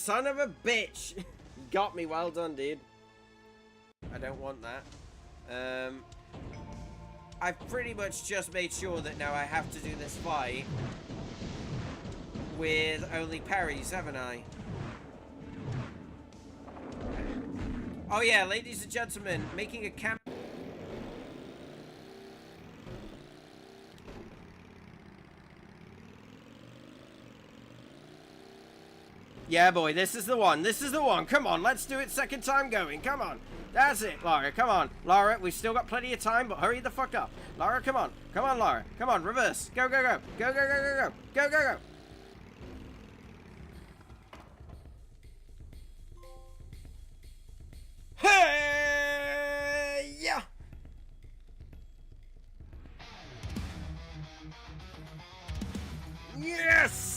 son of a bitch! Got me, well done, dude. I don't want that. I've pretty much just made sure that now I have to do this fight with only parries, haven't I? Oh yeah, ladies and gentlemen, making a camp. Yeah, boy, this is the one. This is the one. Come on, let's do it second time going. Come on. That's it, Laura. Come on. Laura, we've still got plenty of time, but hurry the fuck up. Laura, come on. Come on, Laura. Come on, reverse. Go, go, go. Go, go, go, go, go. Go, go, go. Hey! Yeah! Yes!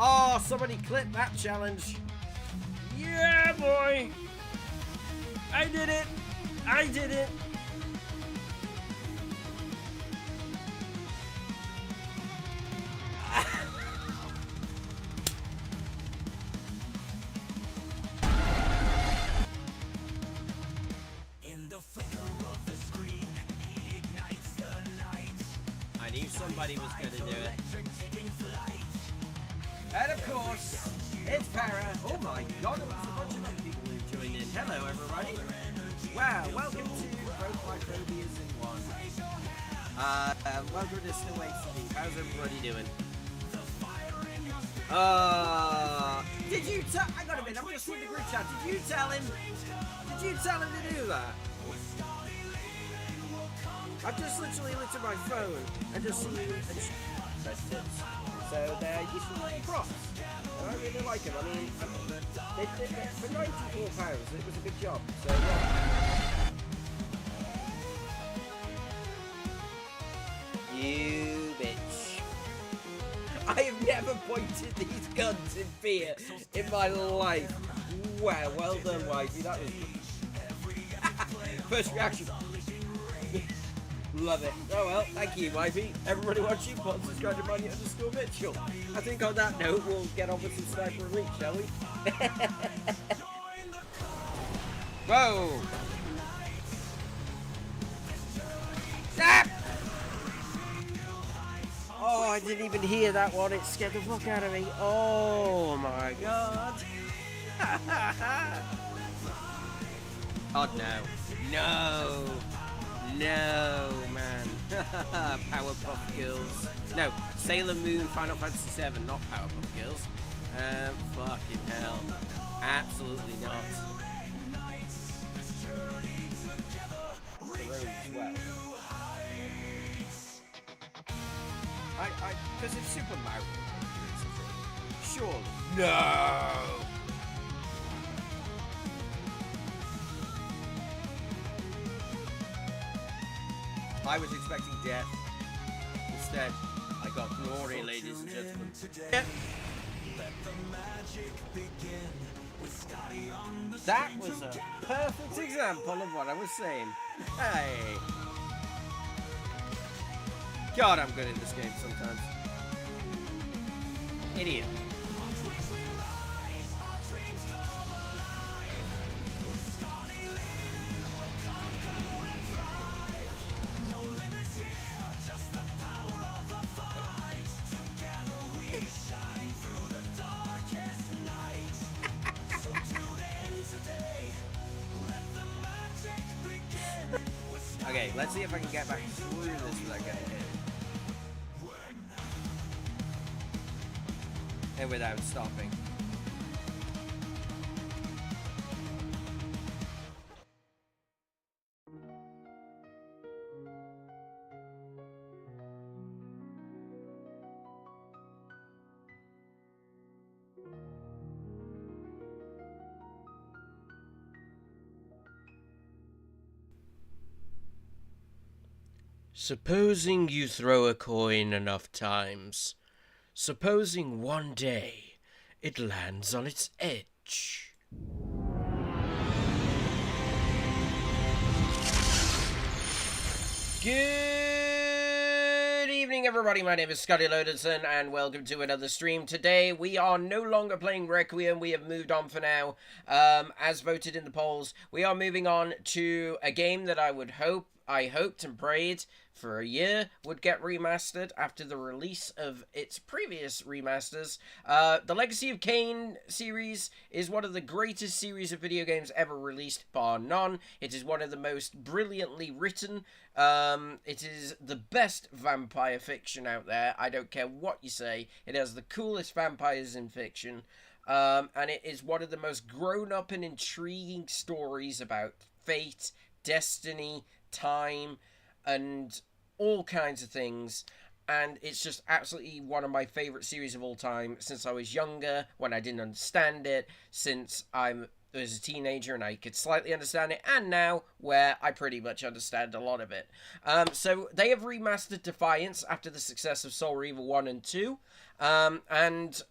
Oh, somebody clip that challenge. Yeah, boy! I did it! I did it! I knew somebody was going to do it. And of course, it's Para. Oh my god, there's a bunch of other people who joined in. Hello, everybody. Wow, welcome to both my phobias in one. Welcome to Still Wait Steve. How's everybody doing? Did you tell? I got a minute, I'm just in the group chat. Did you tell him? Did you tell him to do that? I've just literally looked at my phone and just seen so they're useful props. And I really like them. I mean, for £94, it was a good job. So yeah. You bitch. I have never pointed these guns in fear in my life. Wow, well done, Wifey. That was first reaction. Love it. Oh well, thank you, Wifey. Everybody watching, put subscribe to Money_Mitchell. I think on that note, we'll get on with some Sniper Elite, shall we? Whoa! Ah! Oh, I didn't even hear that one. It scared the fuck out of me. Oh my god. Oh no. No. No, man. Powerpuff Girls. No, Sailor Moon, Final Fantasy VII, not Powerpuff Girls. Fucking hell. Absolutely not. Because it's Super Mario. Surely. No! I was expecting death. Instead, I got glory, ladies and gentlemen. Yeah. That was a perfect example of what I was saying. Hey. God, I'm good at this game sometimes. Idiot. Okay, let's see if I can get back through this without getting hit. And without stopping. Supposing you throw a coin enough times, supposing one day it lands on its edge. Good evening, everybody, my name is Scottyloadinson, and welcome to another stream. Today, we are no longer playing Requiem, we have moved on for now. As voted in the polls, we are moving on to a game that I hoped and prayed for a year would get remastered after the release of its previous remasters. The Legacy of Kain series is one of the greatest series of video games ever released, bar none. It is one of the most brilliantly written. It is the best vampire fiction out there. I don't care what you say. It has the coolest vampires in fiction. And it is one of the most grown-up and intriguing stories about fate, destiny, time, and all kinds of things. And it's just absolutely one of my favorite series of all time since I was younger, when I didn't understand it, since I was a teenager and I could slightly understand it, and now where I pretty much understand a lot of it. So they have remastered Defiance after the success of Soul Reaver 1 and 2, and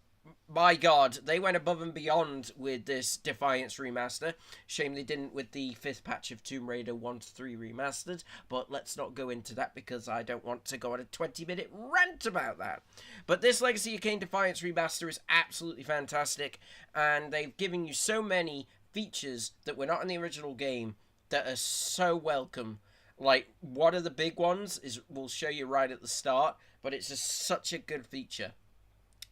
my god, they went above and beyond with this Defiance remaster. Shame they didn't with the 5th patch of Tomb Raider 1 to 3 remastered, but let's not go into that because I don't want to go on a 20-minute rant about that. But this Legacy of Kain Defiance remaster is absolutely fantastic, and they've given you so many features that were not in the original game that are so welcome. Like, one of the big ones is, we'll show you right at the start, but it's just such a good feature.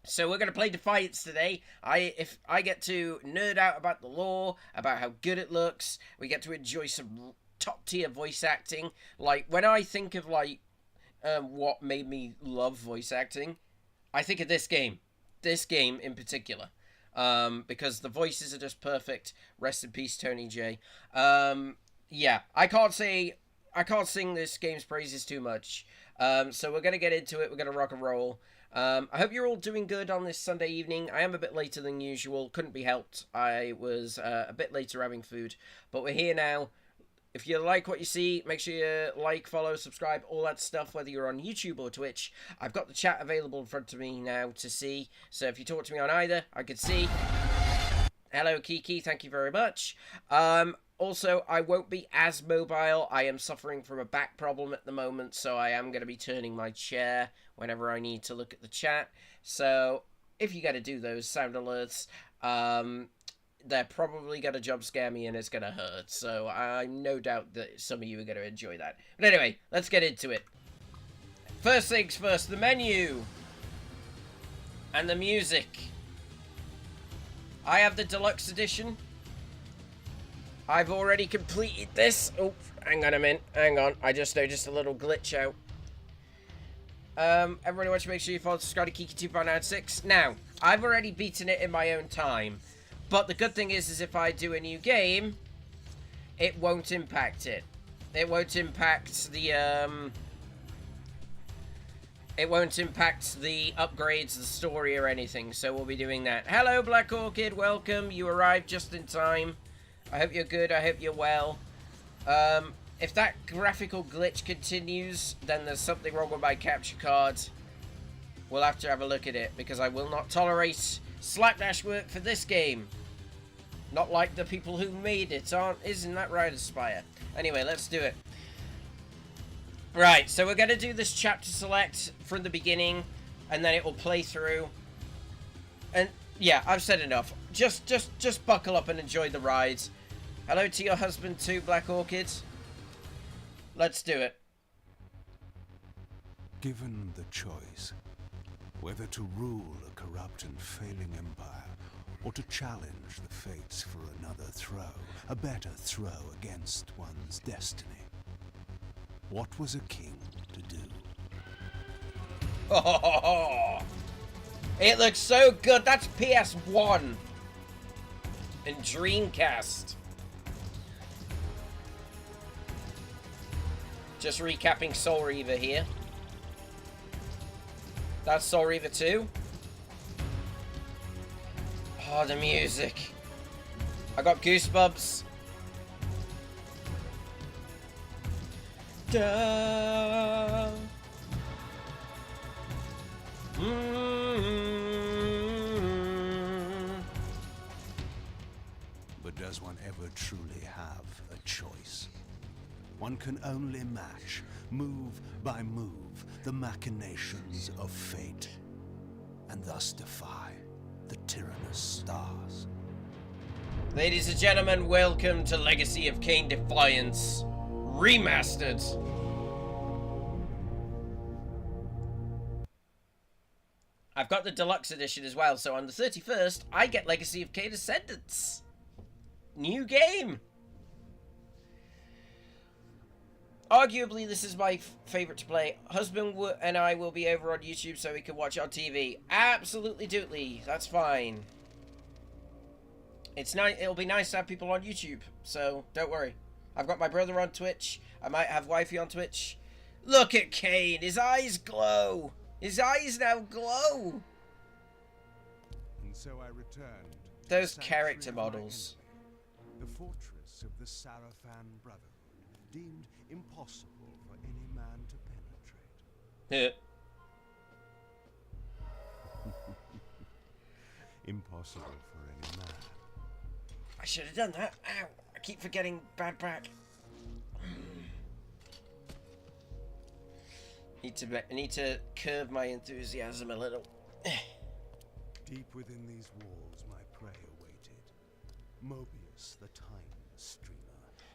So we're going to play Defiance today. If I get to nerd out about the lore, about how good it looks, we get to enjoy some top-tier voice acting. Like, when I think of, like, what made me love voice acting, I think of this game. This game in particular. Because the voices are just perfect. Rest in peace, Tony J. Yeah, I can't sing this game's praises too much. So we're going to get into it. We're going to rock and roll. I hope you're all doing good on this Sunday evening. I am a bit later than usual. Couldn't be helped. I was a bit later having food. But we're here now. If you like what you see, make sure you like, follow, subscribe, all that stuff, whether you're on YouTube or Twitch. I've got the chat available in front of me now to see. So if you talk to me on either, I could see. Hello, Kiki. Thank you very much. Also, I won't be as mobile. I am suffering from a back problem at the moment, so I am going to be turning my chair whenever I need to look at the chat. So, if you got to do those sound alerts, they're probably going to jump scare me and it's going to hurt. So, I'm no doubt that some of you are going to enjoy that. But anyway, let's get into it. First things first, the menu and the music. I have the deluxe edition. I've already completed this. Oh, hang on a minute. Hang on. I just noticed a little glitch out. Everyone watch, make sure you follow Scotty Kiki 2.96. Now, I've already beaten it in my own time. But the good thing is if I do a new game, it won't impact it. It won't impact the, it won't impact the upgrades, the story, or anything. So we'll be doing that. Hello, Black Orchid. Welcome. You arrived just in time. I hope you're good, I hope you're well. If that graphical glitch continues, then there's something wrong with my capture card. We'll have to have a look at it, because I will not tolerate slapdash work for this game. Not like the people who made it, isn't that right, Aspire? Anyway, let's do it. Right, so we're going to do this chapter select from the beginning, and then it will play through. And yeah, I've said enough. Just buckle up and enjoy the ride. Hello to your husband too, Black Orchid. Let's do it. Given the choice, whether to rule a corrupt and failing empire, or to challenge the fates for another throw, a better throw against one's destiny, what was a king to do? Oh, it looks so good. That's PS1 and Dreamcast. Just recapping Soul Reaver here. That's Soul Reaver 2. Oh, the music. I got goosebumps. Da. But does one ever truly have a choice? One can only match, move by move, the machinations of fate, and thus defy the tyrannous stars. Ladies and gentlemen, welcome to Legacy of Kain Defiance Remastered. I've got the deluxe edition as well, so on the 31st, I get Legacy of Kain Ascendance. New game. Arguably, this is my favourite to play. Husband and I will be over on YouTube so we can watch on TV. Absolutely dootly. That's fine. It's nice. It'll be nice to have people on YouTube, so don't worry. I've got my brother on Twitch. I might have wifey on Twitch. Look at Kain. His eyes glow. His eyes now glow. And so I returned. Those character models. The fortress of the Sarafan Brotherhood, deemed impossible for any man to penetrate. Impossible for any man. I should have done that. Ow. I keep forgetting bad back. I need to curb my enthusiasm a little. Deep within these walls my prey awaited. Mobius, the time streamer,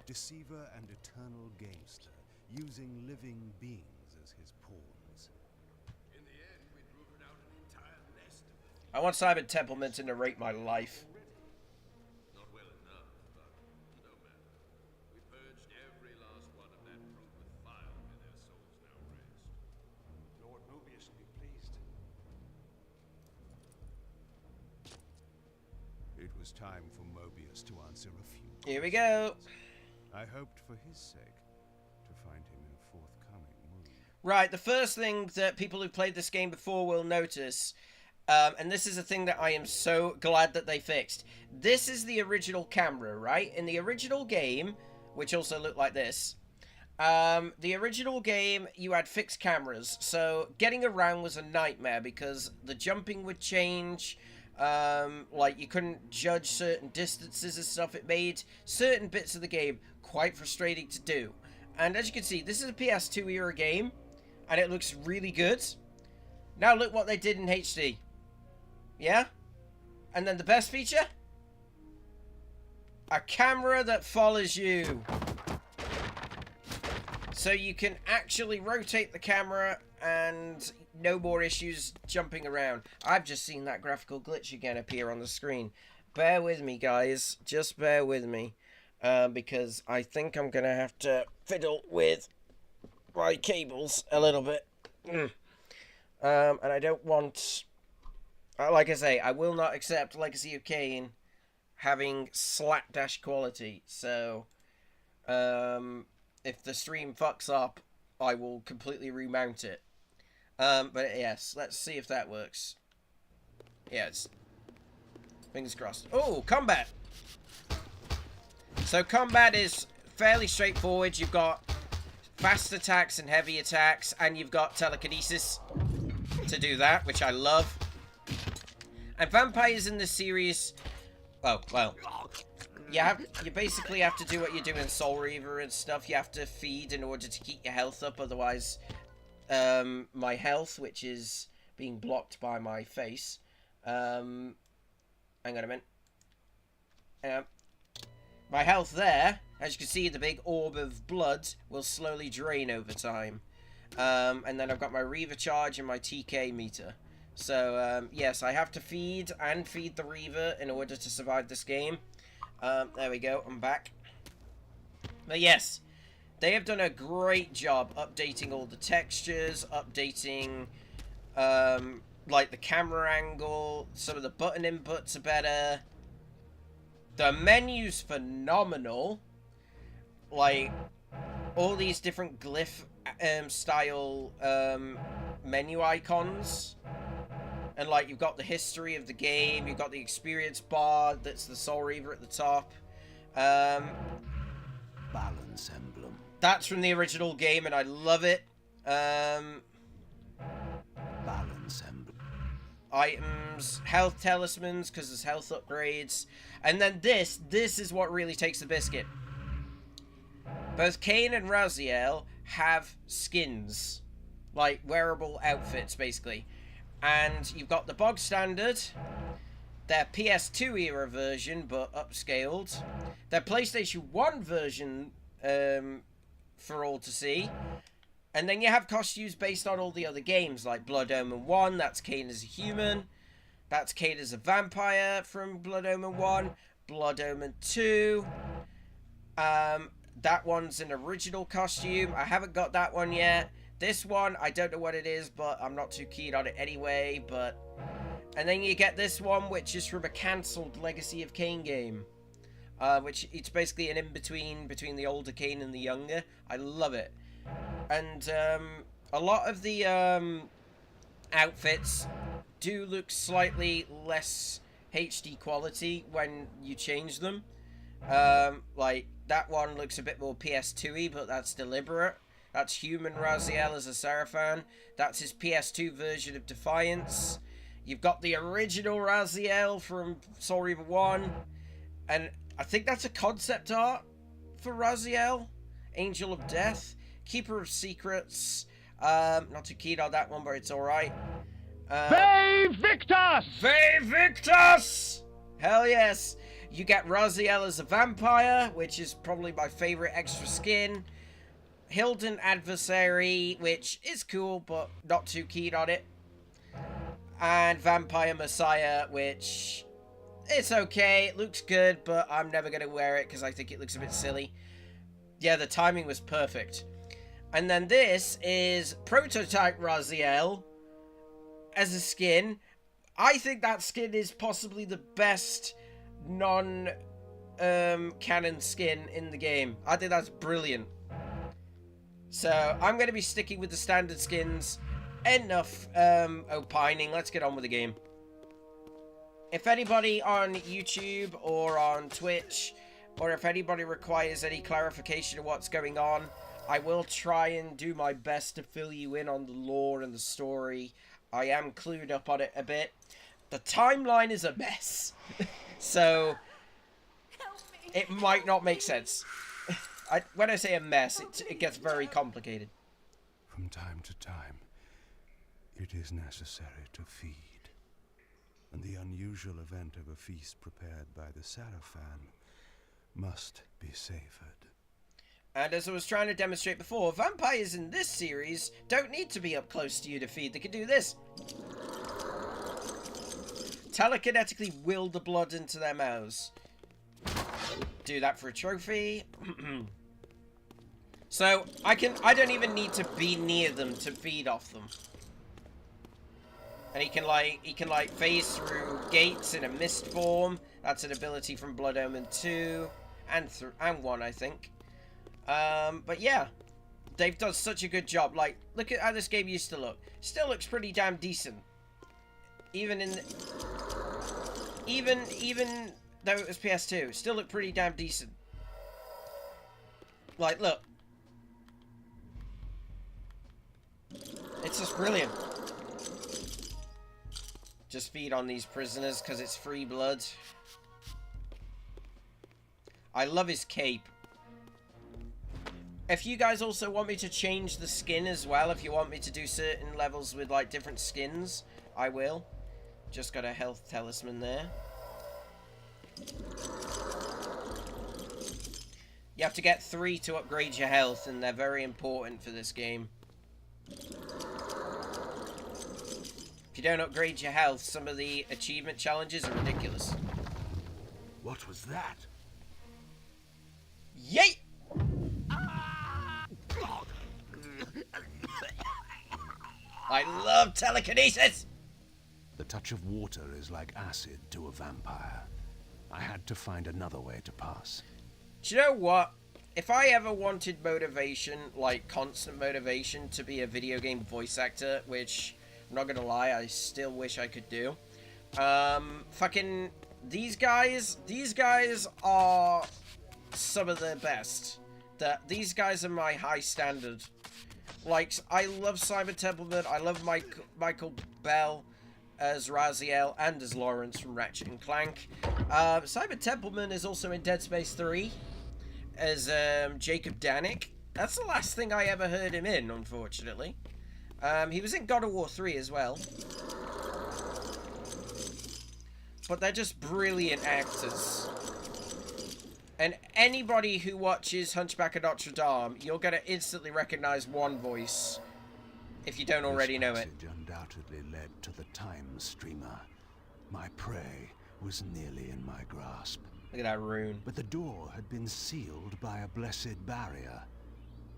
deceiver and eternal gamester, using living beings as his pawns. In the end, we'd rooted out an entire nest of... I want Simon Templeman to narrate my life. Not well enough, but no matter. We purged every last one of that brood with fire, and their souls now rest. Lord Mobius will be pleased. It was time for Mobius to answer a few questions. Here we go. I hoped for his sake to find him in forthcoming mood. Right, the first thing that people who've played this game before will notice, and this is a thing that I am so glad that they fixed. This is the original camera, right? In the original game, which also looked like this, the original game, you had fixed cameras, so getting around was a nightmare because the jumping would change. Like you couldn't judge certain distances and stuff. It made certain bits of the game quite frustrating to do. And as you can see, this is a PS2 era game, and it looks really good. Now look what they did in HD. Yeah? And then the best feature? A camera that follows you. So you can actually rotate the camera and no more issues jumping around. I've just seen that graphical glitch again appear on the screen. Bear with me, guys. Just bear with me. Because I think I'm going to have to fiddle with my cables a little bit. And I don't want... like I say, I will not accept Legacy of Kain having slapdash quality. So, if the stream fucks up, I will completely remount it. But yes, let's see if that works. Yes. Fingers crossed. Oh, combat! So combat is fairly straightforward. You've got fast attacks and heavy attacks, and you've got telekinesis to do that, which I love. And vampires in this series... Oh, well... You basically have to do what you do in Soul Reaver and stuff. You have to feed in order to keep your health up, otherwise... my health, which is being blocked by my face. Hang on a minute. My health there, as you can see, the big orb of blood will slowly drain over time. And then I've got my Reaver charge and my TK meter. So, yes, I have to feed and feed the Reaver in order to survive this game. There we go, I'm back. But yes, they have done a great job updating all the textures, updating, like, the camera angle. Some of the button inputs are better. The menu's phenomenal. Like, all these different glyph style menu icons. And, like, you've got the history of the game. You've got the experience bar. That's the Soul Reaver at the top. Balance emblem. That's from the original game, and I love it. Balance emblem. Items, health talismans, because there's health upgrades. And then this is what really takes the biscuit. Both Kain and Raziel have skins, like wearable outfits, basically. And you've got the bog standard, their PS2 era version, but upscaled, their PlayStation 1 version for all to see, and then you have costumes based on all the other games, like Blood Omen 1, that's Kain as a human, that's Kain as a vampire from Blood Omen 1, Blood Omen 2, that one's an original costume, I haven't got that one yet. This one, I don't know what it is, but I'm not too keen on it anyway, but... And then you get this one, which is from a cancelled Legacy of Kain game. Which, it's basically an in-between between the older Kain and the younger. I love it. And, a lot of the, outfits do look slightly less HD quality when you change them. Like, that one looks a bit more PS2-y, but that's deliberate. That's Human Raziel as a Seraphan. That's his PS2 version of Defiance. You've got the original Raziel from Soul Reaver 1. And I think that's a concept art for Raziel. Angel of Death. Keeper of Secrets. Not too keen on that one, but it's alright. Ve Victus! Ve Victus! Hell yes. You get Raziel as a vampire, which is probably my favourite extra skin. Hilden Adversary, which is cool, but not too keen on it. And Vampire Messiah, which... it's okay, it looks good, but I'm never going to wear it because I think it looks a bit silly. Yeah, the timing was perfect. And then this is Prototype Raziel as a skin. I think that skin is possibly the best non-canon skin in the game. I think that's brilliant. So, I'm going to be sticking with the standard skins. Enough opining, let's get on with the game. If anybody on YouTube or on Twitch, or if anybody requires any clarification of what's going on, I will try and do my best to fill you in on the lore and the story. I am clued up on it a bit. The timeline is a mess. So, it might not make sense. When I say a mess, it gets very complicated. From time to time, it is necessary to feed. And the unusual event of a feast prepared by the Seraphan must be savored. And as I was trying to demonstrate before, vampires in this series don't need to be up close to you to feed. They can do this. Telekinetically will the blood into their mouths. Do that for a trophy. So, I don't even need to be near them to feed off them. And he can like phase through gates in a mist form. That's an ability from Blood Omen 2 and 1, I think. But yeah, they've done such a good job. Like, look at how this game used to look. Still looks pretty damn decent. Even though it was PS2, it still looked pretty damn decent. Like, look. It's just brilliant. Just feed on these prisoners because it's free blood. I love his cape. If you guys also want me to change the skin as well, if you want me to do certain levels with like different skins, I will. Just got a health talisman there. You have to get 3 to upgrade your health, and they're very important for this game. If you don't upgrade your health, some of the achievement challenges are ridiculous. What was that? Yay! I love telekinesis! The touch of water is like acid to a vampire. I had to find another way to pass. Do you know what? If I ever wanted motivation, like constant motivation, to be a video game voice actor, which, I'm not gonna lie, I still wish I could do. Fucking, these guys are some of the best. These guys are my high standard. Like, I love Simon Templeman, I love Michael Bell as Raziel and as Lawrence from Ratchet and Clank. Simon Templeman is also in Dead Space 3. as Jacob Danik. That's the last thing I ever heard him in, unfortunately. He was in God of War 3 as well. But they're just brilliant actors. And anybody who watches Hunchback of Notre Dame, you're going to instantly recognize one voice if you don't already know it. This passage undoubtedly led to the time streamer. My prey was nearly in my grasp. Look at that rune. But the door had been sealed by a blessed barrier.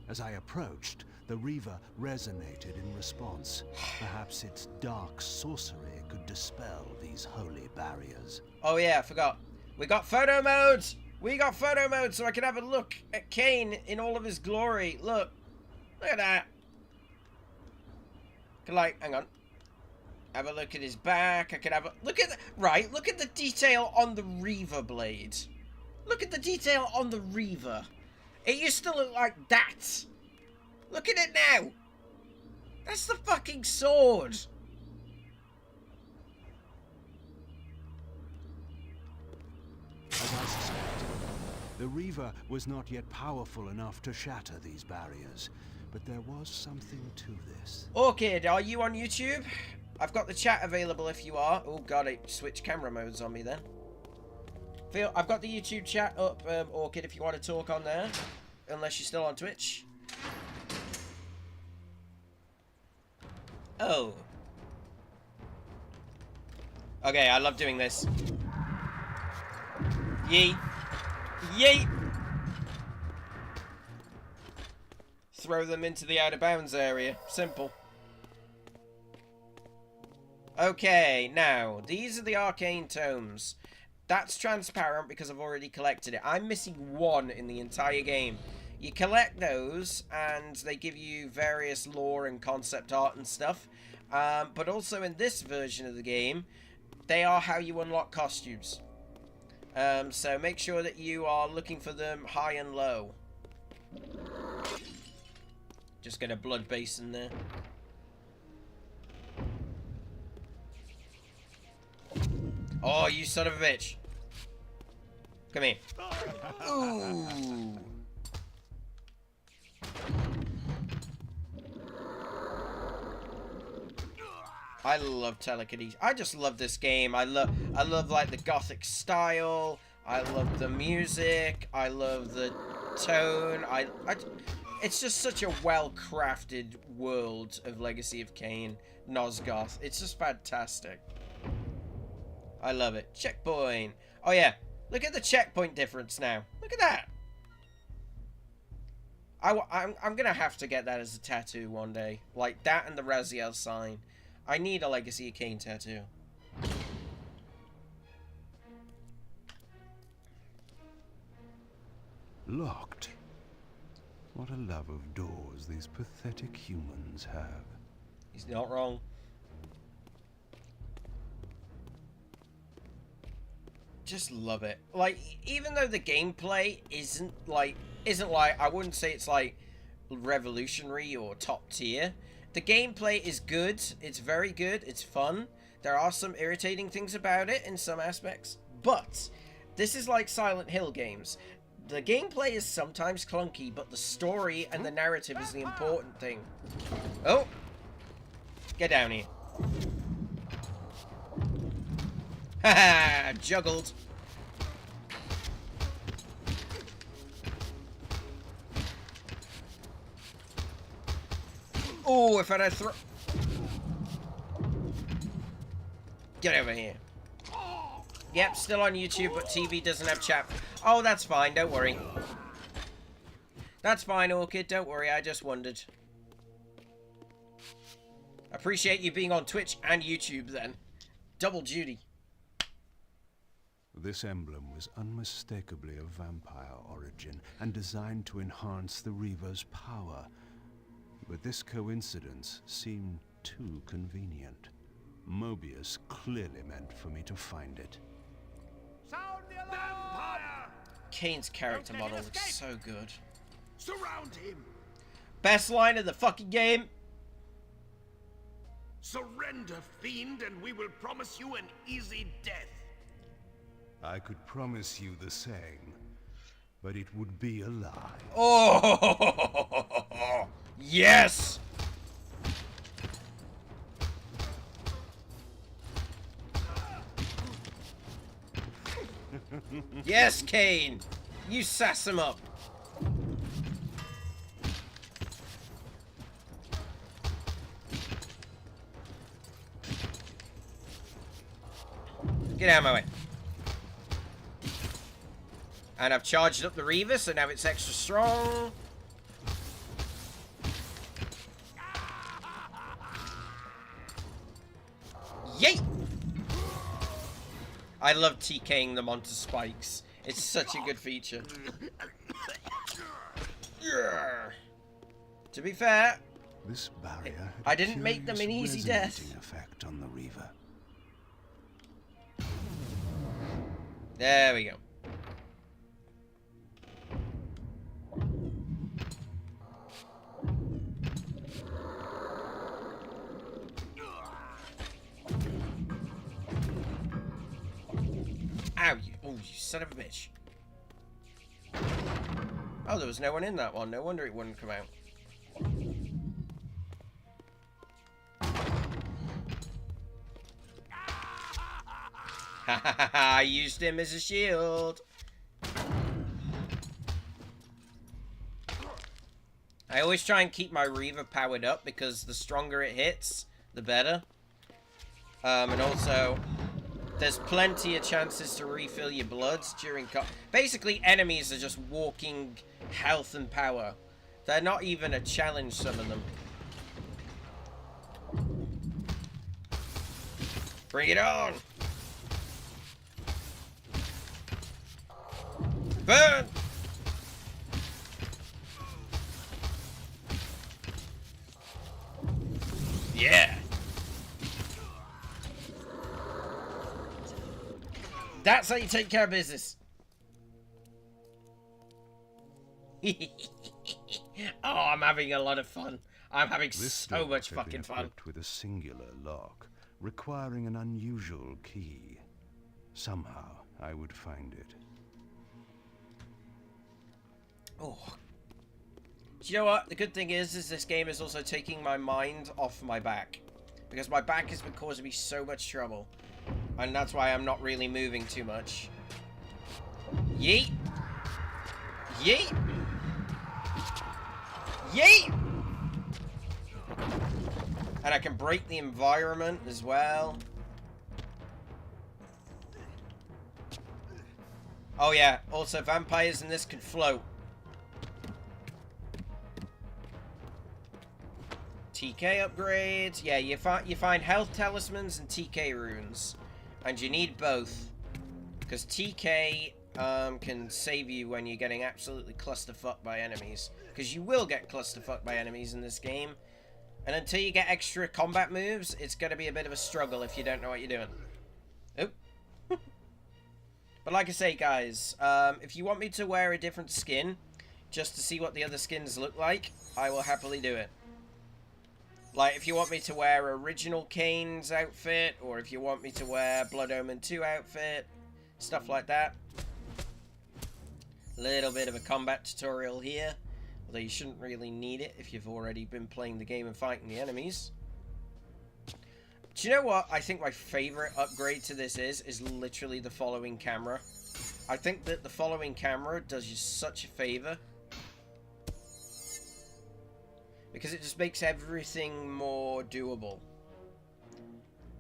As I approached, the Reaver resonated in response. Perhaps its dark sorcery could dispel these holy barriers. Oh yeah, I forgot. We got photo modes! We got photo mode so I can have a look at Kain in all of his glory. Look. Look at that. Can, like, hang on. Have a look at his back. I can have a look at the, right, look at the detail on the Reaver blade. Look at the detail on the Reaver. It used to look like that. Look at it now. That's the fucking sword. As I suspected, the Reaver was not yet powerful enough to shatter these barriers, but there was something to this. Orchid, are you on YouTube? I've got the chat available if you are. Oh god, it switched camera modes on me then. Phil, I've got the YouTube chat up, Orchid, if you want to talk on there. Unless you're still on Twitch. Oh. Okay, I love doing this. Yeet. Yeet! Throw them into the out of bounds area. Simple. Okay, now, these are the arcane tomes. That's transparent because I've already collected it. I'm missing one in the entire game. You collect those, and they give you various lore and concept art and stuff. But also in this version of the game, they are how you unlock costumes. So make sure that you are looking for them high and low. Just get a blood basin there. Oh, you son of a bitch. Come here. Ooh. I love telekinesis. I just love this game. I love like the gothic style. I love the music. I love the tone. It's just such a well-crafted world of Legacy of Kain, Nosgoth. It's just fantastic. I love it. Checkpoint. Oh yeah, look at the checkpoint difference now. Look at that. I'm gonna have to get that as a tattoo one day. Like that and the Raziel sign. I need a Legacy of Kain tattoo. Locked. What a love of doors these pathetic humans have. He's not wrong. Just love it. Like, even though the gameplay isn't like I wouldn't say it's like revolutionary or top tier. The gameplay is good. It's very good. It's fun. There are some irritating things about it in some aspects, but this is like Silent Hill games. The gameplay is sometimes clunky, but the story and the narrative is the important thing. Oh! Get down here. Haha! Juggled. Oh, if I had throw... Get over here. Yep, still on YouTube, but TV doesn't have chat. Oh, that's fine, don't worry. That's fine, Orchid, don't worry, I just wondered. Appreciate you being on Twitch and YouTube, then. Double duty. This emblem was unmistakably of vampire origin and designed to enhance the Reaver's power. But this coincidence seemed too convenient. Mobius clearly meant for me to find it. Sound the alarm! Vampire! Kain's character model looks so good. Surround him! Best line of the fucking game. Surrender, fiend, and we will promise you an easy death. I could promise you the same. but it would be a lie. Oh, yes! Yes, Kain! You sass him up! Get out of my way. And I've charged up the Reaver, so now it's extra strong. Yay! I love TKing them onto spikes. It's such a good feature. To be fair, This barrier I didn't make them an easy death. Effect on the Reaver. There we go. Ow, you son of a bitch. Oh, there was no one in that one. No wonder it wouldn't come out. I used him as a shield. I always try and keep my Reaver powered up because the stronger it hits, the better. And also, there's plenty of chances to refill your bloods during basically, enemies are just walking health and power. They're not even a challenge, some of them. Bring it on! Burn! Yeah! That's how you take care of business. Oh, I'm having a lot of fun. I'm having so much fucking fun. With a singular lock, requiring an unusual key. Somehow, I would find it. Oh. Do you know what? The good thing is this game is also taking my mind off my back. Because my back has been causing me so much trouble. And that's why I'm not really moving too much. Yeet! Yeet! Yeet! And I can break the environment as well. Oh yeah, also vampires in this can float. TK upgrades. Yeah, you find health talismans and TK runes. And you need both. Because TK can save you when you're getting absolutely clusterfucked by enemies. Because you will get clusterfucked by enemies in this game. And until you get extra combat moves, it's going to be a bit of a struggle if you don't know what you're doing. Oop. But like I say, guys, if you want me to wear a different skin, just to see what the other skins look like, I will happily do it. Like, if you want me to wear original Kain's outfit, or if you want me to wear Blood Omen 2 outfit, stuff like that. Little bit of a combat tutorial here, although you shouldn't really need it if you've already been playing the game and fighting the enemies. Do you know what I think my favorite upgrade to this is literally the following camera. I think that the following camera does you such a favor. Because it just makes everything more doable.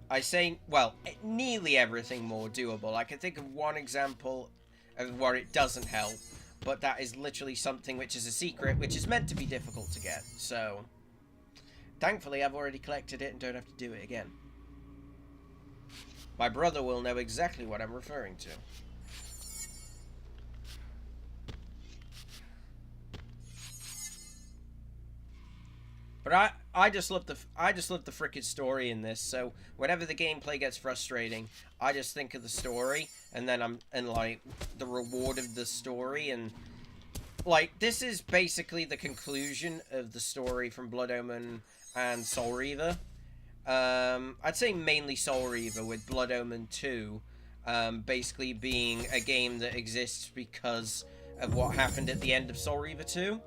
I say, well, nearly everything more doable. I can think of one example of where it doesn't help, but that is literally something which is a secret, which is meant to be difficult to get. So, thankfully, I've already collected it and don't have to do it again. My brother will know exactly what I'm referring to. But I just love the frickin' story in this. So whenever the gameplay gets frustrating, I just think of the story, and then like the reward of the story, and like this is basically the conclusion of the story from Blood Omen and Soul Reaver. I'd say mainly Soul Reaver, with Blood Omen 2 basically being a game that exists because of what happened at the end of Soul Reaver 2.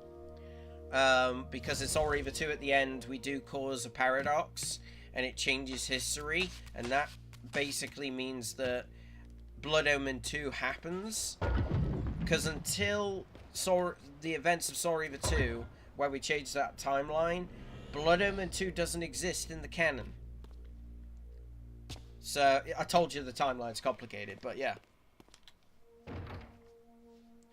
Because in Soul Reaver 2 at the end, we do cause a paradox, and it changes history, and that basically means that Blood Omen 2 happens. Because until the events of Soul Reaver 2, where we change that timeline, Blood Omen 2 doesn't exist in the canon. So, I told you the timeline's complicated, but yeah.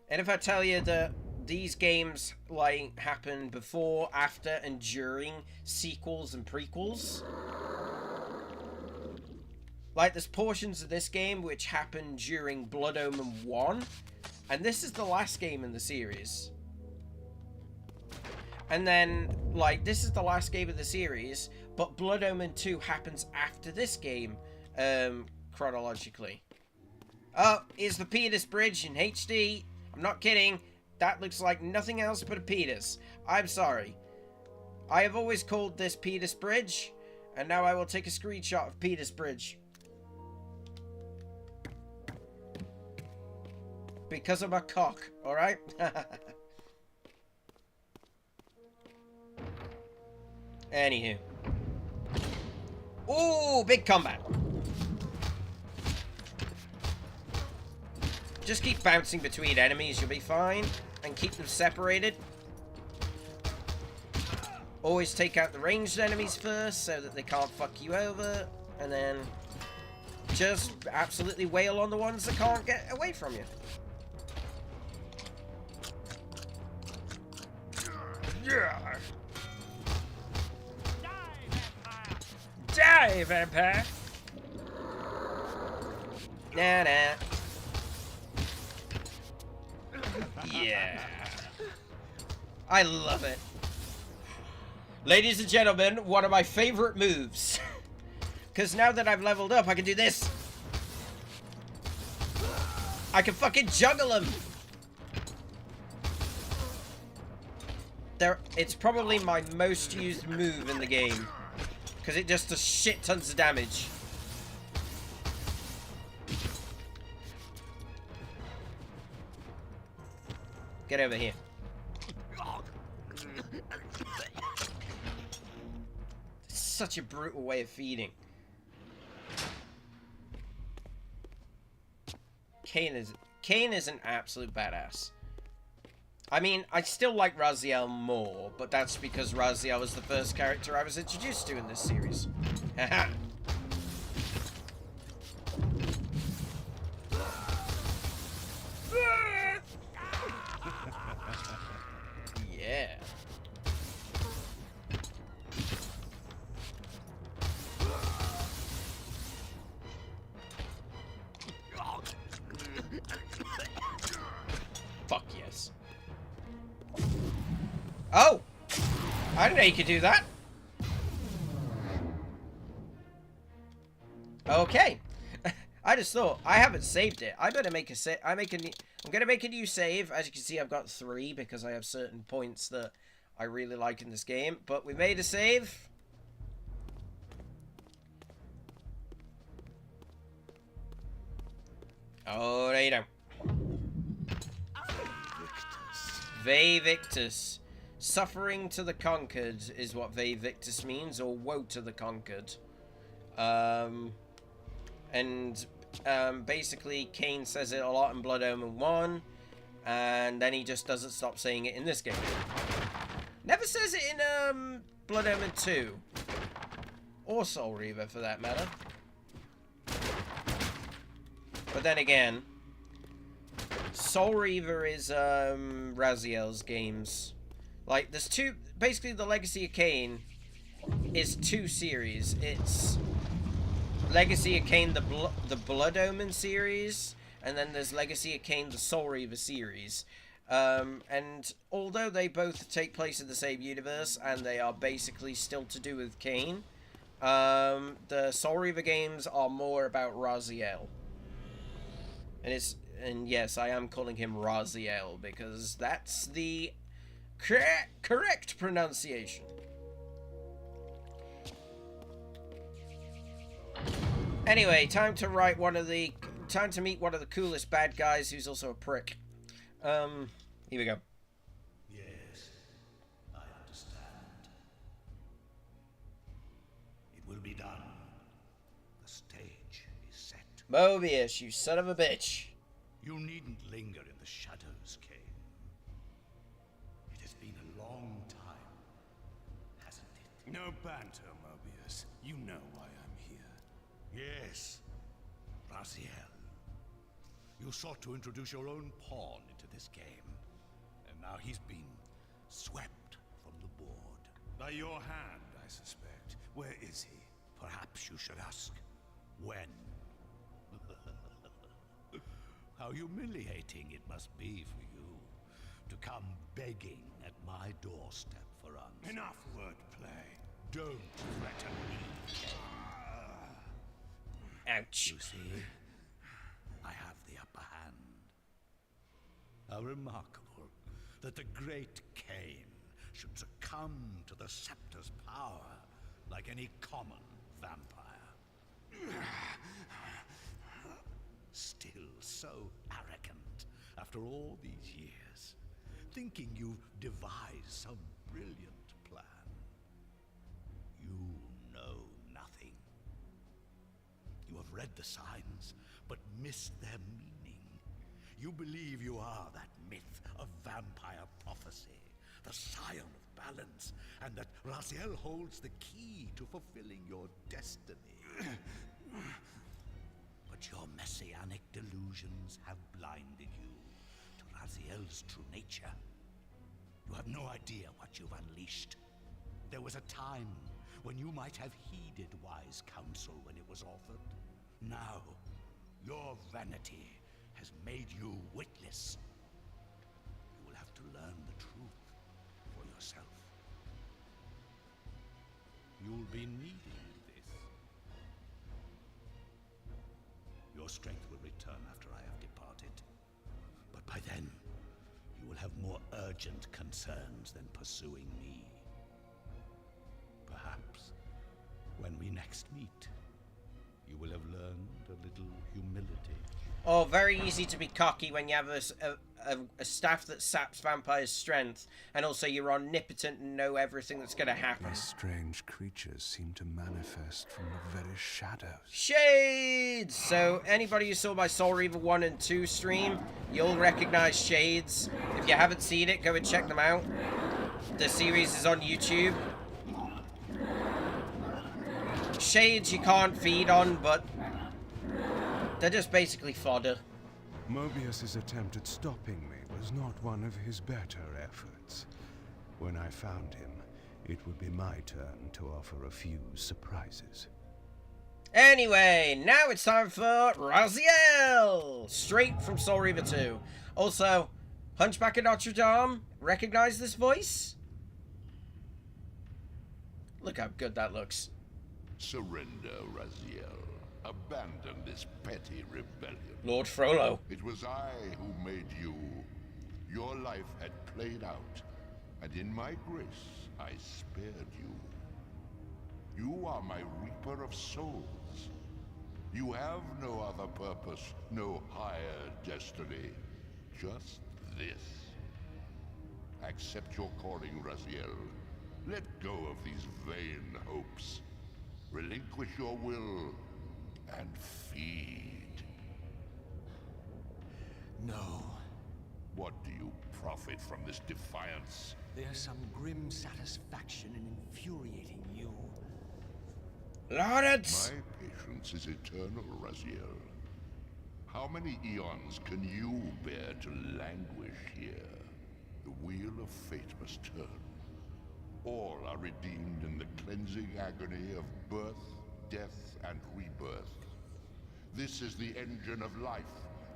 And if I tell you that these games, like, happen before, after, and during sequels and prequels. Like, there's portions of this game which happen during Blood Omen 1. And this is the last game in the series. And then, like, this is the last game of the series, but Blood Omen 2 happens after this game, chronologically. Oh, here's the Peters Bridge in HD. I'm not kidding. That looks like nothing else but a Peters. I'm sorry. I have always called this Peters Bridge, and now I will take a screenshot of Peters Bridge. Because of my cock, alright? Anywho. Ooh, big combat. Just keep bouncing between enemies, you'll be fine. And keep them separated. Always take out the ranged enemies first, so that they can't fuck you over. And then just absolutely wail on the ones that can't get away from you. Yeah. Die, vampire! Nah, nah. Yeah. I love it. Ladies and gentlemen, one of my favorite moves. Because now that I've leveled up, I can do this. I can fucking juggle them. It's probably my most used move in the game. Because it just does shit tons of damage. Get over here. Such a brutal way of feeding. Kain is an absolute badass. I mean, I still like Raziel more, but that's because Raziel was the first character I was introduced to in this series. Haha. Yeah. Fuck yes. Oh! I didn't know you could do that. Okay. I just thought, I haven't saved it. I better make a save. I'm gonna make a new save. As you can see, I've got 3 because I have certain points that I really like in this game. But we made a save. Oh, there you go. Ve Victus. Suffering to the conquered is what Ve Victus means, or woe to the conquered. Basically, Kain says it a lot in Blood Omen 1, and then he just doesn't stop saying it in this game. Never says it in Blood Omen 2, or Soul Reaver for that matter. But then again, Soul Reaver is Raziel's games. Like, there's 2, basically the Legacy of Kain is 2 series. It's Legacy of Kain, the Blood Omen series, and then there's Legacy of Kain, the Soul Reaver series. And although they both take place in the same universe, and they are basically still to do with Kain, the Soul Reaver games are more about Raziel. And yes, I am calling him Raziel, because that's the correct pronunciation. Anyway, time to meet one of the coolest bad guys who's also a prick. Here we go. Yes, I understand. It will be done. The stage is set. Mobius, you son of a bitch. You needn't linger in the shadows, Kain. It has been a long time, hasn't it? No banter, Mobius. You know why I'm here. Yes, Raziel. You sought to introduce your own pawn into this game, and now he's been swept from the board. By your hand, I suspect. Where is he? Perhaps you should ask, when? How humiliating it must be for you to come begging at my doorstep for answers. Enough wordplay. Don't threaten me. Ouch. You see, I have the upper hand. How remarkable that the great Kain should succumb to the scepter's power like any common vampire. Still so arrogant after all these years, thinking you've devised some brilliant plan. You know nothing. You have read the signs, but missed their meaning. You believe you are that myth of vampire prophecy, the scion of balance, and that Raziel holds the key to fulfilling your destiny. But your messianic delusions have blinded you to Raziel's true nature. You have no idea what you've unleashed. There was a time when you might have heeded wise counsel when it was offered. Now, your vanity has made you witless. You will have to learn the truth for yourself. You'll be needing this. Your strength will return after I have departed. But by then, you will have more urgent concerns than pursuing me. Perhaps, when we next meet, you will have learned a little humility. Oh, very easy to be cocky when you have a staff that saps vampires' strength, and also you're omnipotent and know everything that's going to happen. These strange creatures seem to manifest from the very shadows. Shades! So, anybody who saw my Soul Reaver 1 and 2 stream, you'll recognize Shades. If you haven't seen it, go and check them out. The series is on YouTube. Shades you can't feed on, but they're just basically fodder. Mobius's attempt at stopping me was not one of his better efforts. When I found him, it would be my turn to offer a few surprises. Anyway, now it's time for Raziel! Straight from Soul Reaver 2. Also, Hunchback of Notre Dame, recognize this voice? Look how good that looks. Surrender, Raziel. Abandon this petty rebellion. Lord Frollo. It was I who made you. Your life had played out, and in my grace, I spared you. You are my Reaper of Souls. You have no other purpose, no higher destiny. Just this. Accept your calling, Raziel. Let go of these vain hopes. Relinquish your will, and feed. No. What do you profit from this defiance? There's some grim satisfaction in infuriating you. Lawrence! My patience is eternal, Raziel. How many eons can you bear to languish here? The wheel of fate must turn. All are redeemed in the cleansing agony of birth, death, and rebirth. This is the engine of life,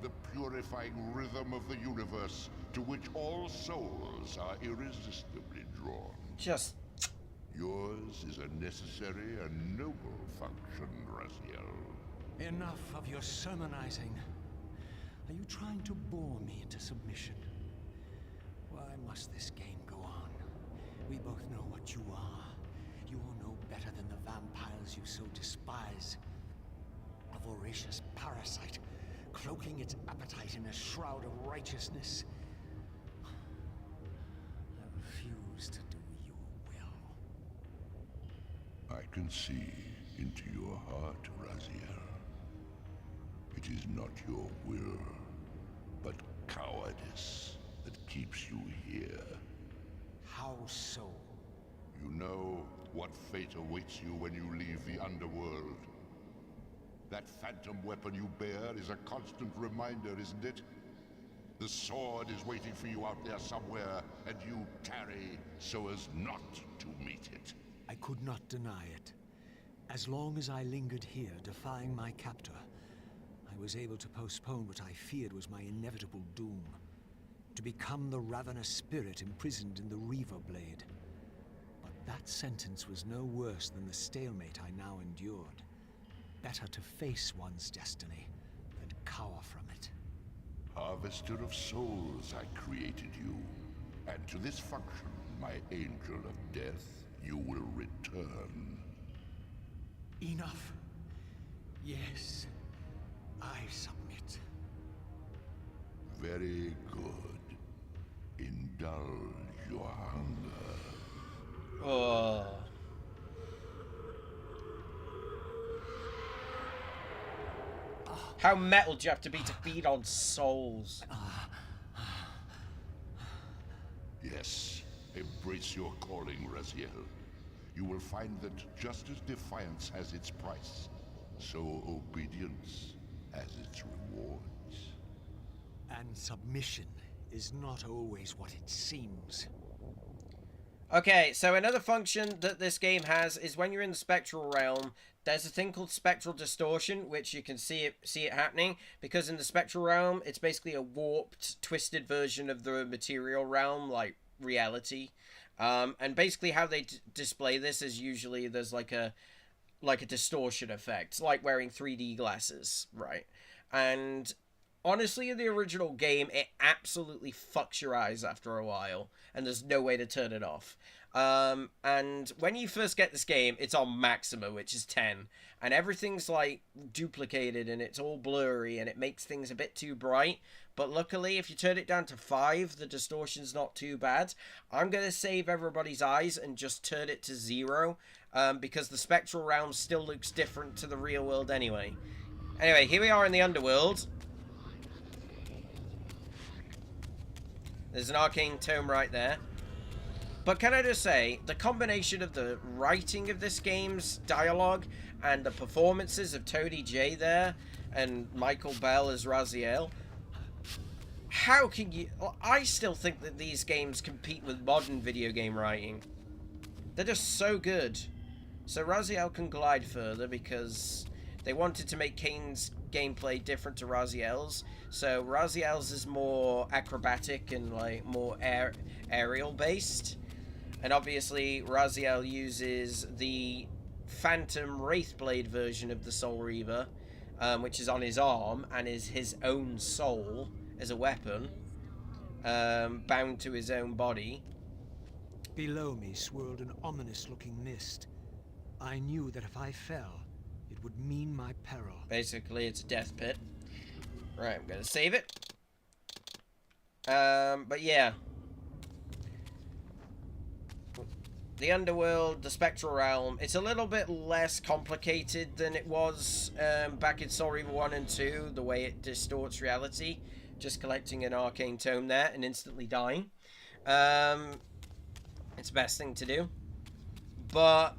the purifying rhythm of the universe, to which all souls are irresistibly drawn. Just... Yours is a necessary and noble function, Raziel. Enough of your sermonizing. Are you trying to bore me into submission? Why must this game go on? We both know what you are. You all know better than the vampires you so despise. A voracious parasite, cloaking its appetite in a shroud of righteousness. I can see into your heart, Raziel. It is not your will, but cowardice that keeps you here. How so? You know what fate awaits you when you leave the underworld. That phantom weapon you bear is a constant reminder, isn't it? The sword is waiting for you out there somewhere, and you tarry so as not to meet it. I could not deny it. As long as I lingered here, defying my captor, I was able to postpone what I feared was my inevitable doom. To become the ravenous spirit imprisoned in the Reaver Blade. But that sentence was no worse than the stalemate I now endured. Better to face one's destiny than cower from it. Harvester of souls, I created you. And to this function, my angel of death, you will return. Enough. Yes, I submit. Very good. Indulge your hunger. Oh. How metal do you have to be to feed on souls? Yes, embrace your calling, Raziel. You will find that just as defiance has its price, so obedience has its rewards. And submission is not always what it seems. Okay, so another function that this game has is when you're in the spectral realm, there's a thing called spectral distortion, which you can see it happening, because in the spectral realm, it's basically a warped, twisted version of the material realm, like reality. And basically how they display this is usually there's like a distortion effect, like wearing 3D glasses, right? And honestly, in the original game, it absolutely fucks your eyes after a while, and there's no way to turn it off. And when you first get this game, it's on maxima, which is 10, and everything's like duplicated, and it's all blurry, and it makes things a bit too bright. But luckily, if you turn it down to 5, the distortion's not too bad. I'm going to save everybody's eyes and just turn it to 0, because the spectral realm still looks different to the real world anyway. Anyway, here we are in the underworld. There's an arcane tome right there. But can I just say, the combination of the writing of this game's dialogue and the performances of Tony J there and Michael Bell as Raziel, how can you... I still think that these games compete with modern video game writing. They're just so good. So Raziel can glide further because they wanted to make Kain's gameplay different to Raziel's. So Raziel's is more acrobatic and like more aerial based. And obviously Raziel uses the Phantom Wraithblade version of the Soul Reaver, which is on his arm and is his own soul as a weapon, bound to his own body. Below me swirled an ominous-looking mist. I knew that if I fell, it would mean my peril. Basically, it's a death pit. Right, I'm gonna save it. But yeah. The underworld, the spectral realm, it's a little bit less complicated than it was back in Soul Reaver 1 and 2, the way it distorts reality. Just collecting an arcane tome there and instantly dying. It's the best thing to do. But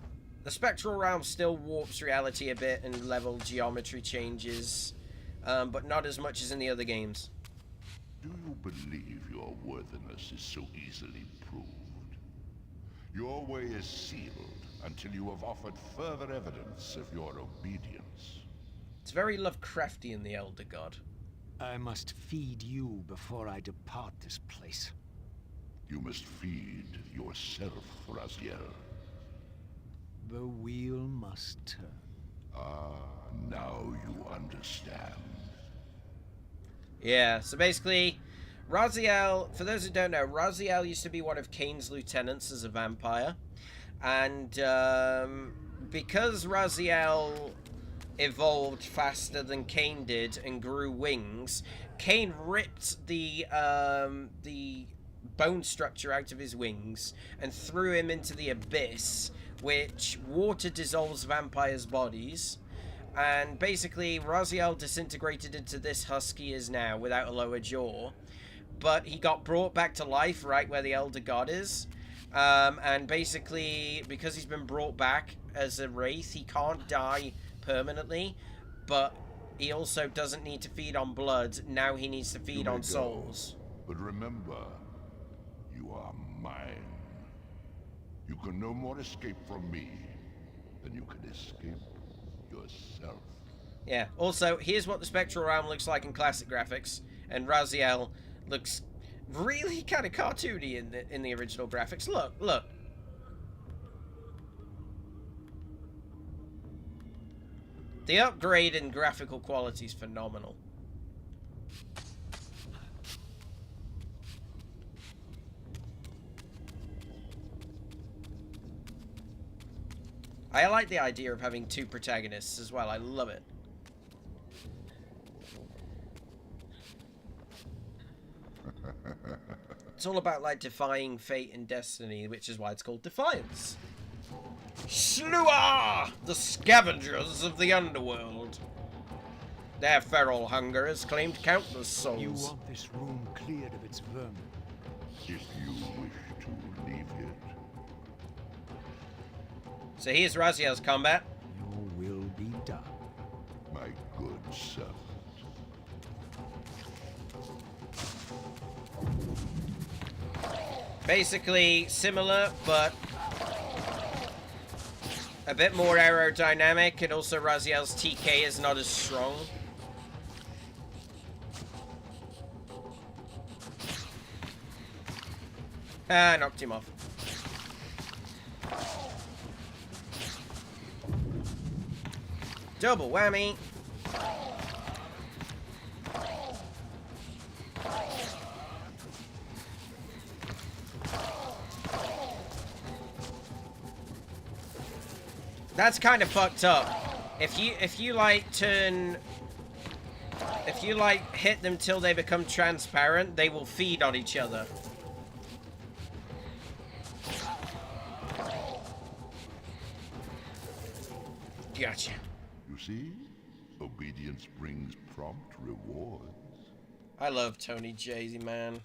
the spectral realm still warps reality a bit and level geometry changes. But not as much as in the other games. Do you believe your worthiness is so easily proved? Your way is sealed until you have offered further evidence of your obedience. It's very Lovecraftian, the Elder God. I must feed you before I depart this place. You must feed yourself, Raziel. The wheel must turn. Ah, now you understand. Yeah, so basically, Raziel, for those who don't know, Raziel used to be one of Kain's lieutenants as a vampire. And because Raziel evolved faster than Kain did and grew wings, Kain ripped the bone structure out of his wings and threw him into the abyss, which water dissolves vampires' bodies. And basically, Raziel disintegrated into this husk he is now without a lower jaw. But he got brought back to life right where the Elder God is. And basically, because he's been brought back as a wraith, he can't die permanently. But he also doesn't need to feed on blood. Now he needs to feed on souls. But remember, you are mine. You can no more escape from me than you can escape yourself. Yeah, also, here's what the Spectral Realm looks like in classic graphics. And Raziel looks really kind of cartoony in the original graphics. Look, look. The upgrade in graphical quality is phenomenal. I like the idea of having two protagonists as well. I love it. It's all about, like, defying fate and destiny, which is why it's called Defiance. Sluagh! The scavengers of the underworld. Their feral hunger has claimed countless souls. You want this room cleared of its vermin. If you wish to leave it. So here's Raziel's combat. Your will be done. My good servant. Basically similar, but a bit more aerodynamic, and also Raziel's TK is not as strong. Ah, knocked him off. Double whammy. That's kind of fucked up. If you like hit them till they become transparent, they will feed on each other. Gotcha. You see? Obedience brings prompt rewards. I love Tony Jay-Z, man.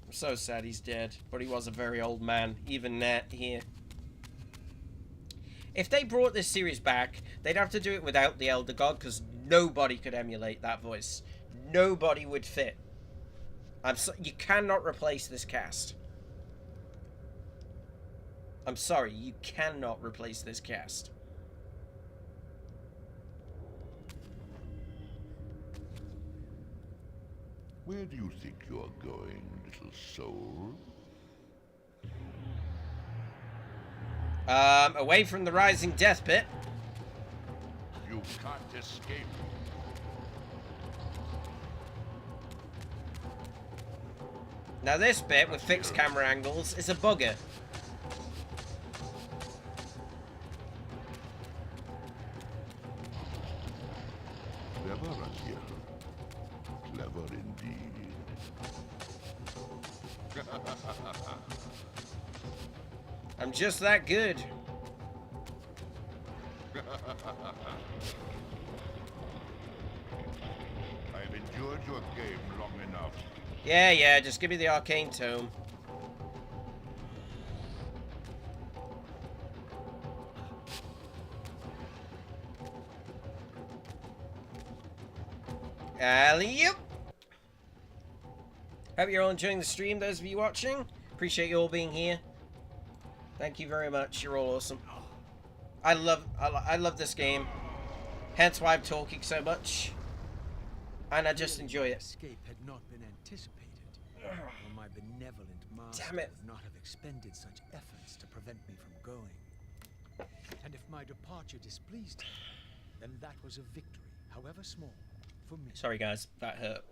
I'm so sad he's dead, but he was a very old man. Even Nat here. If they brought this series back, they'd have to do it without the Elder God, because nobody could emulate that voice. Nobody would fit. You cannot replace this cast. I'm sorry, you cannot replace this cast. Where do you think you're going, little soul? Away from the rising death pit. You can't escape. Now this bit with fixed camera angles is a bugger. Clever, Raziel. Clever indeed. I'm just that good. I've endured your game long enough. Yeah, just give me the arcane tome. Alley-oop! Hope you're all enjoying the stream, those of you watching. Appreciate you all being here. Thank you very much. You're all awesome. I love this game. Hence why I'm talking so much. And I just enjoy it. Escape had not been anticipated. Or my benevolent master Damn it. would not have expended such efforts to prevent me from going. And if my departure displeased him, then that was a victory, however small, for me. Sorry guys, that hurt.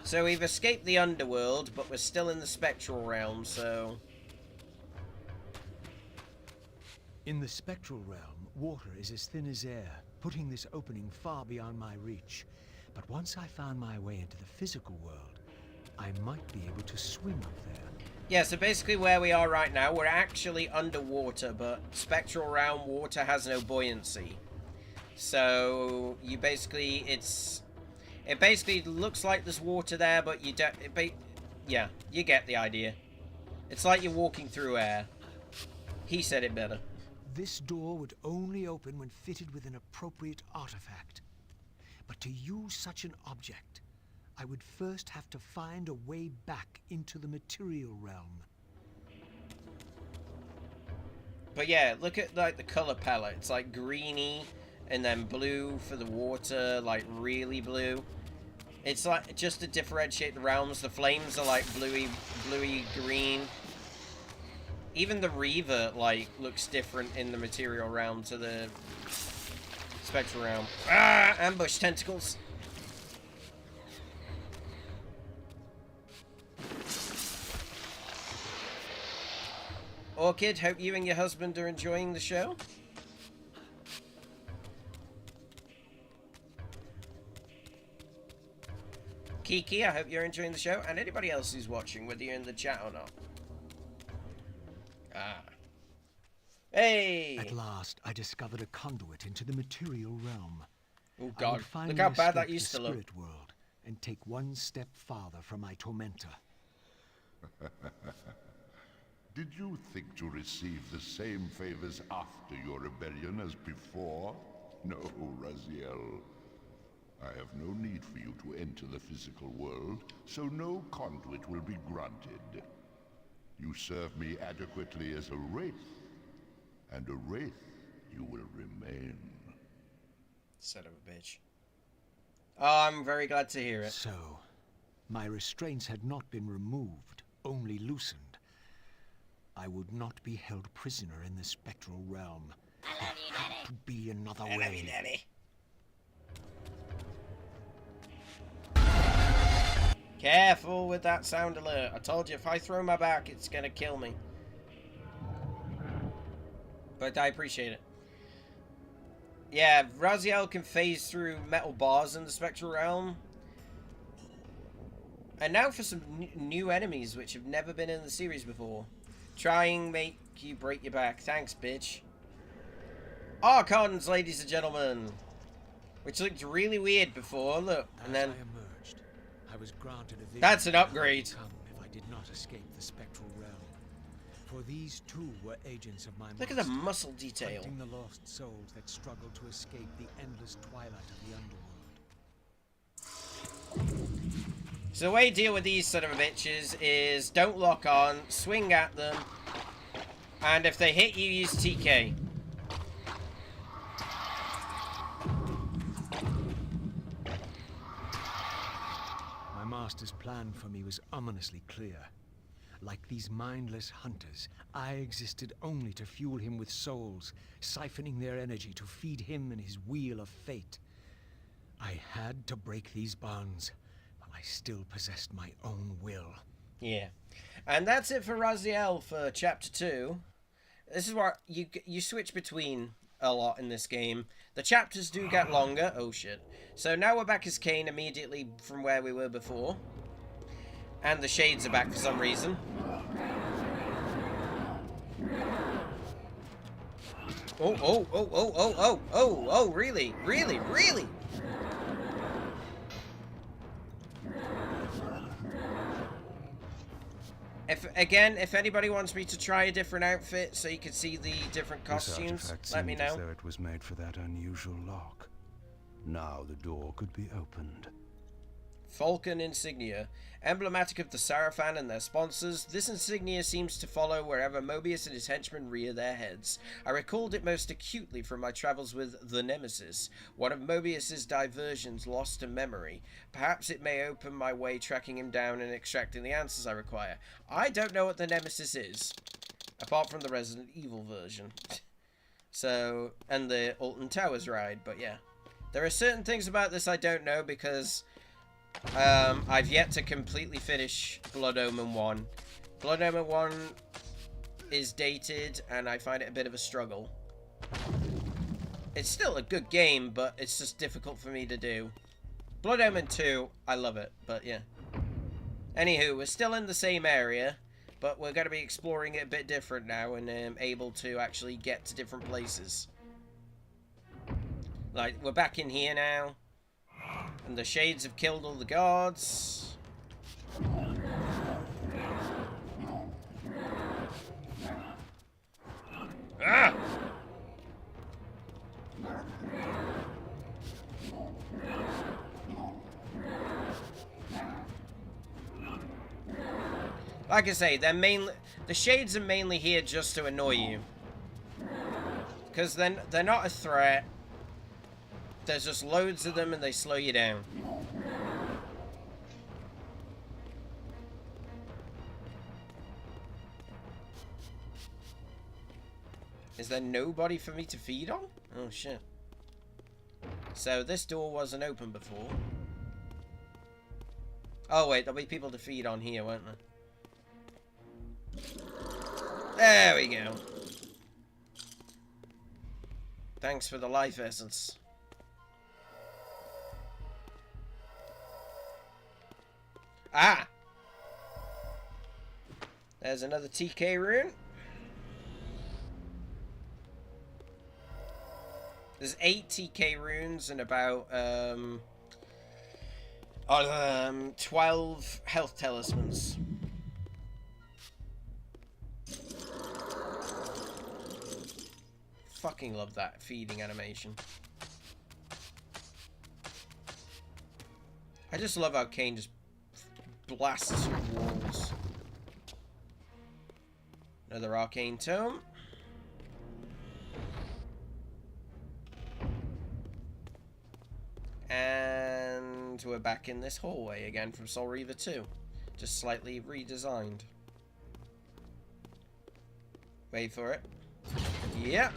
So we've escaped the underworld, but we're still in the spectral realm, so... In the spectral realm, water is as thin as air, putting this opening far beyond my reach. But once I found my way into the physical world, I might be able to swim up there. Yeah, so basically where we are right now, we're actually underwater, but spectral realm water has no buoyancy. So you basically, it basically looks like there's water there, but you don't, yeah, you get the idea. It's like you're walking through air. He said it better. This door would only open when fitted with an appropriate artifact. But to use such an object, I would first have to find a way back into the material realm. But yeah, look at like the color palette. It's like greeny and then blue for the water, like really blue. It's like just to differentiate the realms. The flames are like bluey green. Even the Reaver like looks different in the material realm to the spectral realm. Ah, ambush tentacles. Orchid, hope you and your husband are enjoying the show. Kiki, I hope you're enjoying the show. And anybody else who's watching, whether you're in the chat or not. Ah. Hey! At last, I discovered a conduit into the material realm. Oh God, look how bad that used to look. Spirit world and take one step farther from my tormentor. Did you think to receive the same favors after your rebellion as before? No, Raziel. I have no need for you to enter the physical world, so no conduit will be granted. You serve me adequately as a wraith, and a wraith you will remain. Son of a bitch. Oh, I'm very glad to hear it. So, my restraints had not been removed, only loosened. I would not be held prisoner in the spectral realm. There had to be another way. I love you, Daddy. Careful with that sound alert. I told you if I throw my back, it's gonna kill me. But I appreciate it. Yeah, Raziel can phase through metal bars in the spectral realm. And now for some new enemies which have never been in the series before. Trying make you break your back. Thanks, bitch. Archons, ladies and gentlemen. Which looked really weird before. Look, and then... I was granted a that's an upgrade. If I did not escape the spectral realm. For these two were agents of my Look at the muscle detail. Fighting the lost souls that struggle to escape the endless twilight of the underworld. So the way you deal with these son of a bitches is don't lock on, swing at them, and if they hit you, use TK. My master's plan for me was ominously clear. Like these mindless hunters, I existed only to fuel him with souls, siphoning their energy to feed him and his wheel of fate. I had to break these bonds, but I still possessed my own will. Yeah. And that's it for Raziel for Chapter 2. This is where you switch between a lot in this game. The chapters do get longer. Oh, shit. So now we're back as Kain immediately from where we were before. And the shades are back for some reason. Oh, really? Really? Really? If anybody wants me to try a different outfit so you can see the different costumes, let me know. As though it was made for that unusual lock. Now the door could be opened. Falcon insignia. Emblematic of the Sarafan and their sponsors, this insignia seems to follow wherever Mobius and his henchmen rear their heads. I recalled it most acutely from my travels with the Nemesis, one of Mobius's diversions lost to memory. Perhaps it may open my way tracking him down and extracting the answers I require. I don't know what the Nemesis is, apart from the Resident Evil version. So, and the Alton Towers ride, but yeah. There are certain things about this I don't know because... I've yet to completely finish Blood Omen 1. Blood Omen 1 is dated, and I find it a bit of a struggle. It's still a good game, but it's just difficult for me to do. Blood Omen 2, I love it, but yeah. Anywho, we're still in the same area. but we're going to be exploring it a bit different now and able to actually get to different places. Like, we're back in here now, and the Shades have killed all the guards. Ah! Like I say, the Shades are mainly here just to annoy you. Because then they're not a threat. There's just loads of them and they slow you down. Is there nobody for me to feed on? Oh shit. So this door wasn't open before. Oh wait, there'll be people to feed on here, won't there? There we go. Thanks for the life essence. Ah! There's another TK rune. There's 8 TK runes and about 12 health talismans. Fucking love that feeding animation. I just love how Kain just blasts through walls. Another arcane tome. And we're back in this hallway again from Soul Reaver 2. Just slightly redesigned. Wait for it. Yep.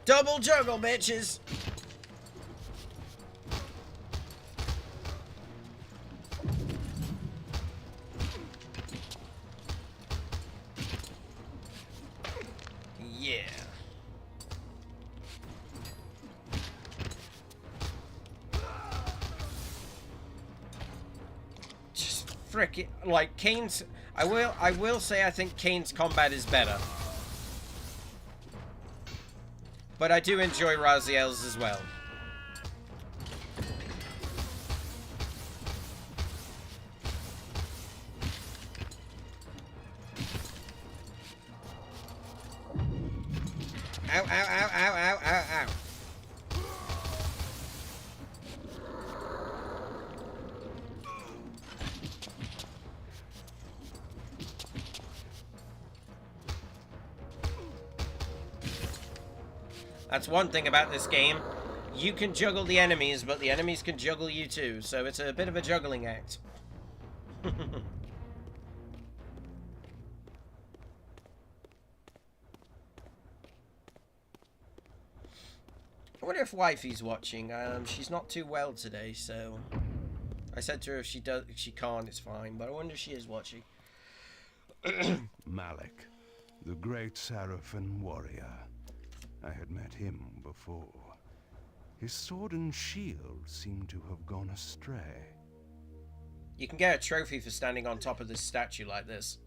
Double juggle, bitches! Yeah. Just frick it. Like, Kain's... I will say I think Kain's combat is better. But I do enjoy Raziel's as well. Ow, ow, ow, ow, ow, ow, ow. That's one thing about this game. You can juggle the enemies, but the enemies can juggle you too. So it's a bit of a juggling act. I wonder if Wifey's watching. She's not too well today, so I said to her if she can't, it's fine. But I wonder if she is watching. Malik, the great Sarafan warrior. I had met him before. His sword and shield seemed to have gone astray. You can get a trophy for standing on top of this statue like this.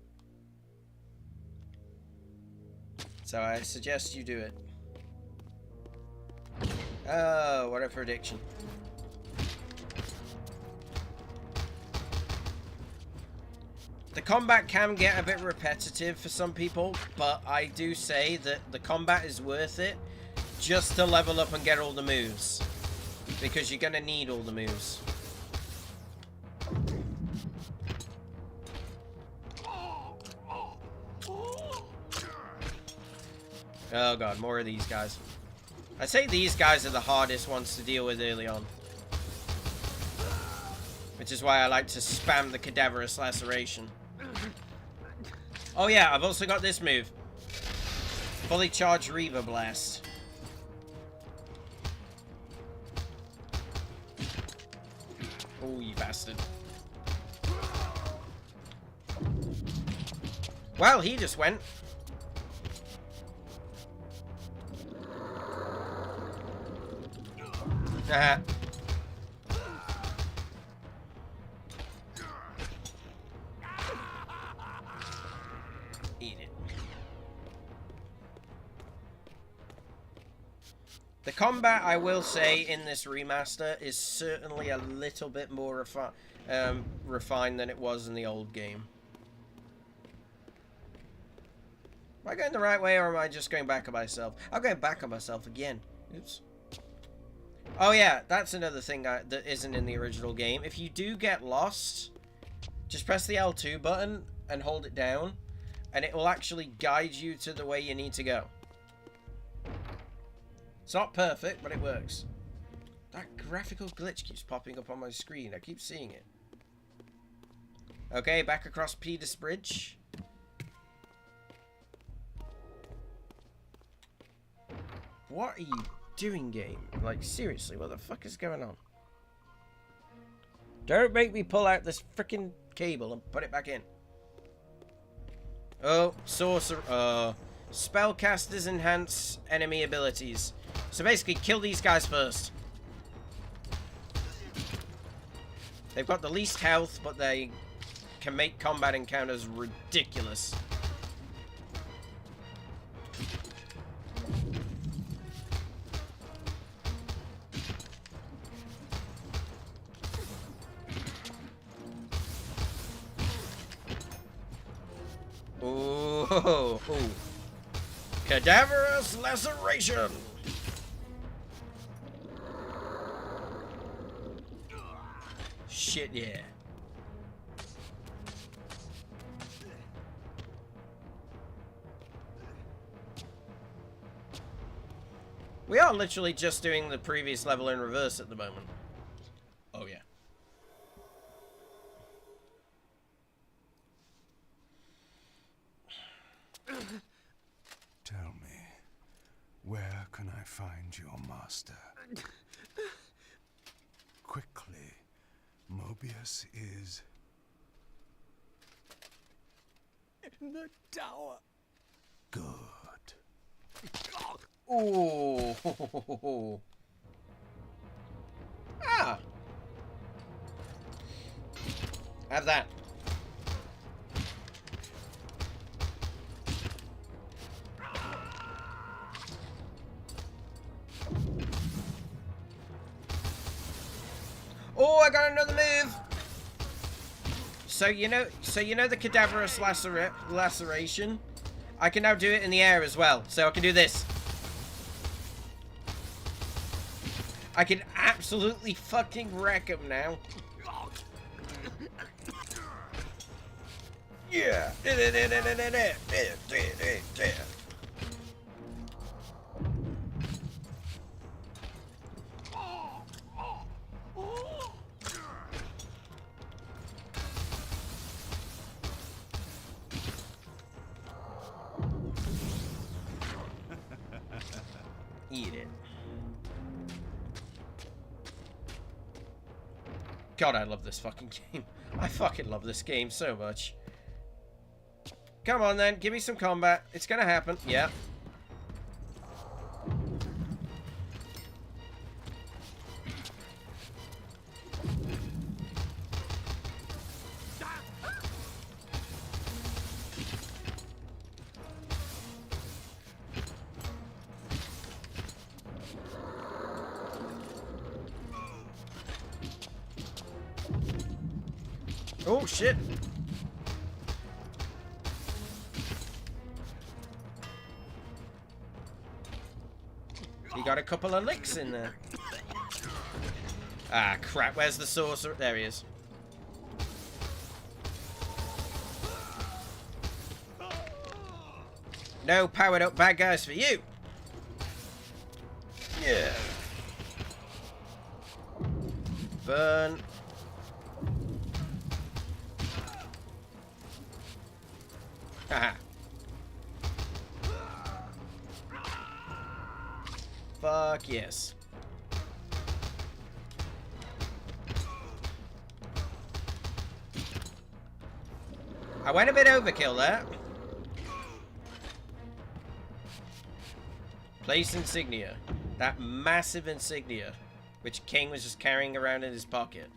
So I suggest you do it. Oh, what a prediction. The combat can get a bit repetitive for some people, but I do say that the combat is worth it just to level up and get all the moves. Because you're going to need all the moves. Oh god, more of these guys. I'd say these guys are the hardest ones to deal with early on. Which is why I like to spam the cadaverous laceration. Oh yeah, I've also got this move. Fully charged Reaver Blast. Oh, you bastard. Well, he just went. Eat it. The combat, I will say, in this remaster is certainly a little bit more refined than it was in the old game. Am I going the right way, or am I just going back on myself? I'm going back on myself again. Oops. Oh yeah, that's another thing that isn't in the original game. If you do get lost, just press the L2 button and hold it down, and it will actually guide you to the way you need to go. It's not perfect, but it works. That graphical glitch keeps popping up on my screen. I keep seeing it. Okay, back across Peter's Bridge. What are you doing, game? Like, seriously, what the fuck is going on? Don't make me pull out this freaking cable and put it back in. Oh, sorcerer. Spellcasters enhance enemy abilities. So basically, kill these guys first. They've got the least health, but they can make combat encounters ridiculous. Oh, oh. Cadaverous laceration. Shit, yeah. We are literally just doing the previous level in reverse at the moment. Oh, yeah. Tell me, where can I find your master? Quickly, Mobius is... In the tower. Good. Ooh. Ah. Have that. Oh, I got another move. So you know the cadaverous laceration. I can now do it in the air as well. So I can do this. I can absolutely fucking wreck him now. Yeah. Eat it. God, I love this fucking game. I fucking love this game so much. Come on then, give me some combat. It's gonna happen. Yeah. Oh, shit. You got a couple of licks in there. Ah, crap. Where's the sorcerer? There he is. No powered up bad guys for you. Yeah. Burn. Haha. Fuck yes. I went a bit overkill there. Place insignia. That massive insignia, which Kain was just carrying around in his pocket.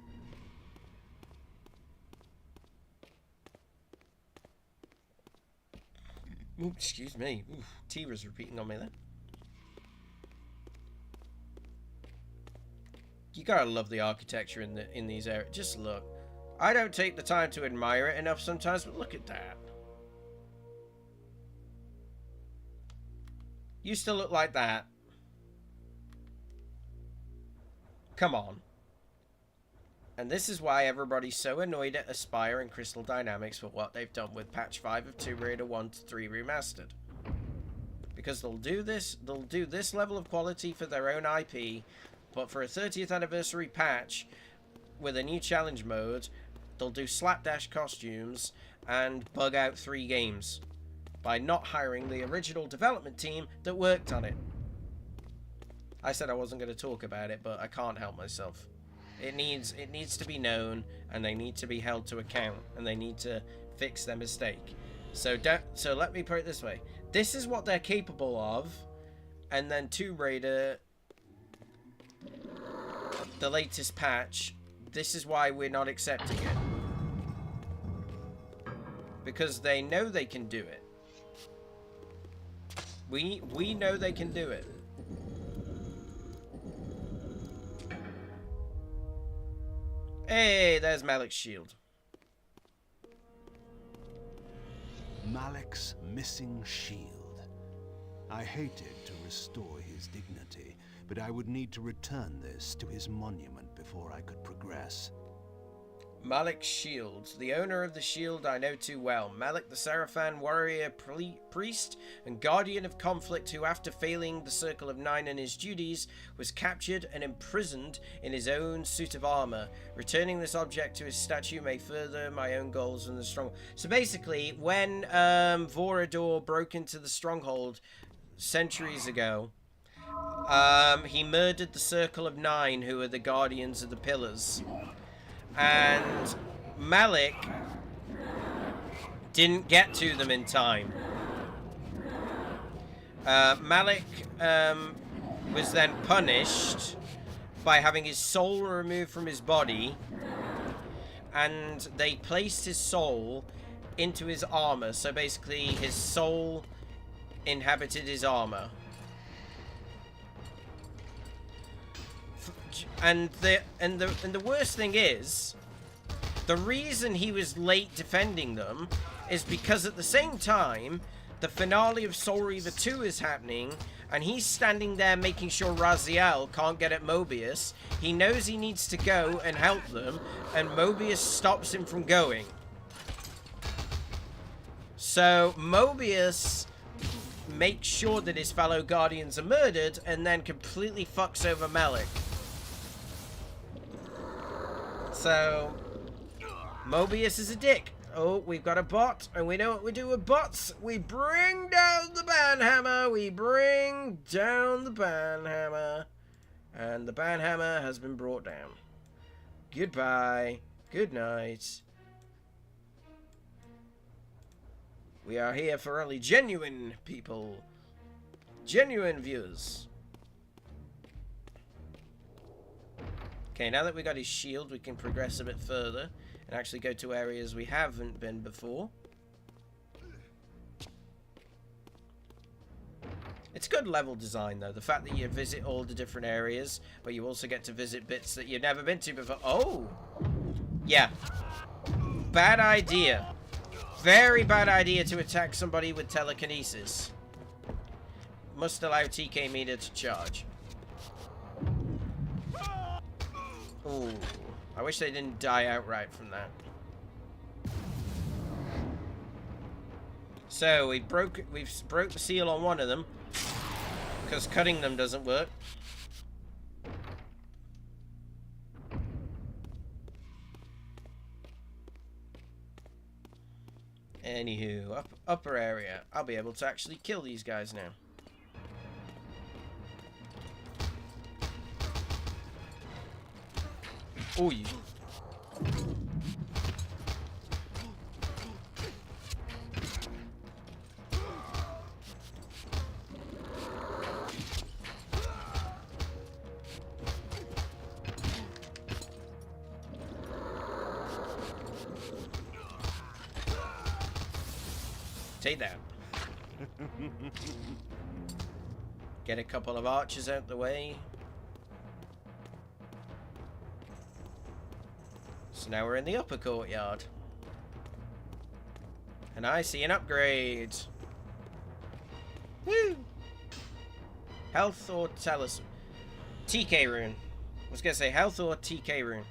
Ooh, excuse me. Ooh, Tira's repeating on me there. You gotta love the architecture in these areas. Just look. I don't take the time to admire it enough sometimes, but look at that. Used to look like that. Come on. And this is why everybody's so annoyed at Aspyr and Crystal Dynamics for what they've done with patch 5 of Tomb Raider 1 to 3 Remastered. Because they'll do this level of quality for their own IP, but for a 30th anniversary patch with a new challenge mode, they'll do slapdash costumes and bug out 3 games by not hiring the original development team that worked on it. I said I wasn't going to talk about it, but I can't help myself. It needs to be known, and they need to be held to account, and they need to fix their mistake. So let me put it this way: this is what they're capable of, and then Tomb Raider, the latest patch, this is why we're not accepting it, because they know they can do it. We know they can do it. Hey, there's Malik's shield. Malik's missing shield. I hated to restore his dignity, but I would need to return this to his monument before I could progress. Malik's shield. The owner of the shield I know too well. Malik the Sarafan warrior priest and guardian of conflict who, after failing the Circle of Nine in his duties, was captured and imprisoned in his own suit of armor. Returning this object to his statue may further my own goals in the stronghold. So basically, when Vorador broke into the stronghold centuries ago, he murdered the Circle of Nine, who are the guardians of the pillars. And Malik didn't get to them in time. Malik was then punished by having his soul removed from his body, and they placed his soul into his armor. So basically, his soul inhabited his armor. And the worst thing is, the reason he was late defending them is because at the same time, the finale of Soul Reaver 2 is happening, and he's standing there making sure Raziel can't get at Mobius. He knows he needs to go and help them, and Mobius stops him from going. So Mobius makes sure that his fellow Guardians are murdered, and then completely fucks over Malik. So, Mobius is a dick. Oh, we've got a bot, and we know what we do with bots. We bring down the banhammer. We bring down the banhammer. And the banhammer has been brought down. Goodbye. Good night. We are here for only genuine people. Genuine viewers. Okay, now that we got his shield, we can progress a bit further and actually go to areas we haven't been before. It's good level design, though. The fact that you visit all the different areas, but you also get to visit bits that you've never been to before. Oh! Yeah. Bad idea. Very bad idea to attack somebody with telekinesis. Must allow TK meter to charge. Ooh, I wish they didn't die outright from that. So we've broke the seal on one of them, because cutting them doesn't work. Anywho, upper area. I'll be able to actually kill these guys now. Oh, yeah. Take that. Get a couple of archers out the way. So now we're in the upper courtyard. And I see an upgrade. Woo! Health or talisman? TK rune. I was gonna say health or TK rune.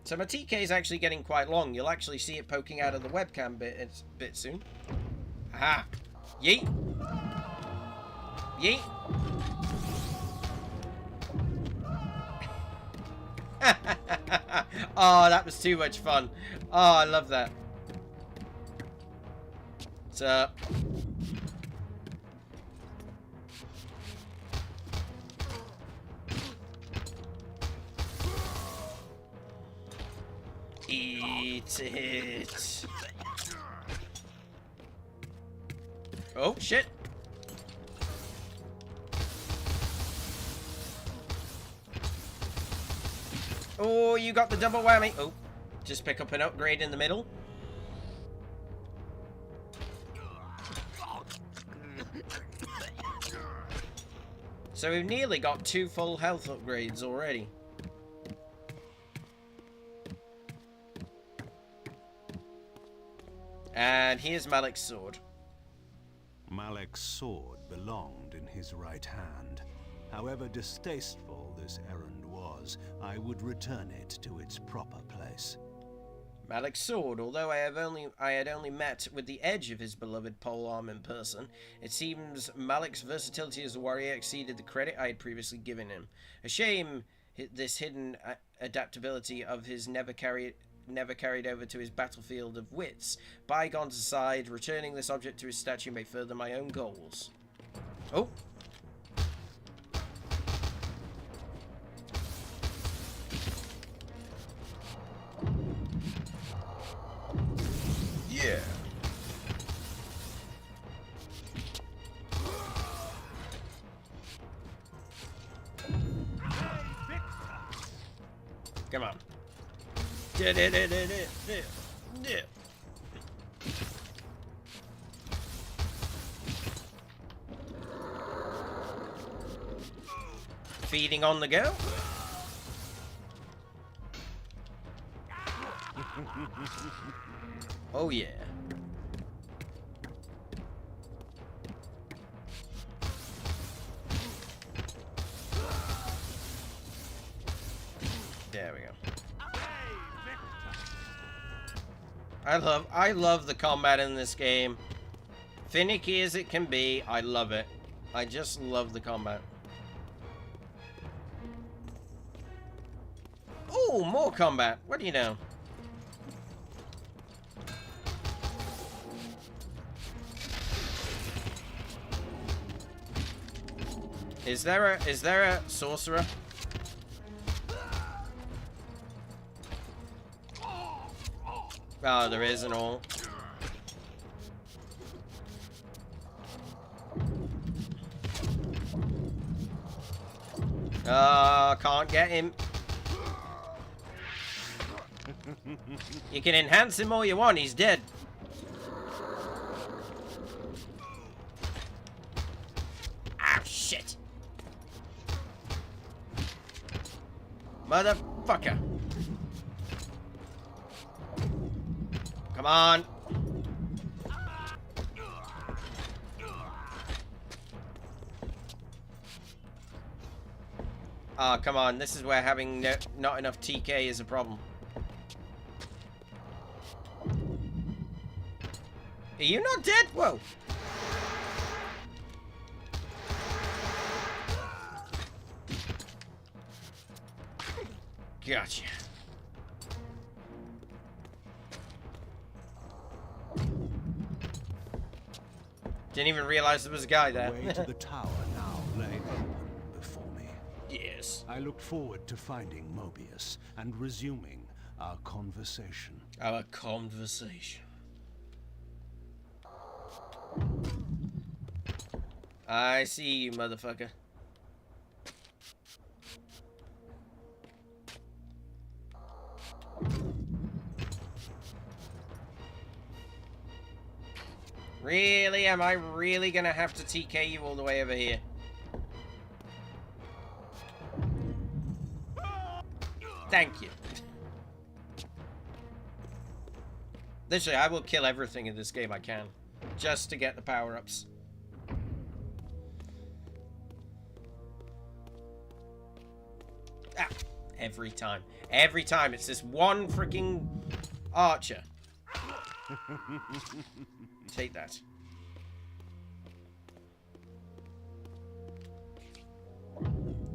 So my TK is actually getting quite long. You'll actually see it poking out of the webcam bit soon. Aha! Yeet! Yeet! Oh, that was too much fun. Oh, I love that. What's up? Eat it. Oh, shit. Oh, you got the double whammy. Oh, just pick up an upgrade in the middle. So we've nearly got 2 full health upgrades already. And here's Malik's sword. Malik's sword belonged in his right hand. However distasteful this errand was, I would return it to its proper place. Malik's sword, although I had only met with the edge of his beloved polearm in person, it seems Malik's versatility as a warrior exceeded the credit I had previously given him. A shame this hidden adaptability of his never carried over to his battlefield of wits. Bygones aside, returning this object to his statue may further my own goals. Oh! Yeah! Come on. Feeding on the go. Oh yeah. There we go. I love the combat in this game. Finicky as it can be, I love it. I just love the combat. Oh, more combat. What do you know? Is there a sorcerer? Oh, there is an all. Can't get him. You can enhance him all you want, he's dead. Ah, shit. Motherfucker. Come on. Oh, come on. This is where having not enough TK is a problem. Are you not dead? Whoa. Gotcha. Didn't even realize there was a guy there. The way to the tower now lay open before me. Yes. I looked forward to finding Mobius and resuming our conversation. Our conversation. I see you, motherfucker. Really? Am I really gonna have to TK you all the way over here? Thank you. Literally, I will kill everything in this game I can, just to get the power-ups. Ah, every time. Every time, it's this one freaking archer. Take that.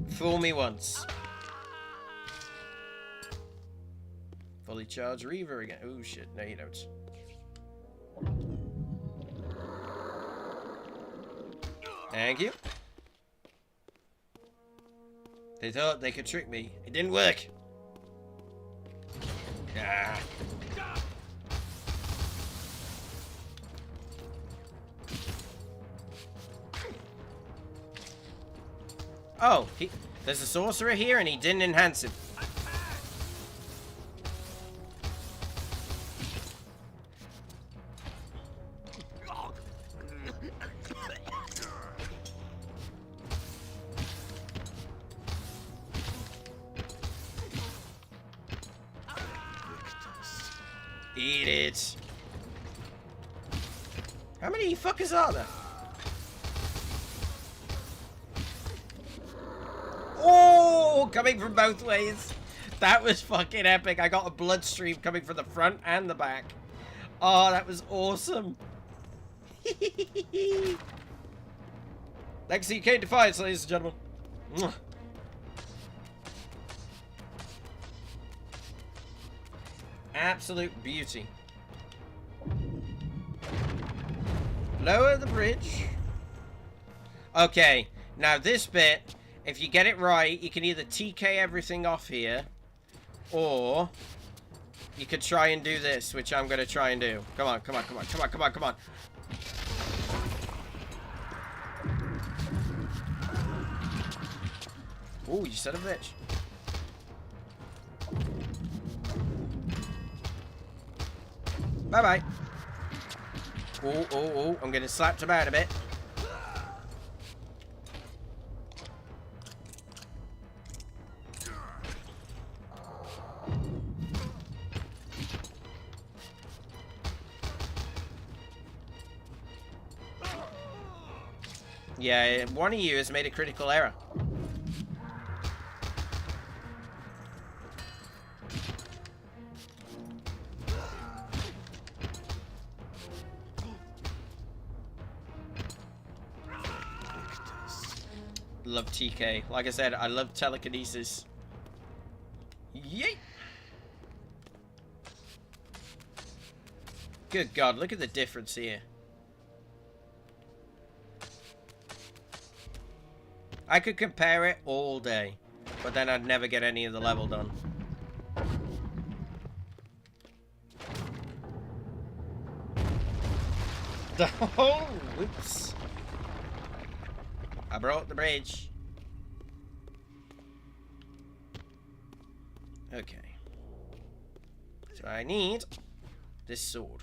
Fool me once. Fully charged Reaver again. Oh shit, no you don't. Thank you. They thought they could trick me. It didn't work. Ah. Oh, there's a sorcerer here and he didn't enhance him. Eat it. How many fuckers are there? Oh, coming from both ways. That was fucking epic. I got a bloodstream coming from the front and the back. Oh, that was awesome. Legacy Kain Defiance, ladies and gentlemen. Mwah. Absolute beauty. Lower the bridge. Okay, now this bit, if you get it right, you can either TK everything off here, or you could try and do this, which I'm going to try and do. Come on, come on, come on, come on, come on, come on. Ooh, you son of a bitch. Bye-bye. Oh, oh, oh, I'm getting slapped about a bit. Yeah, one of you has made a critical error. Love TK. Like I said, I love telekinesis. Yeet! Good God, look at the difference here. I could compare it all day, but then I'd never get any of the level done. Oh, whoops. I broke the bridge. Okay. So I need this sword.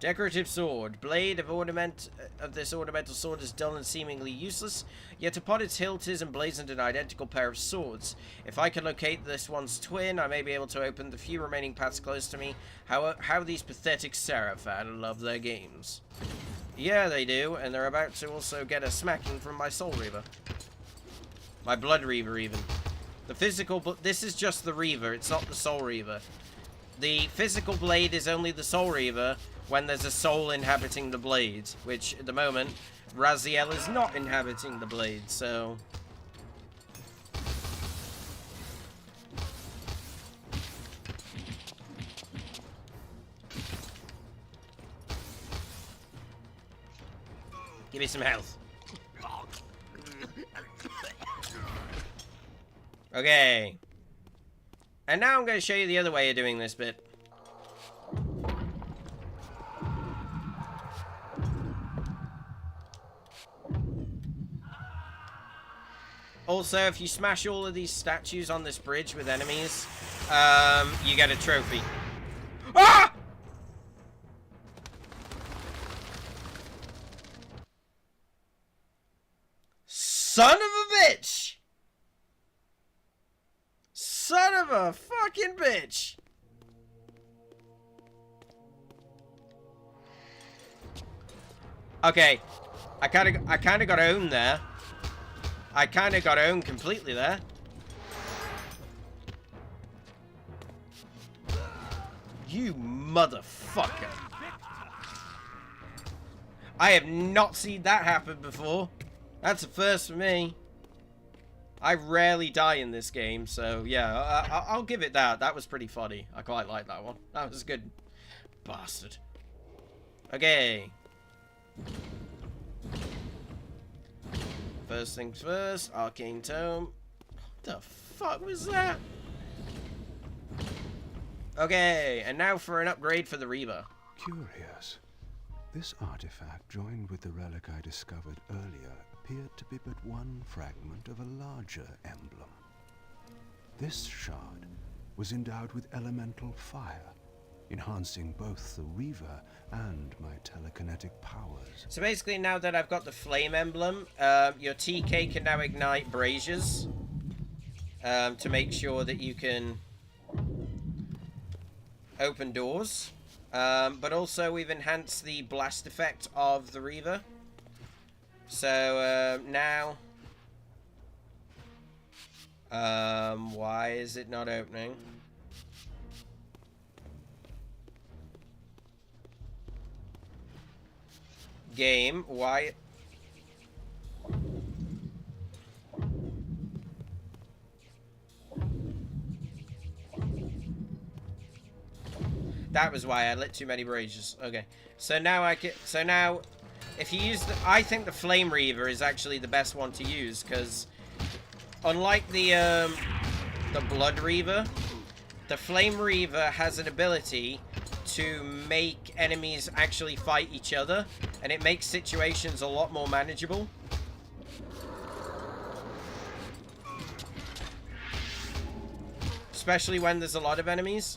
Decorative sword. Blade of this ornamental sword is dull and seemingly useless, yet upon its hilt is emblazoned an identical pair of swords. If I can locate this one's twin, I may be able to open the few remaining paths close to me. How these pathetic Seraphan love their games. Yeah, they do, and they're about to also get a smacking from my Soul Reaver. My Blood Reaver, even. The physical... This is just the Reaver, it's not the Soul Reaver. The physical blade is only the Soul Reaver when there's a soul inhabiting the blade, which, at the moment, Raziel is not inhabiting the blade, so... Give me some health. Okay. And now I'm going to show you the other way of doing this bit. Also, if you smash all of these statues on this bridge with enemies, you get a trophy. Ah! Son of a bitch! Son of a fucking bitch! Okay, I kind of got owned there. I kind of got owned completely there. You motherfucker! I have not seen that happen before. That's a first for me. I rarely die in this game, so yeah, I'll give it that. That was pretty funny. I quite like that one. That was good. Bastard. Okay. First things first, Arcane Tome. What the fuck was that? Okay, and now for an upgrade for the Reaver. Curious. This artifact, joined with the relic I discovered earlier, appeared to be but one fragment of a larger emblem. This shard was endowed with elemental fire, enhancing both the Reaver and my telekinetic powers. So basically, now that I've got the flame emblem, your TK can now ignite braziers to make sure that you can open doors. But also, we've enhanced the blast effect of the Reaver. So now, why is it not opening? Game, why? That was why I lit too many braziers. Okay, so now I can. So now, if you use the, I think the Flame Reaver is actually the best one to use because, unlike the Blood Reaver, the Flame Reaver has an ability to make enemies actually fight each other, and it makes situations a lot more manageable. Especially when there's a lot of enemies.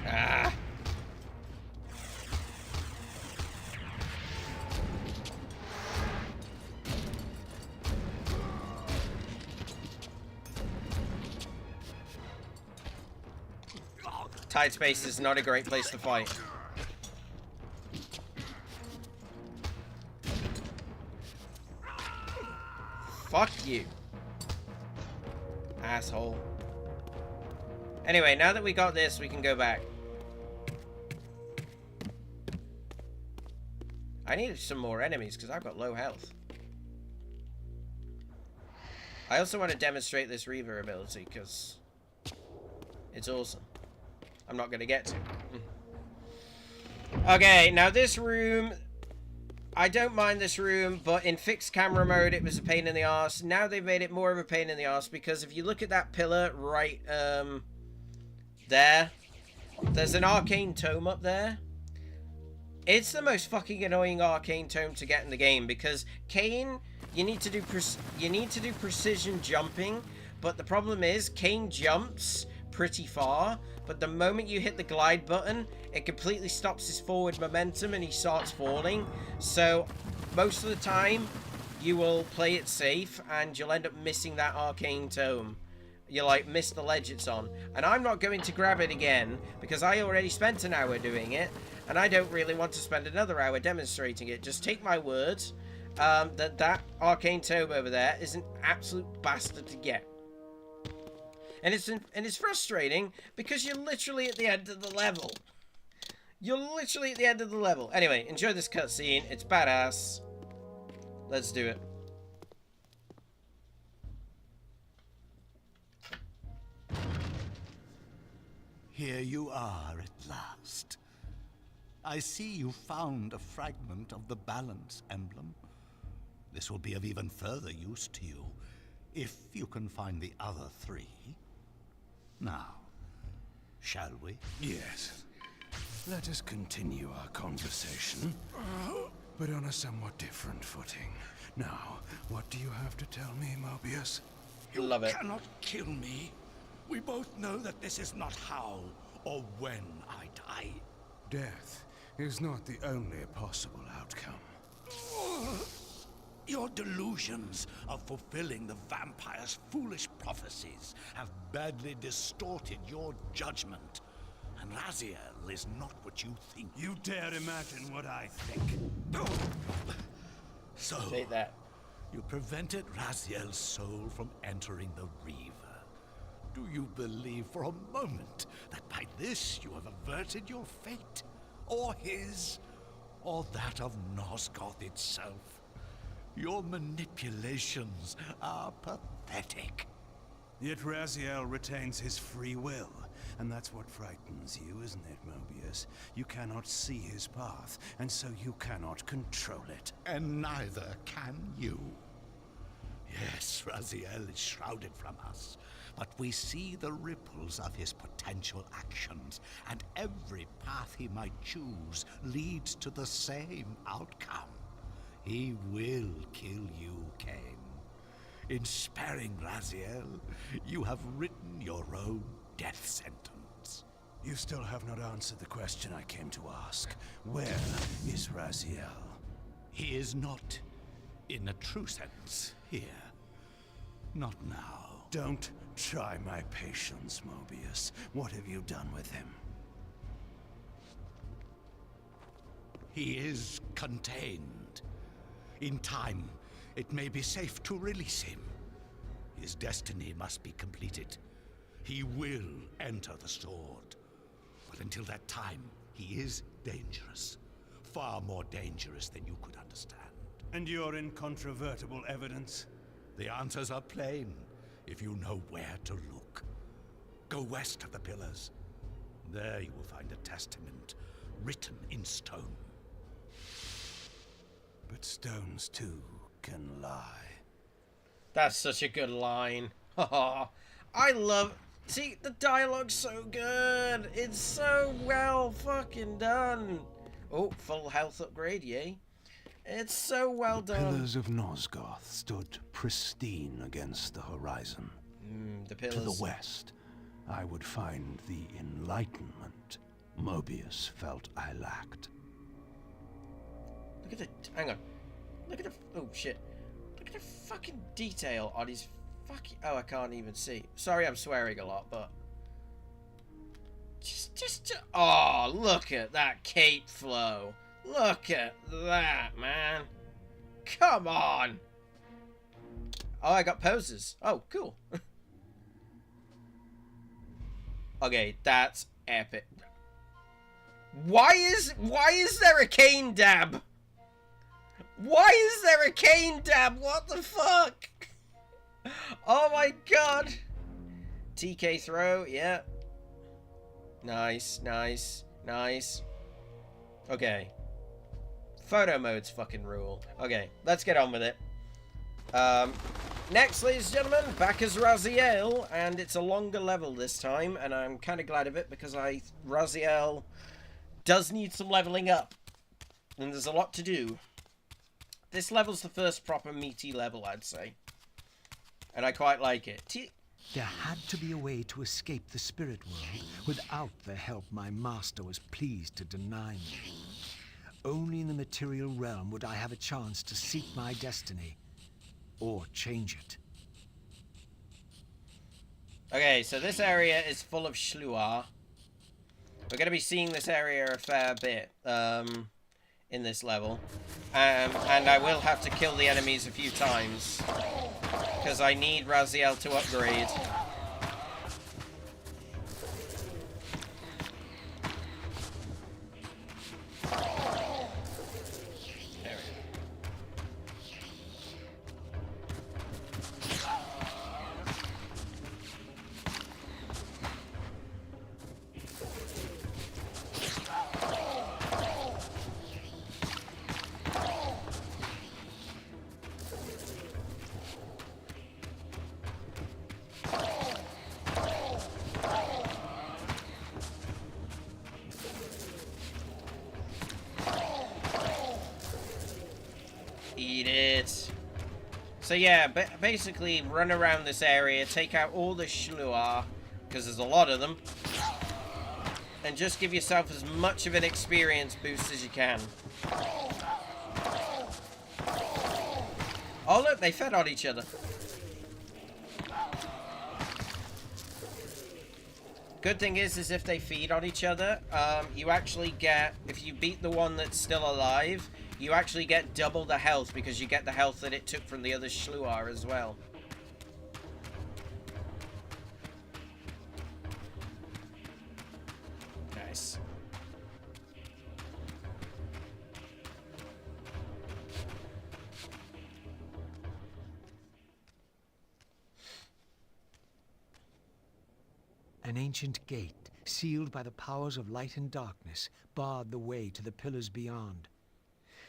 Ah. Tight space is not a great place to fight. Fuck you. Asshole. Anyway, now that we got this, we can go back. I needed some more enemies because I've got low health. I also want to demonstrate this Reaver ability because it's awesome. I'm not going to get to. Okay, now this room, I don't mind this room, but in fixed camera mode, it was a pain in the arse. Now they've made it more of a pain in the arse because if you look at that pillar right there, there's an arcane tome up there. It's the most fucking annoying arcane tome to get in the game because Kain, you need to do precision jumping, but the problem is Kain jumps pretty far, but the moment you hit the glide button, it completely stops his forward momentum and he starts falling. So most of the time you will play it safe and you'll end up missing that arcane tome. You like miss the ledge it's on, and I'm not going to grab it again because I already spent an hour doing it and I don't really want to spend another hour demonstrating it. Just take my word that arcane tome over there is an absolute bastard to get. And it's frustrating because you're literally at the end of the level. You're literally at the end of the level. Anyway, enjoy this cutscene. It's badass. Let's do it. Here you are at last. I see you found a fragment of the balance emblem. This will be of even further use to you, if you can find the other three. Now, shall we? Yes. Let us continue our conversation, but on a somewhat different footing. Now, what do you have to tell me, Mobius? Love it. You cannot kill me. We both know that this is not how or when I die. Death is not the only possible outcome. Your delusions of fulfilling the vampire's foolish prophecies have badly distorted your judgment. And Raziel is not what you think. You dare imagine what I think. So, Take that. you prevented Raziel's soul from entering the Reaver. Do you believe for a moment that by this you have averted your fate? Or his? Or that of Nosgoth itself? Your manipulations are pathetic. Yet Raziel retains his free will, and that's what frightens you, isn't it, Mobius? You cannot see his path, and so you cannot control it. And neither can you. Yes, Raziel is shrouded from us, but we see the ripples of his potential actions, and every path he might choose leads to the same outcome. He will kill you, Kain. In sparing Raziel, you have written your own death sentence. You still have not answered the question I came to ask. Where is Raziel? He is not, in a true sense, here. Not now. Don't try my patience, Mobius. What have you done with him? He is contained. In time, it may be safe to release him. His destiny must be completed. He will enter the sword. But until that time, he is dangerous. Far more dangerous than you could understand. And your incontrovertible evidence? The answers are plain, if you know where to look. Go west of the pillars. There you will find a testament, written in stone. But stones, too, can lie. That's such a good line. I love... See, the dialogue's so good. It's so well fucking done. Oh, full health upgrade, yay. It's so well The done. pillars of Nosgoth stood pristine against the horizon. The pillars. To the west, I would find the enlightenment Mobius felt I lacked. Look at the... Hang on. Look at the... Oh, shit. Look at the fucking detail on his fucking... Oh, I can't even see. Sorry, I'm swearing a lot, but... Just... Oh, look at that cape flow. Look at that, man. Come on. Oh, I got poses. Oh, cool. Okay, that's epic. Why is there a Kain dab? Why is there a Kain dab? What the fuck? Oh my god. TK throw, yeah. Nice, nice, nice. Okay. Photo mode's fucking rule. Okay, let's get on with it. Next, ladies and gentlemen, back as Raziel, and it's a longer level this time, and I'm kind of glad of it because Raziel does need some leveling up, and there's a lot to do. This level's the first proper meaty level, I'd say, and I quite like it. There had to be a way to escape the spirit world without the help my master was pleased to deny me. Only in the material realm would I have a chance to seek my destiny, or change it. Okay, so this area is full of Shluar. We're going to be seeing this area a fair bit in this level. And I will have to kill the enemies a few times, because I need Raziel to upgrade. Eat it. So yeah, basically run around this area, take out all the Shluar, because there's a lot of them. and just give yourself as much of an experience boost as you can. Oh look, they fed on each other. Good thing is if they feed on each other, you actually get, if you beat the one that's still alive, you actually get double the health because you get the health that it took from the other Shluar as well. Nice. An ancient gate, sealed by the powers of light and darkness, barred the way to the pillars beyond.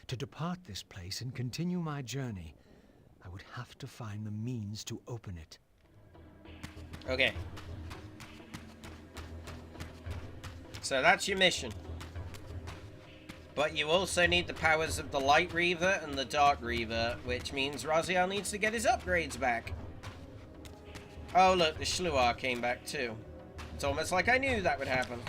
To depart this place and continue my journey, I would have to find the means to open it. Okay. So that's your mission. But you also need the powers of the Light Reaver and the Dark Reaver, which means Raziel needs to get his upgrades back. Oh look, the Shluar came back too. It's almost like I knew that would happen.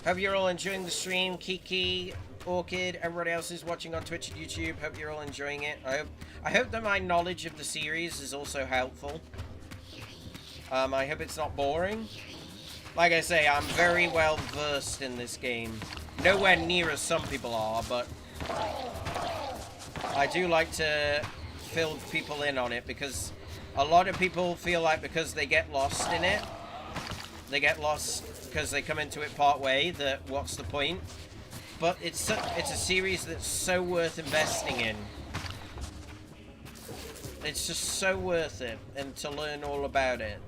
Hope you're all enjoying the stream. Kiki, Orchid, everybody else is watching on Twitch and YouTube. Hope you're all enjoying it. I hope that my knowledge of the series is also helpful. I hope it's not boring. Like I say, I'm very well versed in this game. Nowhere near as some people are, but I do like to fill people in on it because a lot of people feel like because they get lost in it, they get lost because they come into it part way, that what's the point? But it's a series that's so worth investing in. It's just so worth it, and to learn all about it.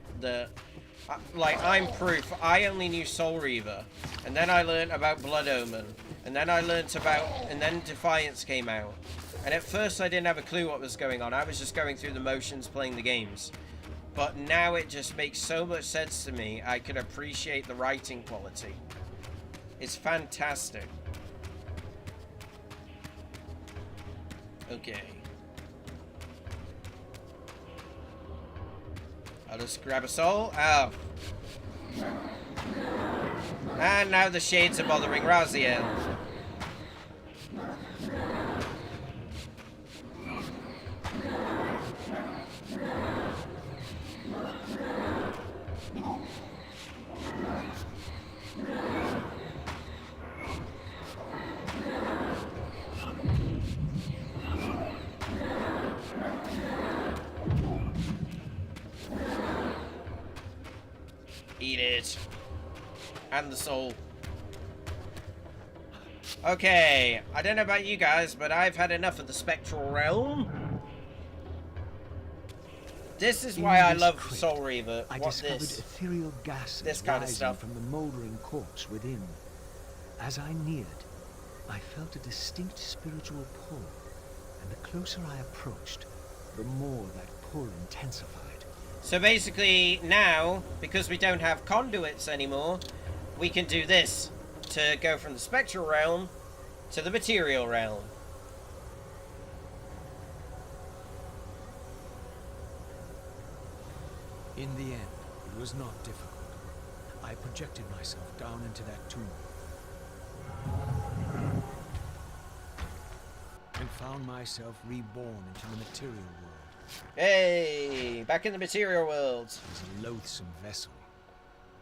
Like, I'm proof. I only knew Soul Reaver, and then I learned about Blood Omen, and then I learnt about, and then Defiance came out. And at first I didn't have a clue what was going on. I was just going through the motions playing the games. But now it just makes so much sense to me. I can appreciate the writing quality. It's fantastic. Okay. I'll just grab a soul. Oh. And now the shades are bothering Raziel. Eat it. And the soul. Okay, I don't know about you guys, but I've had enough of the spectral realm. This is why I love Soul Reaver. I discovered ethereal gases this kind of rising stuff from the moldering corpse within. As I neared, I felt a distinct spiritual pull, and the closer I approached, the more that pull intensified. So basically now, because we don't have conduits anymore, we can do this to go from the spectral realm to the material realm. In the end, it was not difficult. I projected myself down into that tomb and found myself reborn into the material world. Hey, back in the material world. It was a loathsome vessel,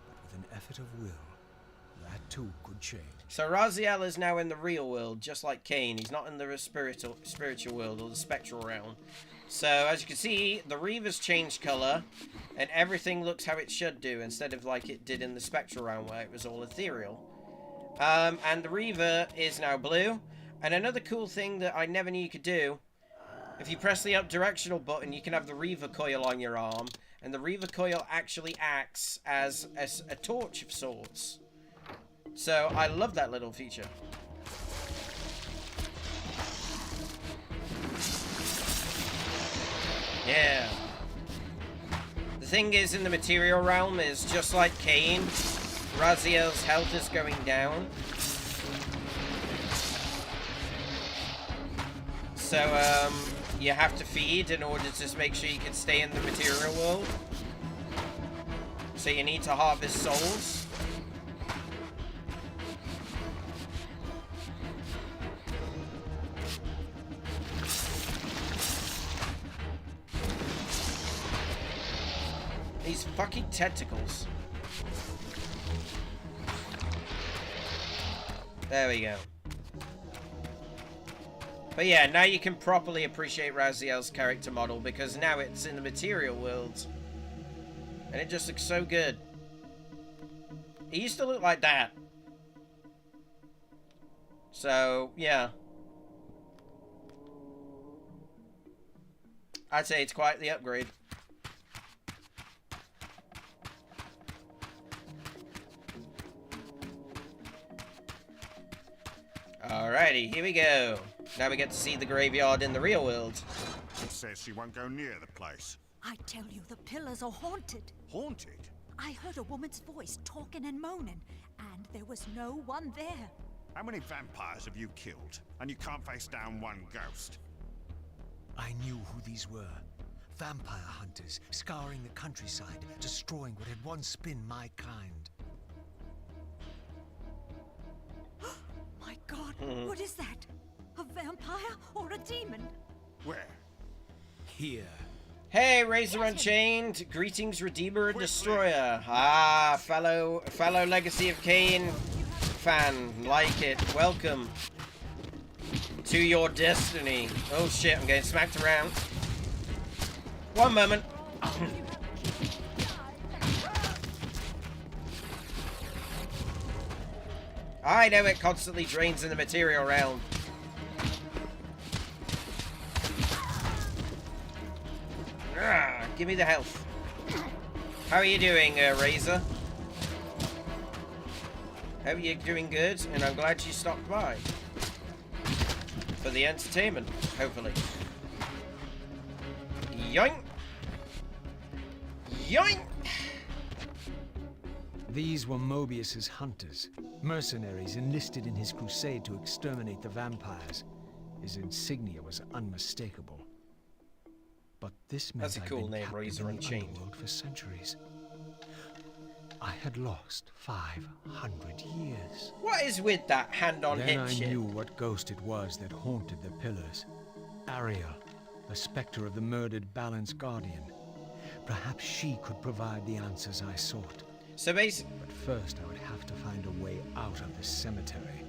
but with an effort of will, that too could change. So Raziel is now in the real world, just like Kain. He's not in the spiritual world or the spectral realm. So as you can see, the Reaver's changed colour, and everything looks how it should do, instead of like it did in the spectral realm where it was all ethereal. And the Reaver is now blue. And another cool thing that I never knew you could do, if you press the up directional button, you can have the Reaver coil on your arm, and the Reaver coil actually acts as a torch of sorts. So I love that little feature. Yeah. thing is, in the material realm, is just like Kain, Raziel's health is going down. So, you have to feed in order to just make sure you can stay in the material world. So you need to harvest souls. These fucking tentacles. There we go. But yeah, now you can properly appreciate Raziel's character model because now it's in the material world. And it just looks so good. He used to look like that. So, yeah. I'd say it's quite the upgrade. Alrighty, here we go. Now we get to see the graveyard in the real world. It says she won't go near the place. I tell you, the pillars are haunted. Haunted? I heard a woman's voice talking and moaning, and there was no one there. How many vampires have you killed? And you can't face down one ghost. I knew who these were. Vampire hunters, scouring the countryside, destroying what had once been my kind. My God, what is that? A vampire or a demon? Where? Here. Hey, Razor Unchained. Greetings, Redeemer and Destroyer. Ah, fellow Legacy of Kain fan. Like it. Welcome to your destiny. Oh shit, I'm getting smacked around. One moment. I know it constantly drains in the material realm. Give me the health. How are you doing, Razor? Hope you're doing good, and I'm glad you stopped by. For the entertainment, hopefully. Yoink! Yoink! These were Mobius's hunters, mercenaries enlisted in his crusade to exterminate the vampires. His insignia was unmistakable. But this meant That's a cool name, Razor Unchained. Underworld for centuries. I had lost 500 years. What is with that hand-on-hit Then I shit? knew what ghost it was that haunted the pillars. Ariel, the specter of the murdered Balan's guardian. Perhaps she could provide the answers I sought. So basically, But first I would have to find a way out of this cemetery.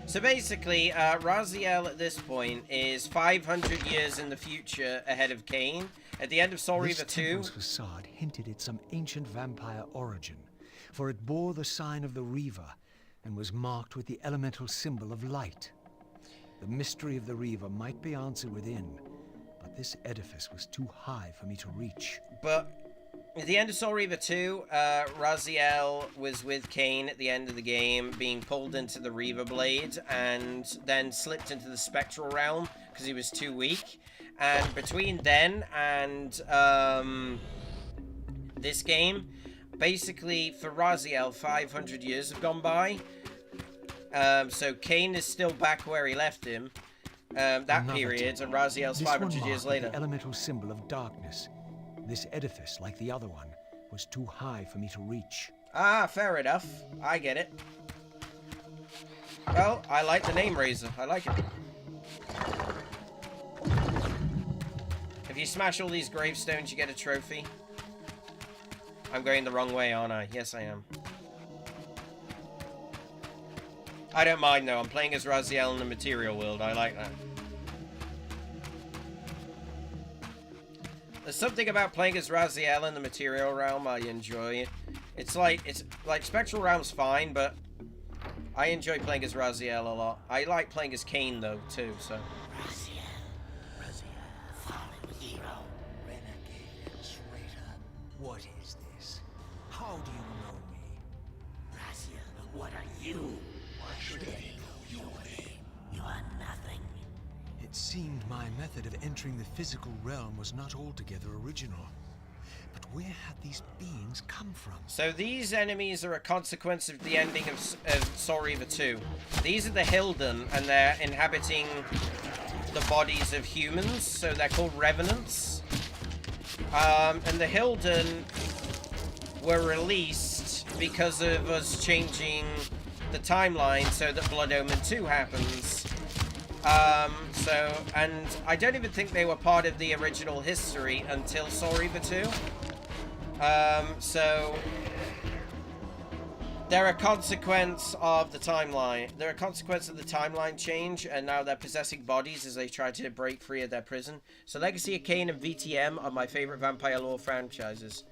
Raziel at this point is 500 years in the future ahead of Kain. At the end of Soul Reaver 2... This temple's facade hinted at some ancient vampire origin, for it bore the sign of the Reaver and was marked with the elemental symbol of light. The mystery of the Reaver might be answered within, but this edifice was too high for me to reach. But at the end of Soul Reaver 2, Raziel was with Kain at the end of the game, being pulled into the Reaver Blade, and then slipped into the Spectral Realm because he was too weak. And between then and this game, basically for Raziel, 500 years have gone by. So Kain is still back where he left him, that period, and Raziel's 500 years later. The elemental symbol of darkness. This edifice, like the other one, was too high for me to reach. Ah, fair enough. I get it. Well, I like the name Razor. I like it. If you smash all these gravestones, you get a trophy. I'm going the wrong way, aren't I? Yes, I am. I don't mind, though. I'm playing as Raziel in the material world. I like that. There's something about playing as Raziel in the material realm I enjoy. It's like Spectral Realm's fine, but I enjoy playing as Raziel a lot. I like playing as Kain though too, so. Raziel, fallen hero, renegade and traitor. What is this? How do you know me? Raziel, what are you? Why should they know your name? You are nothing. It seemed my method of entering the physical realm was not altogether original. But where had these beings come from? So these enemies are a consequence of the ending of Soul Reaver 2. These are the Hilden, and they're inhabiting the bodies of humans, so they're called Revenants. And the Hilden were released because of us changing the timeline so that Blood Omen 2 happens. And I don't even think they were part of the original history until Soul Reaver 2. So they're a consequence of the timeline. They're a consequence of the timeline change, and now they're possessing bodies as they try to break free of their prison. So Legacy of Kain and VTM are my favorite vampire lore franchises.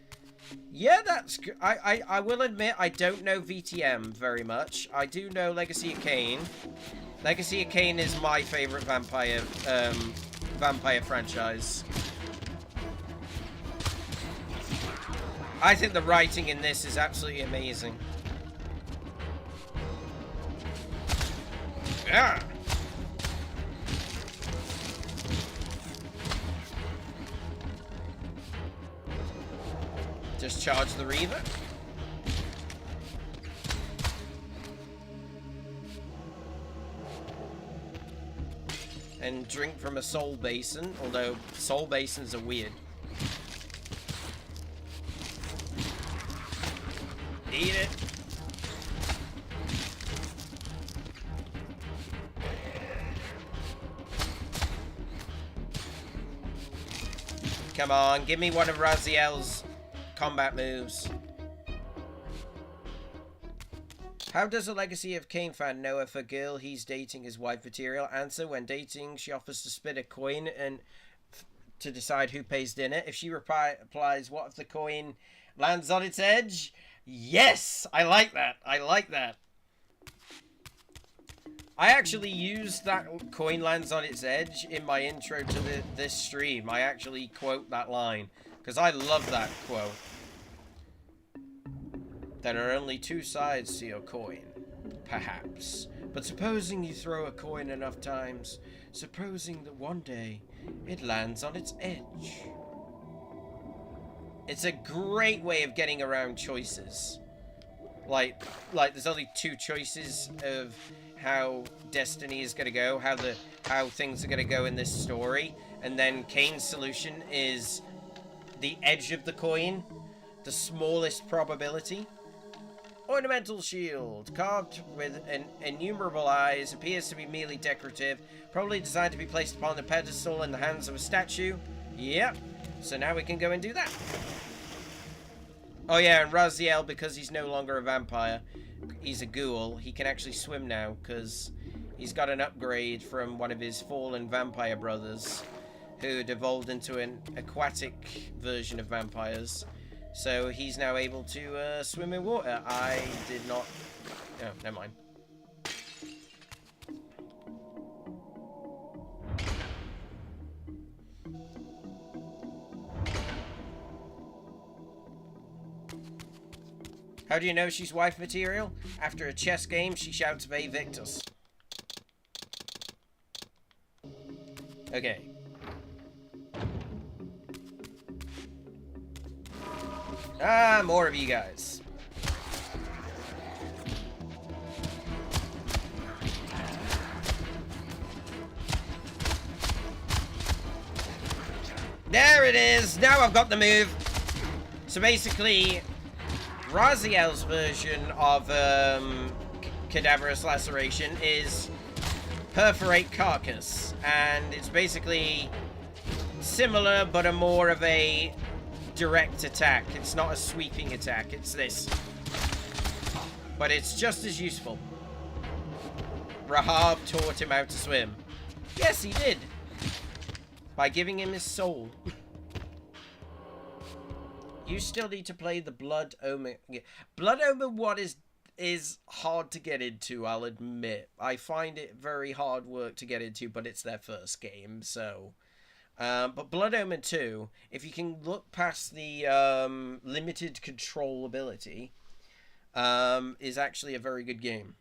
Yeah, that's... I will admit I don't know VTM very much. I do know Legacy of Kain. Legacy of Kain is my favorite vampire franchise. I think the writing in this is absolutely amazing. Yeah. Just charge the Reaver. And drink from a soul basin, although soul basins are weird. Eat it. Come on, give me one of Raziel's combat moves. How does a Legacy of Kain fan know if a girl he's dating is wife material? Answer: when dating, she offers to split a coin and to decide who pays dinner. If she replies, what if the coin lands on its edge? Yes! I like that. I like that. I actually used that coin lands on its edge in my intro to this stream. I actually quote that line because I love that quote. There are only two sides to your coin, perhaps. But supposing you throw a coin enough times, supposing that one day it lands on its edge. It's a great way of getting around choices. Like there's only two choices of how destiny is going to go, how things are going to go in this story, and then Kain's solution is the edge of the coin, the smallest probability. Ornamental shield, carved with innumerable eyes, appears to be merely decorative, probably designed to be placed upon a pedestal in the hands of a statue. Yep, so now we can go and do that. Oh yeah, and Raziel, because he's no longer a vampire, he's a ghoul, he can actually swim now, because he's got an upgrade from one of his fallen vampire brothers, who had evolved into an aquatic version of vampires. So he's now able to swim in water. I did not... Oh, never mind. How do you know she's wife material? After a chess game, she shouts "Ve Victus." Okay. Ah, more of you guys. There it is! Now I've got the move. So basically, Raziel's version of cadaverous laceration is perforate carcass. And it's basically similar, but a more of a direct attack. It's not a sweeping attack, it's this. But it's just as useful. Rahab taught him how to swim. Yes, he did. By giving him his soul. You still need to play the Blood Omen. Blood Omen 1 is hard to get into, I'll admit. I find it very hard work to get into, but it's their first game, so... but Blood Omen 2, if you can look past the limited control ability, is actually a very good game.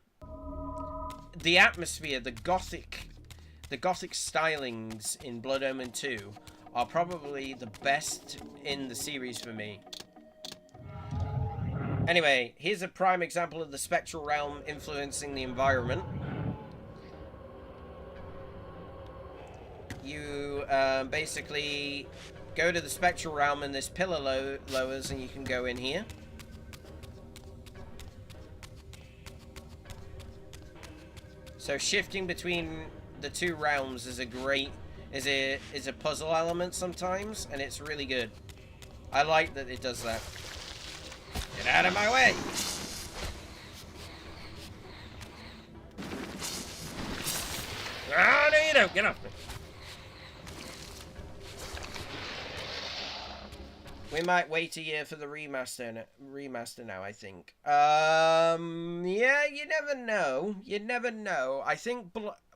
The atmosphere, the gothic stylings in Blood Omen 2 are probably the best in the series for me. Anyway, here's a prime example of the spectral realm influencing the environment. You basically go to the spectral realm and this pillar lowers and you can go in here. So shifting between the two realms is a great is a puzzle element sometimes, and it's really good. I like that it does that. Get out of my way! Ah, no you don't! Get off me! We might wait a year for the remaster now, I think. Yeah, you never know. You never know. I think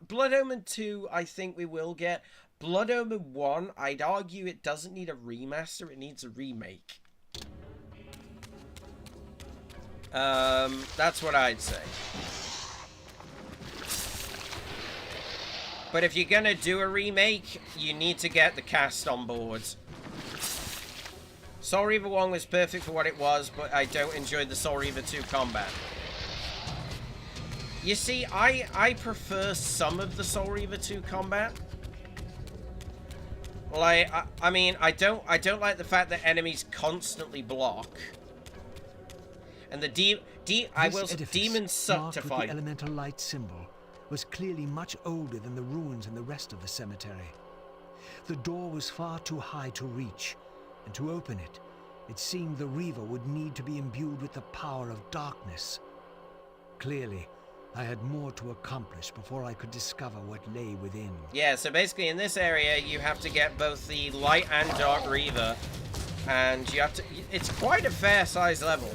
Blood Omen 2, I think we will get. Blood Omen 1, I'd argue it doesn't need a remaster, it needs a remake. That's what I'd say. But if you're gonna do a remake, you need to get the cast on board. Soul Reaver 1 was perfect for what it was, but I don't enjoy the Soul Reaver 2 combat. You see, I prefer some of the Soul Reaver 2 combat. Like, I mean, I don't like the fact that enemies constantly block. And the demons suctify. The elemental light symbol was clearly much older than the ruins in the rest of the cemetery. The door was far too high to reach. And to open it, it seemed the Reaver would need to be imbued with the power of darkness. Clearly, I had more to accomplish before I could discover what lay within. Yeah, so basically in this area, you have to get both the light and dark Reaver. And you have to... It's quite a fair-sized level.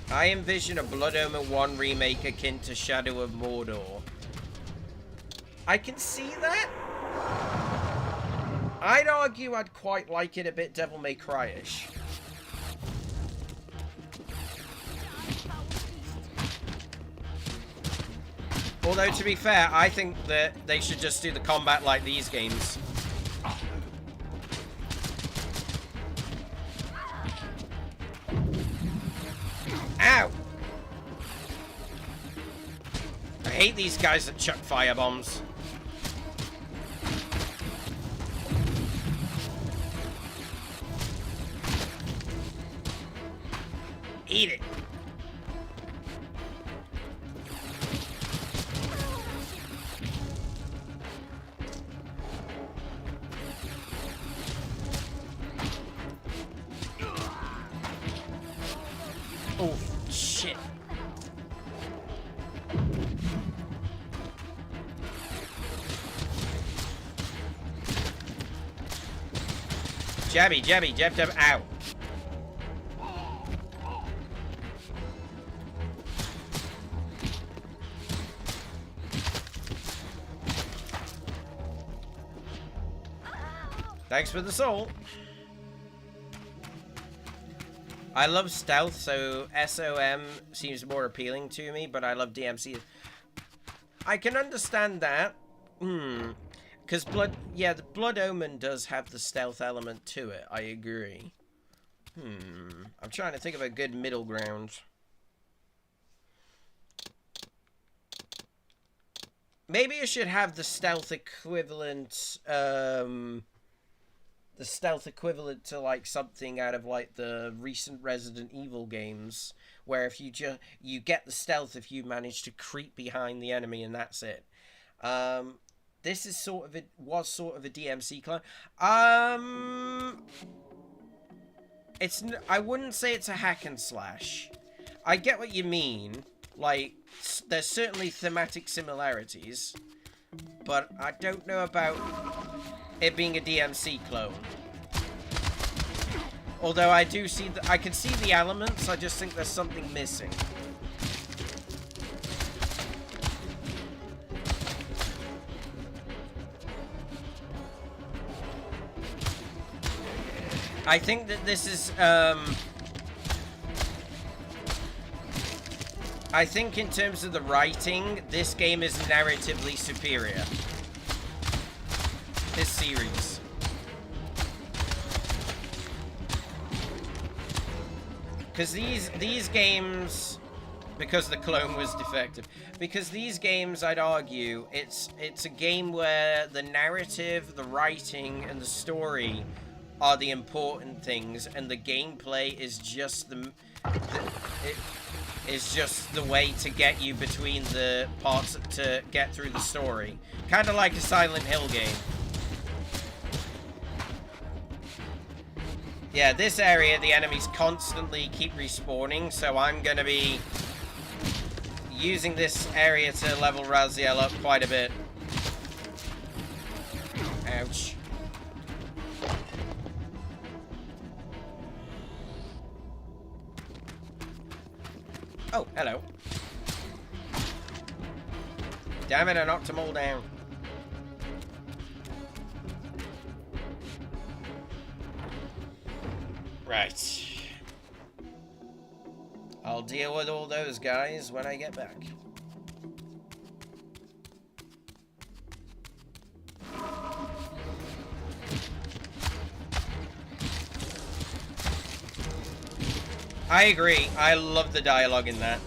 I envision a Blood Omen 1 remake akin to Shadow of Mordor. I can see that. I'd argue I'd quite like it a bit Devil May Cry-ish. Although, to be fair, I think that they should just do the combat like these games. Ow! I hate these guys that chuck firebombs. Eat it! Oh, shit. Jabby, jabby, jab, jab, ow. Thanks for the soul. I love stealth, so SOM seems more appealing to me, but I love DMC. I can understand that. Because the Blood Omen does have the stealth element to it, I agree. I'm trying to think of a good middle ground. Maybe it should have the stealth equivalent, to like something out of like the recent Resident Evil games, where if you get the stealth if you manage to creep behind the enemy and that's it. This is was sort of a DMC clone. I wouldn't say it's a hack and slash. I get what you mean. Like, there's certainly thematic similarities, but I don't know about it being a DMC clone. Although I do see I can see the elements, I just think there's something missing. I think that this is, I think in terms of the writing, this game is narratively superior. This series. Because these games, because the clone was defective, because these games, I'd argue, it's a game where the narrative, the writing, and the story are the important things, and the gameplay is just is just the way to get you between the parts to get through the story. Kind of like a Silent Hill game. Yeah, this area, the enemies constantly keep respawning, so I'm going to be using this area to level Raziel up quite a bit. Ouch. Oh, hello. Damn it, I knocked them all down. Right. I'll deal with all those guys when I get back. I agree. I love the dialogue in that.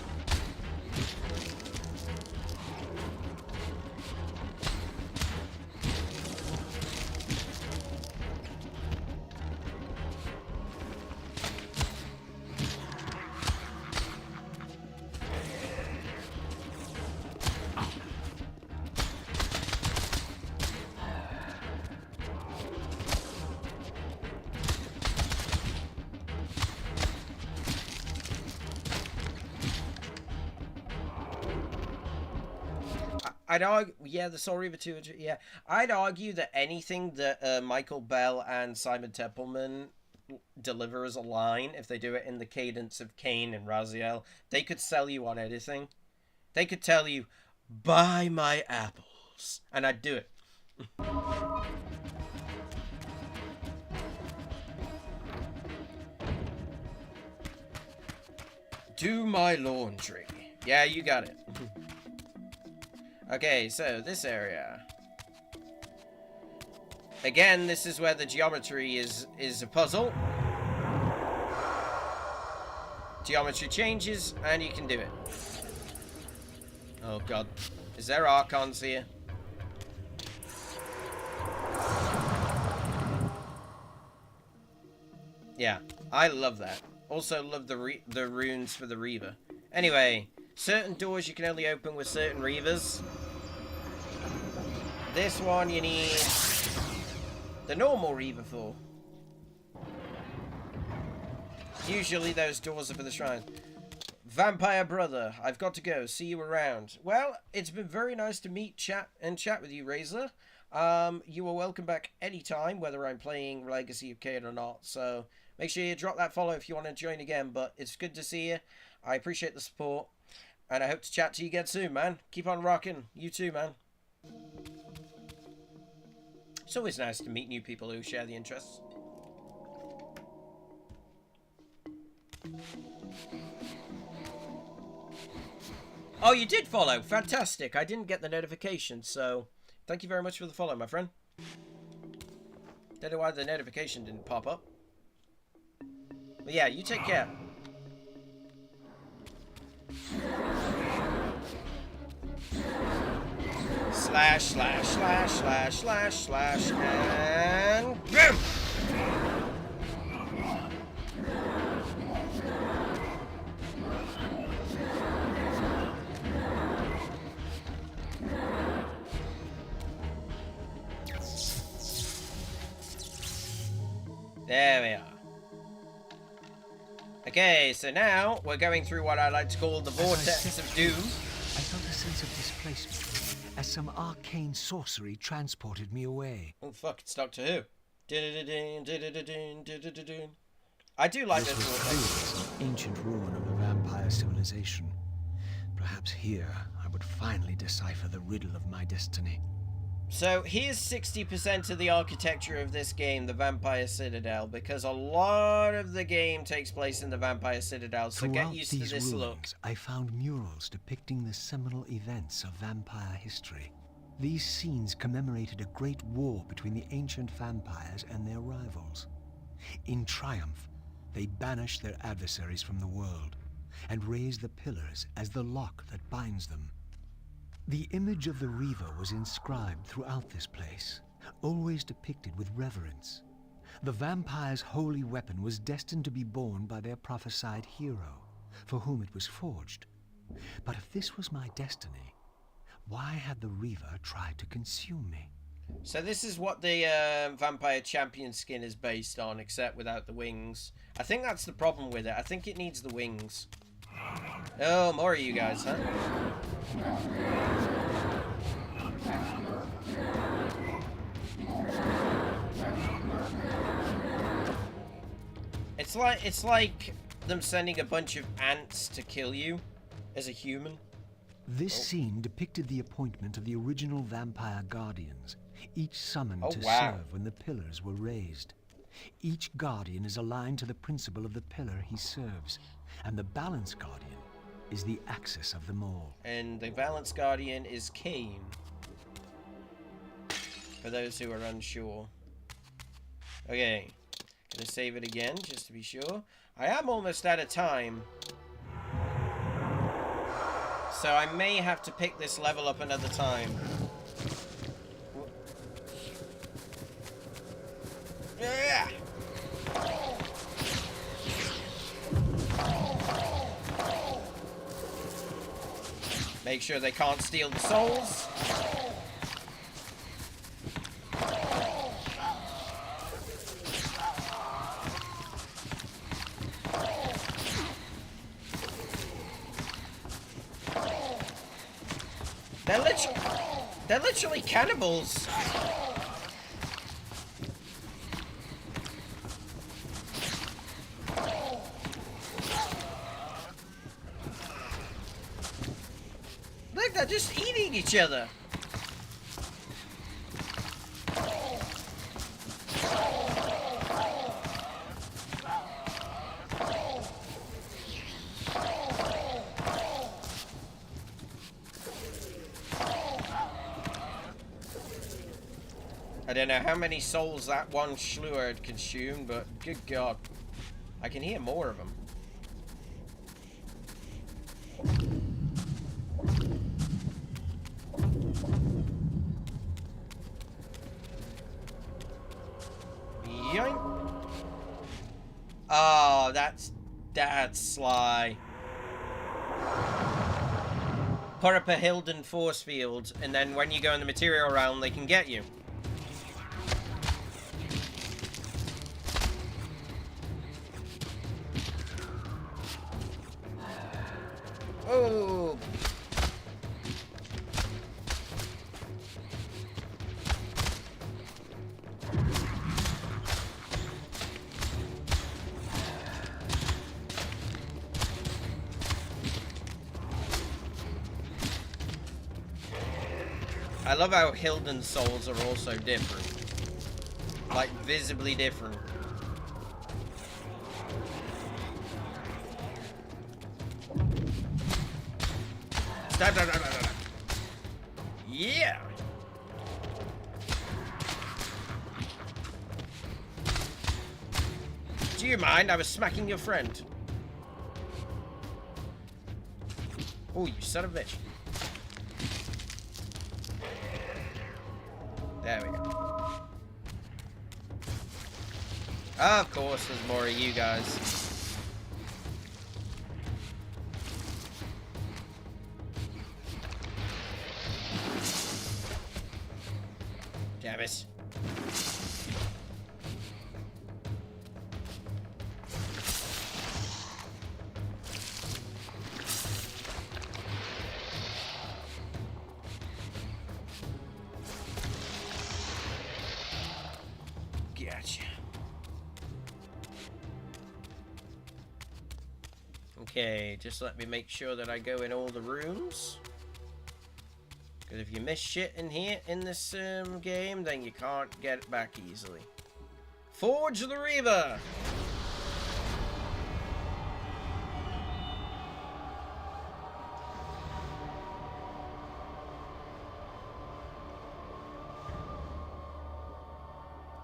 I'd argue, yeah, the Soul Reaver 2, yeah. I'd argue that anything that Michael Bell and Simon Templeman deliver as a line, if they do it in the cadence of Kain and Raziel, they could sell you on anything. They could tell you, buy my apples, and I'd do it. Do my laundry. Yeah, you got it. Okay, so this area. Again, this is where the geometry is a puzzle. Geometry changes, and you can do it. Oh god. Is there Archons here? Yeah, I love that. Also love the runes for the Reaver. Anyway, certain doors you can only open with certain Reavers. This one you need the normal Reaver for. Usually those doors are for the shrine. Vampire brother, I've got to go. See you around. Well, it's been very nice to chat with you, Razor. You are welcome back anytime, whether I'm playing Legacy of Kain or not. So make sure you drop that follow if you want to join again. But it's good to see you. I appreciate the support. And I hope to chat to you again soon, man. Keep on rocking. You too, man. It's always nice to meet new people who share the interests. Oh, you did follow. Fantastic. I didn't get the notification, so thank you very much for the follow, my friend. Don't know why the notification didn't pop up. But yeah, you take care. Slash, slash, slash, slash, slash, slash, and boom! There we are. Okay, so now we're going through what I like to call the Vortex of Doom. I felt a sense of displacement as some arcane sorcery transported me away. Oh fuck, it's Doctor Who. I do like this Vortex. Ancient ruin of a vampire civilization. Perhaps here I would finally decipher the riddle of my destiny. So here's 60% of the architecture of this game, the Vampire Citadel, because a lot of the game takes place in the Vampire Citadel, so get used to this look. I found murals depicting the seminal events of vampire history. These scenes commemorated a great war between the ancient vampires and their rivals. In triumph, they banished their adversaries from the world and raised the pillars as the lock that binds them. The image of the Reaver was inscribed throughout this place, always depicted with reverence. The vampire's holy weapon was destined to be borne by their prophesied hero, for whom it was forged. But if this was my destiny, why had the Reaver tried to consume me? So this is what the Vampire Champion skin is based on, except without the wings. I think that's the problem with it. I think it needs the wings. Oh, more of you guys, huh? It's like them sending a bunch of ants to kill you as a human. This scene depicted the appointment of the original vampire guardians, each summoned to wow. serve when the pillars were raised. Each guardian is aligned to the principle of the pillar he serves, and the balance guardian is the axis of them all. And the balance guardian is Kain, for those who are unsure. Okay, gonna save it again just to be sure. I am almost out of time, so I may have to pick this level up another time. Yeah. Make sure they can't steal the souls. They're literally cannibals. Look, they're just eating each other. I don't know how many souls that one Schluer had consumed, but good God, I can hear more of them. Yoink. Oh, that's sly. Put up a Hilden force field, and then when you go in the material round, they can get you. Oh. I love how Hilden souls are also different. Like, visibly different. Stab, stab, stab, stab, stab. Yeah! Do you mind? I was smacking your friend. Oh, you son of a bitch. There we go. Of course, there's more of you guys. Damn it. Gotcha. Okay, just let me make sure that I go in all the rooms. Because if you miss shit in here, in this game, then you can't get it back easily. Forge the Reaver!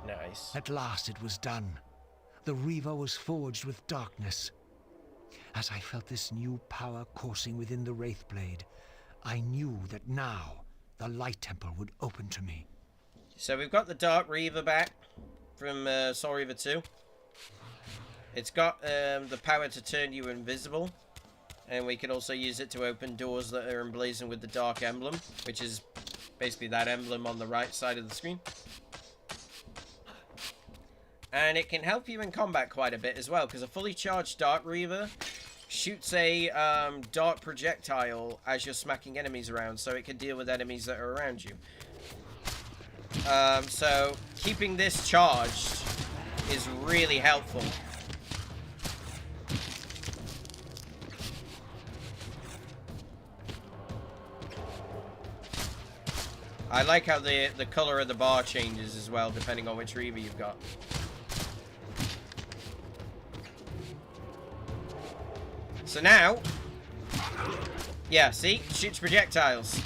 Nice. At last it was done. The Reaver was forged with darkness. As I felt this new power coursing within the Wraithblade, I knew that now the Light Temple would open to me. So we've got the Dark Reaver back from Soul Reaver 2. It's got the power to turn you invisible. And we can also use it to open doors that are emblazoned with the Dark Emblem, which is basically that emblem on the right side of the screen. And it can help you in combat quite a bit as well, because a fully charged Dark Reaver shoots a dark projectile as you're smacking enemies around, so it can deal with enemies that are around you. So keeping this charged is really helpful. I like how the color of the bar changes as well, depending on which Reaver you've got. So now, yeah, see? Shoots projectiles.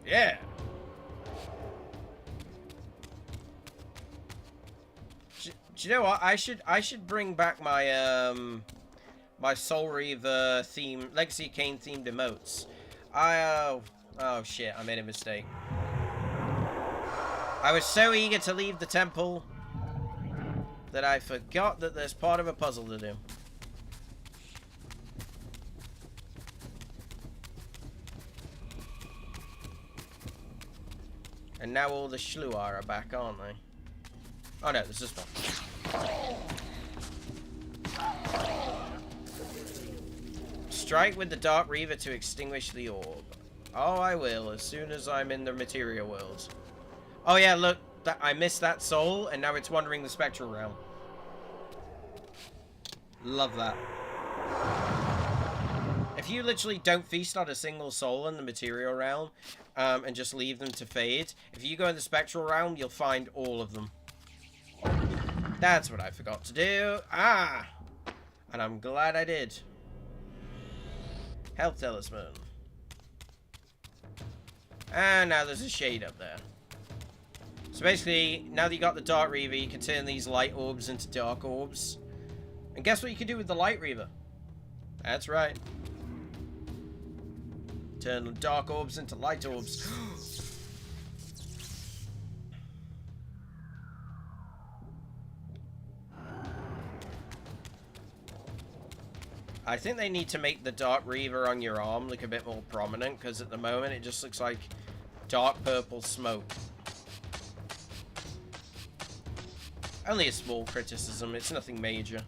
Yeah. Do you know what? I should bring back my my Soul Reaver theme, Legacy Kain themed emotes. Oh shit, I made a mistake. I was so eager to leave the temple that I forgot that there's part of a puzzle to do. And now all the Shluar are back, aren't they? Oh no, there's just one. Strike with the Dark Reaver to extinguish the orb. Oh, I will, as soon as I'm in the material world. Oh yeah, look, I missed that soul, and now it's wandering the spectral realm. Love that. If you literally don't feast on a single soul in the material realm, and just leave them to fade, if you go in the spectral realm, you'll find all of them. That's what I forgot to do. Ah! And I'm glad I did. Health Talisman. And now there's a shade up there. So basically, now that you got the Dark Reaver, you can turn these light orbs into dark orbs. And guess what you can do with the Light Reaver? That's right. Turn dark orbs into light orbs. I think they need to make the Dark Reaver on your arm look a bit more prominent, because at the moment it just looks like dark purple smoke. Only a small criticism, it's nothing major.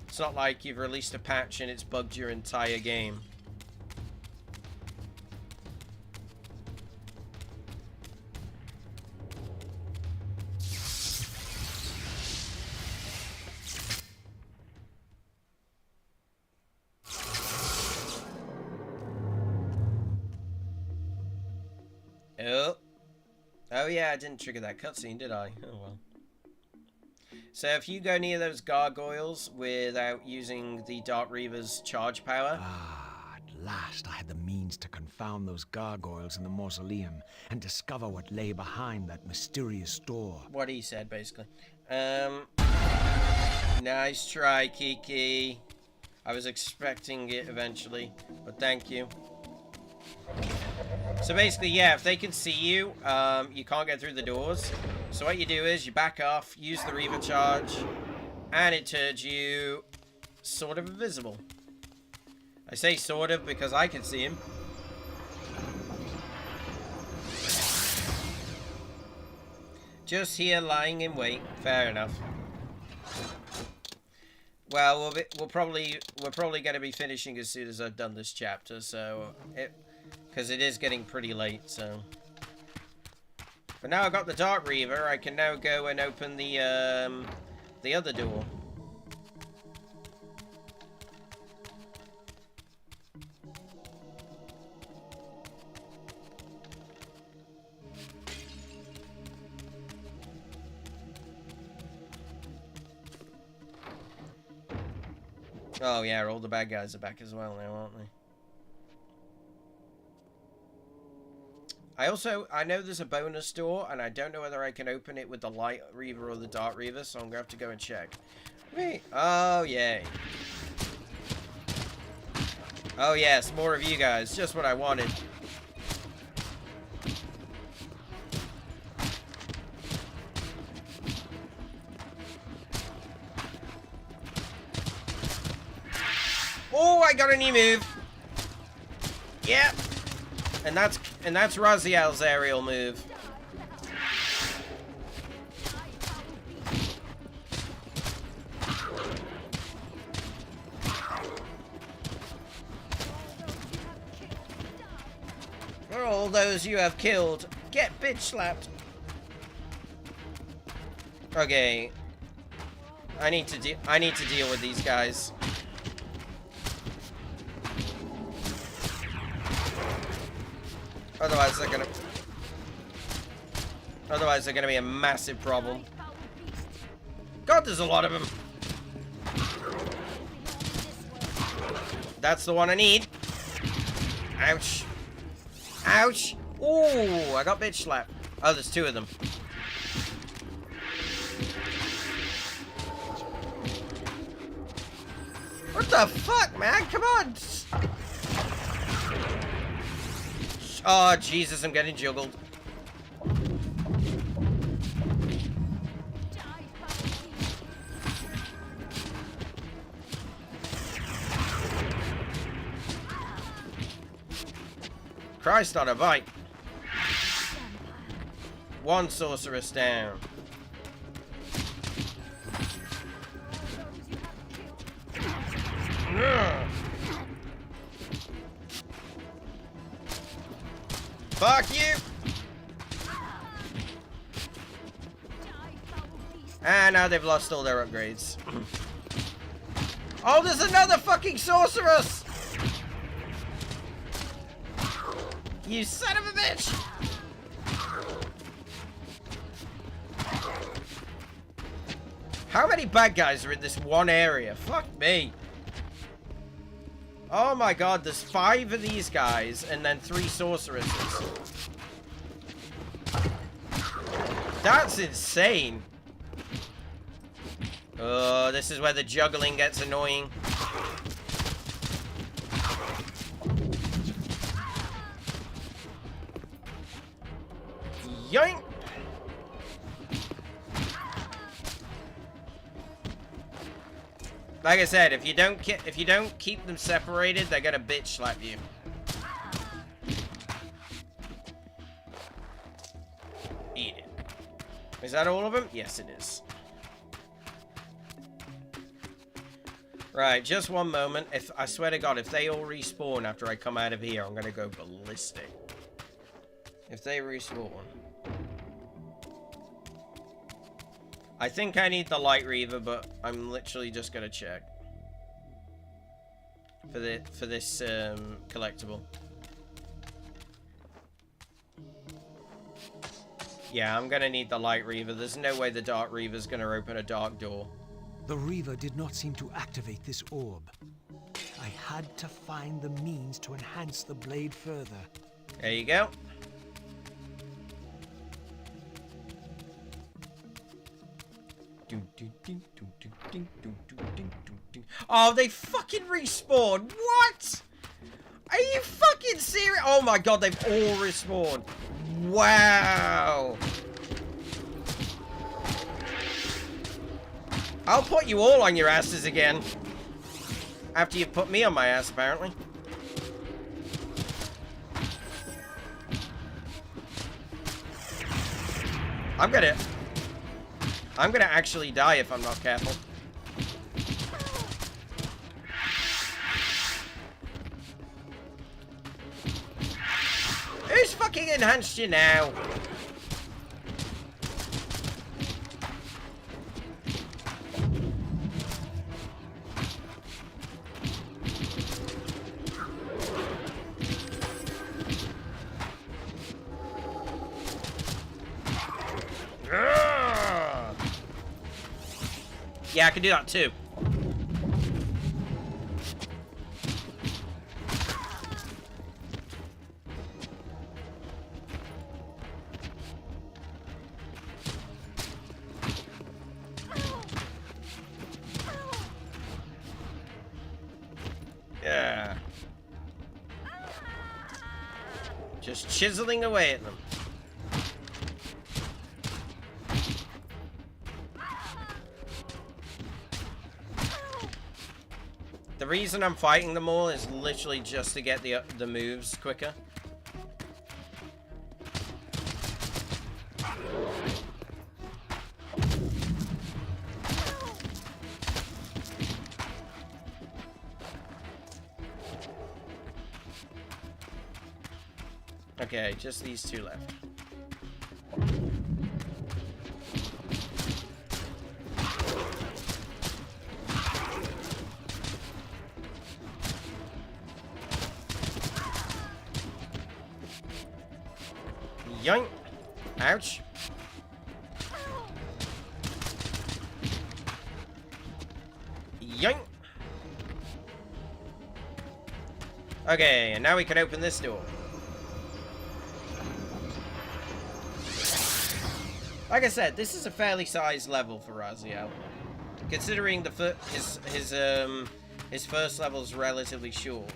It's not like you've released a patch and it's bugged your entire game. Oh yeah, I didn't trigger that cutscene, did I? Oh well. So if you go near those gargoyles without using the Dark Reaver's charge power... Ah, at last I had the means to confound those gargoyles in the mausoleum and discover what lay behind that mysterious door. What he said, basically. Nice try, Kiki. I was expecting it eventually, but thank you. So basically, yeah, if they can see you, you can't get through the doors. So what you do is you back off, use the Reaver charge, and it turns you sort of invisible. I say sort of because I can see him. Just here lying in wait. Fair enough. Well, we're probably going to be finishing as soon as I've done this chapter, so Because it is getting pretty late, so... But now I've got the Dark Reaver, I can now go and open the other door. Oh yeah, all the bad guys are back as well now, aren't they? I know there's a bonus door, and I don't know whether I can open it with the Light Reaver or the Dark Reaver, so I'm gonna have to go and check. Wait, oh yay. Oh yes, more of you guys, just what I wanted. Oh, I got a new move. Yep. And that's Raziel's aerial move. For all those you have killed, get bitch slapped. Okay. I need to deal with these guys. Otherwise they're gonna be a massive problem. God, there's a lot of them. That's the one I need. Ouch. Ouch. Ooh, I got bitch slapped. Oh, there's two of them. What the fuck, man? Come on. Oh, Jesus, I'm getting juggled. Christ on a bike. One sorceress down. Fuck you! And now they've lost all their upgrades. Oh, there's another fucking sorceress! You son of a bitch! How many bad guys are in this one area? Fuck me. Oh my god, there's 5 of these guys and then 3 sorceresses. That's insane. Oh, this is where the juggling gets annoying. Yoink! Like I said, if you don't keep them separated, they're gonna bitch slap you. Eat it. Is that all of them? Yes, it is. Right, just one moment. I swear to God, if they all respawn after I come out of here, I'm gonna go ballistic. If they respawn. I think I need the Light Reaver, but I'm literally just gonna check for this collectible. Yeah, I'm gonna need the Light Reaver. There's no way the Dark Reaver's gonna open a dark door. The Reaver did not seem to activate this orb. I had to find the means to enhance the blade further. There you go. Oh, they fucking respawned. What? Are you fucking serious? Oh my god, they've all respawned. Wow. I'll put you all on your asses again. After you put me on my ass, apparently. I'm gonna actually die if I'm not careful. fucking enhanced you now. Yeah, I can do that too. Yeah. Just chiseling away at them. The reason I'm fighting them all is literally just to get the moves quicker. Okay, just these two left. Yoink! Ouch! Yoink! Okay, and now we can open this door. Like I said, this is a fairly sized level for Raziel, considering the his first level is relatively short.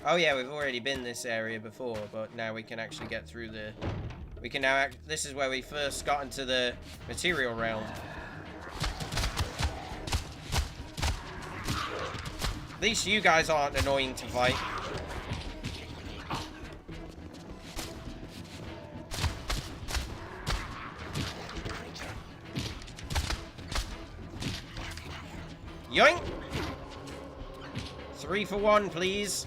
Oh yeah, we've already been this area before, but now we can actually get through the... We can now this is where we first got into the material realm. At least you guys aren't annoying to fight. Yoink! 3 for 1, please.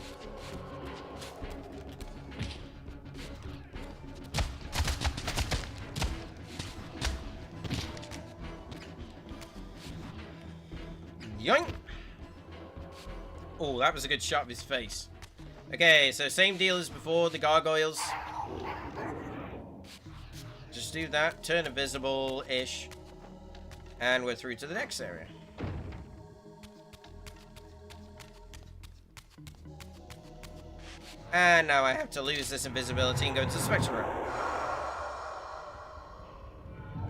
Yoink! Oh, that was a good shot of his face. Okay, so same deal as before, the gargoyles. Just do that, turn invisible-ish, and we're through to the next area. And now I have to lose this invisibility and go to the spectrum room.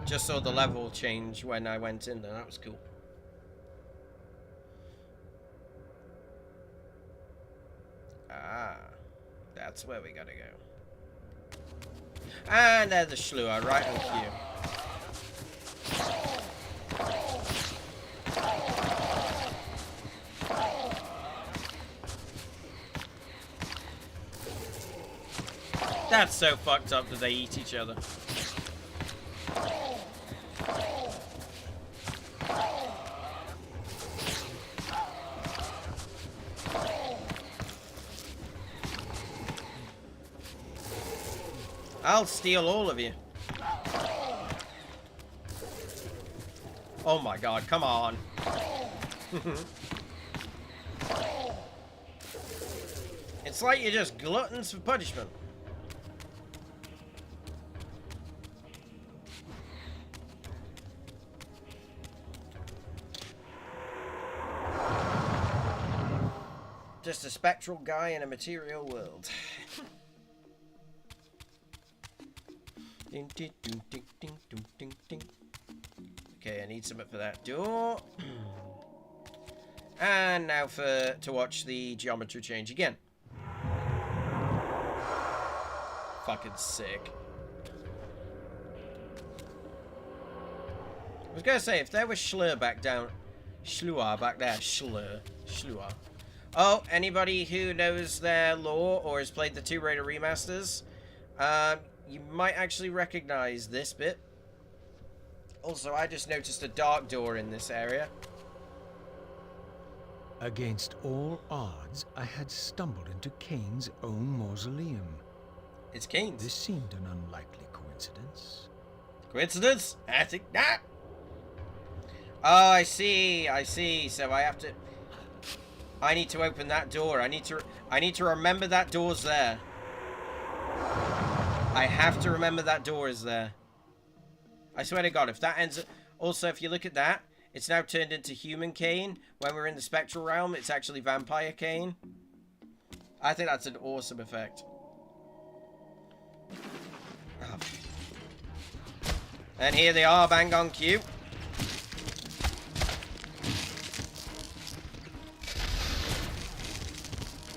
Just saw the level change when I went in there, that was cool. Ah, that's where we gotta go. And there's the Schlua, right on cue. That's so fucked up that they eat each other. I'll steal all of you. Oh my god, come on. It's like you're just gluttons for punishment. Just a spectral guy in a material world. Okay, I need something for that door. And now to watch the geometry change again. Fucking sick. I was gonna say, if there was Schlur back down... Schlua back there. Schlur. Schlua. Oh, anybody who knows their lore or has played the Tomb Raider remasters, you might actually recognize this bit. Also, I just noticed a dark door in this area. Against all odds, I had stumbled into Kain's own mausoleum. It's Kain's. This seemed an unlikely coincidence. Coincidence? I think not. Oh, I see. I see. So I have to... I need to open that door. I need to remember that door's there. I have to remember that door is there. I swear to God, if that ends... Also, if you look at that, it's now turned into human Kain. When we're in the spectral realm, it's actually vampire Kain. I think that's an awesome effect. Oh. And here they are, bang on cue.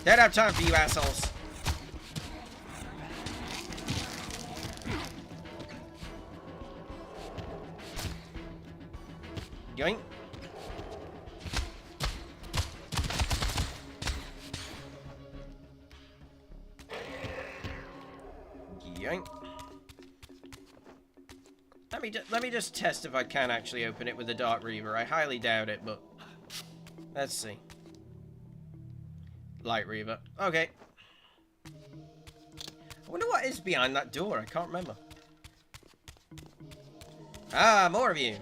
Don't have time for you assholes. Yoink. Yoink. Let me just test if I can actually open it with the Dark Reaver. I highly doubt it, but let's see. Light Reaver. Okay. I wonder what is behind that door. I can't remember. Ah, more of you.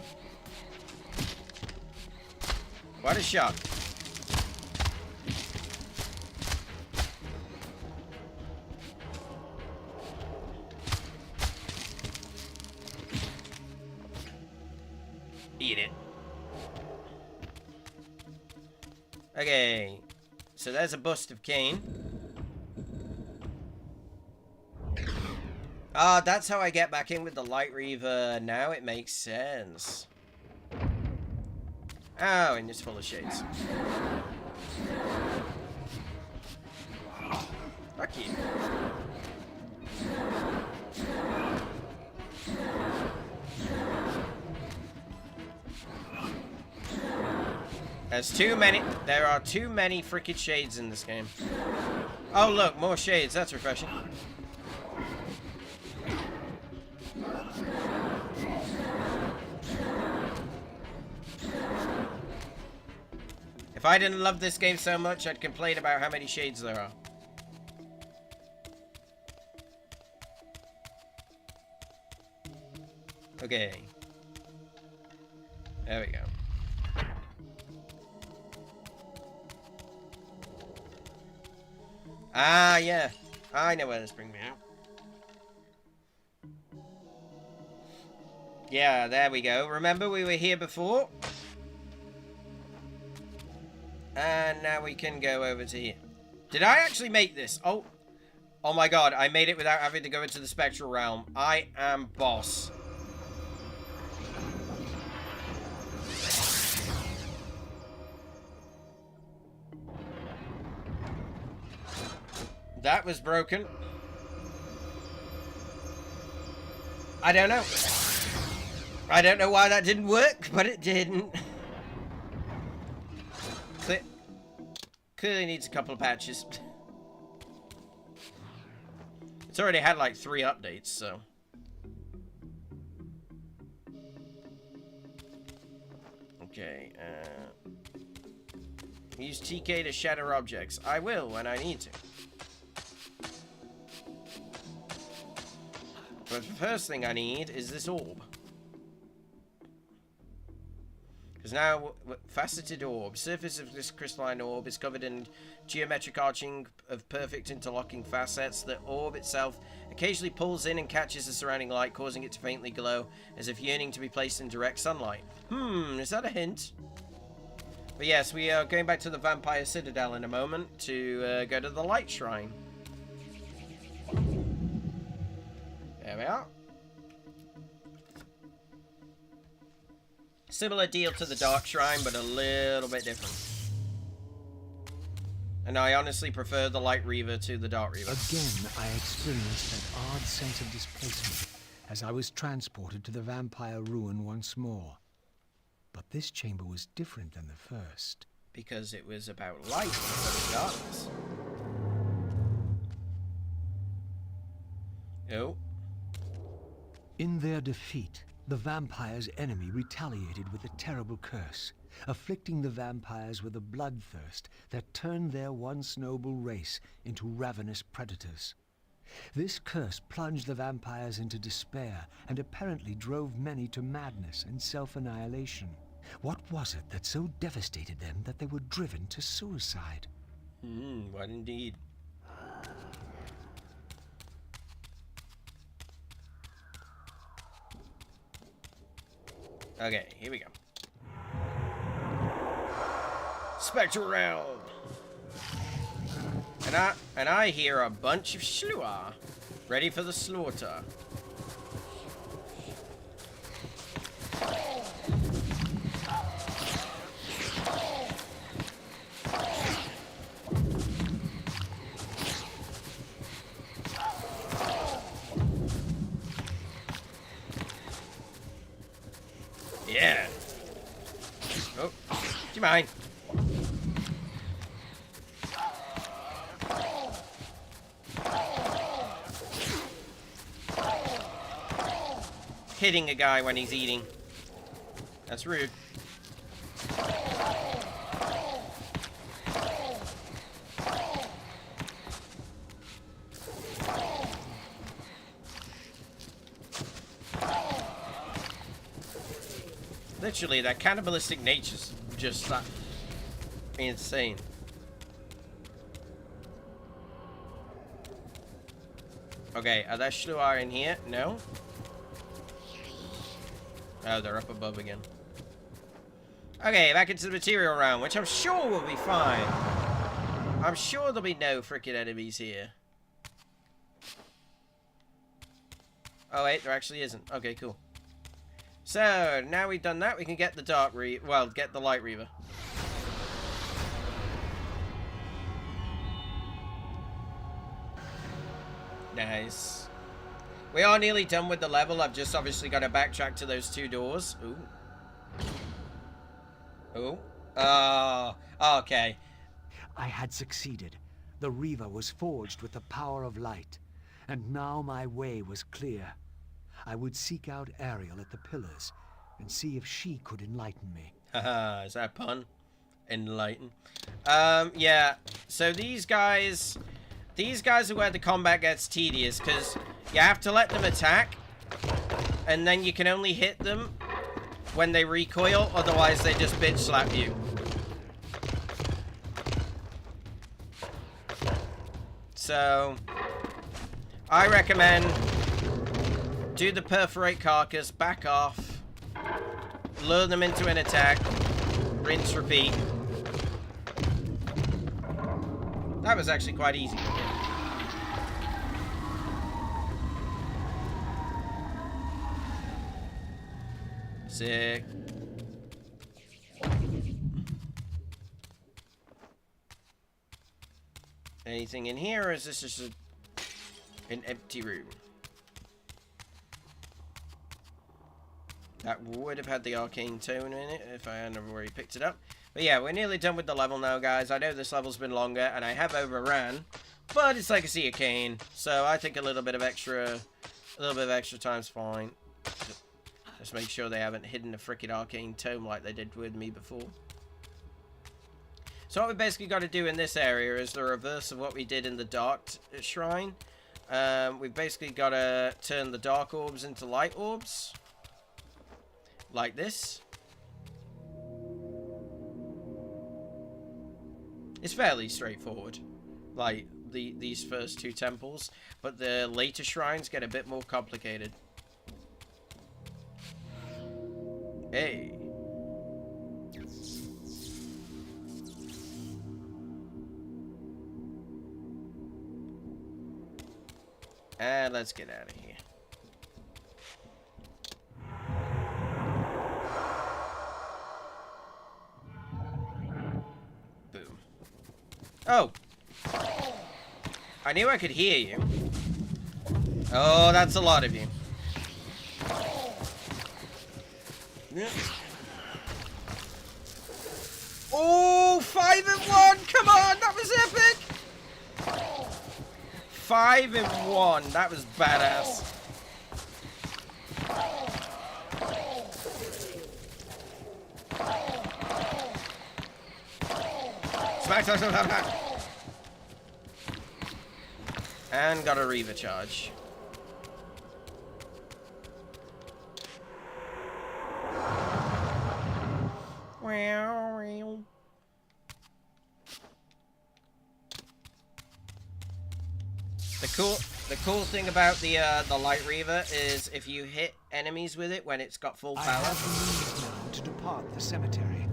What a shot. Eat it. Okay. So there's a bust of Kain. Ah, that's how I get back in with the Light Reaver. Now it makes sense. Oh, and it's full of shades. Fuck you. There's too many. There are too many freaking shades in this game. Oh, look, more shades. That's refreshing. If I didn't love this game so much, I'd complain about how many shades there are. Okay. There we go. Ah, yeah. I know where this brings me out. Yeah, there we go. Remember, we were here before? And now we can go over to here. Did I actually make this? Oh. Oh my God, I made it without having to go into the spectral realm. I am boss. That was broken. I don't know. I don't know why that didn't work, but it didn't. Clearly needs a couple of patches. It's already had like 3 updates, so. Okay, use TK to shatter objects. I will when I need to. But the first thing I need is this orb. Because now, faceted orb. Surface of this crystalline orb is covered in geometric arching of perfect interlocking facets. The orb itself occasionally pulls in and catches the surrounding light, causing it to faintly glow, as if yearning to be placed in direct sunlight. Is that a hint? But yes, we are going back to the Vampire Citadel in a moment to go to the Light Shrine. There we are. Similar deal to the Dark Shrine, but a little bit different. And I honestly prefer the Light Reaver to the Dark Reaver. Again, I experienced that odd sense of displacement as I was transported to the vampire ruin once more. But this chamber was different than the first. Because it was about light instead of darkness. Oh. In their defeat, The vampire's enemy retaliated with a terrible curse, afflicting the vampires with a bloodthirst that turned their once noble race into ravenous predators. This curse plunged the vampires into despair and apparently drove many to madness and self-annihilation. What was it that so devastated them that they were driven to suicide? What indeed. Okay, here we go. Spectral Realm. And I hear a bunch of Shluar ready for the slaughter. Yeah. Oh, do you mind? Hitting a guy when he's eating. That's rude. Literally, that cannibalistic nature's just that insane. Okay, are there Shluar in here? No? Oh, they're up above again. Okay, back into the material round, which I'm sure will be fine. I'm sure there'll be no frickin' enemies here. Oh wait, there actually isn't. Okay, cool. So, now we've done that, we can get the get the Light Reaver. Nice. We are nearly done with the level. I've just obviously got to backtrack to those two doors. Ooh. Ooh. Oh, okay. I had succeeded. The Reaver was forged with the power of light, and now my way was clear. I would seek out Ariel at the pillars and see if she could enlighten me. Haha, is that a pun? Enlighten. Yeah. So these guys are where the combat gets tedious, because you have to let them attack, and then you can only hit them when they recoil, otherwise they just bitch slap you. So, I recommend do the perforate carcass, back off, lure them into an attack, rinse, repeat. That was actually quite easy. Sick. Anything in here, or is this just an empty room? That would have had the arcane tone in it if I hadn't already picked it up. But yeah, we're nearly done with the level now, guys. I know this level's been longer, and I have overran, but it's Legacy of Kain, so I think a little bit of extra time's fine. Just make sure they haven't hidden a frickin' arcane tome like they did with me before. So what we basically got to do in this area is the reverse of what we did in the Dark Shrine. We've basically got to turn the Dark Orbs into Light Orbs. Like this. It's fairly straightforward, like these first two temples, but the later shrines get a bit more complicated. Hey. And let's get out of here. Boom. Oh! I knew I could hear you. Oh, that's a lot of you. Oh, 5 and 1! Come on, that was epic! 5 and 1, that was badass. Smack, smack, smack, smack. And got a Reaver charge. The cool thing about the Light Reaver is if you hit enemies with it when it's got full power. I have the means now to depart the cemetery.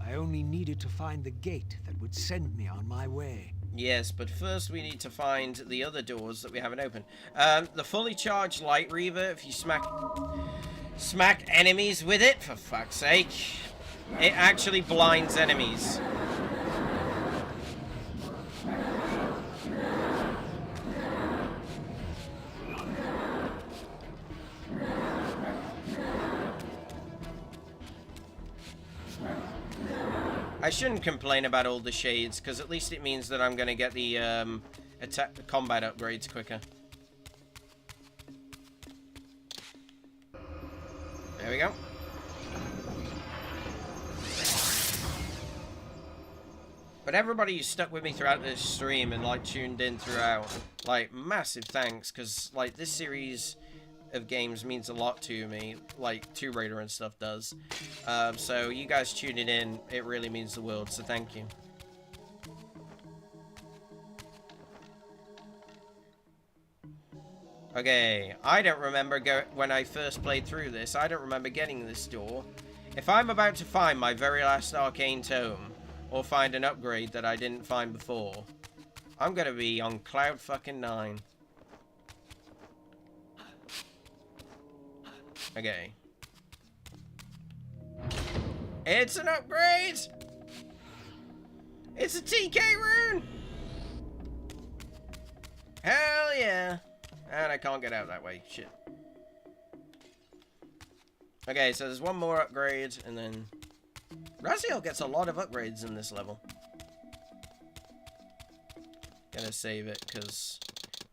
I only needed to find the gate that would send me on my way. Yes, but first we need to find the other doors that we haven't opened. The fully charged Light Reaver, if you smack enemies with it, for fuck's sake, it actually blinds enemies. I shouldn't complain about all the shades, because at least it means that I'm going to get the combat upgrades quicker. There we go. But everybody who stuck with me throughout this stream and, like, tuned in throughout, like, massive thanks, because, like, this series of games means a lot to me, like Tomb Raider and stuff does. So you guys tuning in, it really means the world, so thank you. Okay, I don't remember when I first played through this, I don't remember getting this door. If I'm about to find my very last arcane tome, or find an upgrade that I didn't find before, I'm gonna be on cloud fucking 9. Okay. It's an upgrade! It's a TK rune! Hell yeah! And I can't get out that way. Shit. Okay, so there's one more upgrade, and then... Raziel gets a lot of upgrades in this level. Gonna save it, because...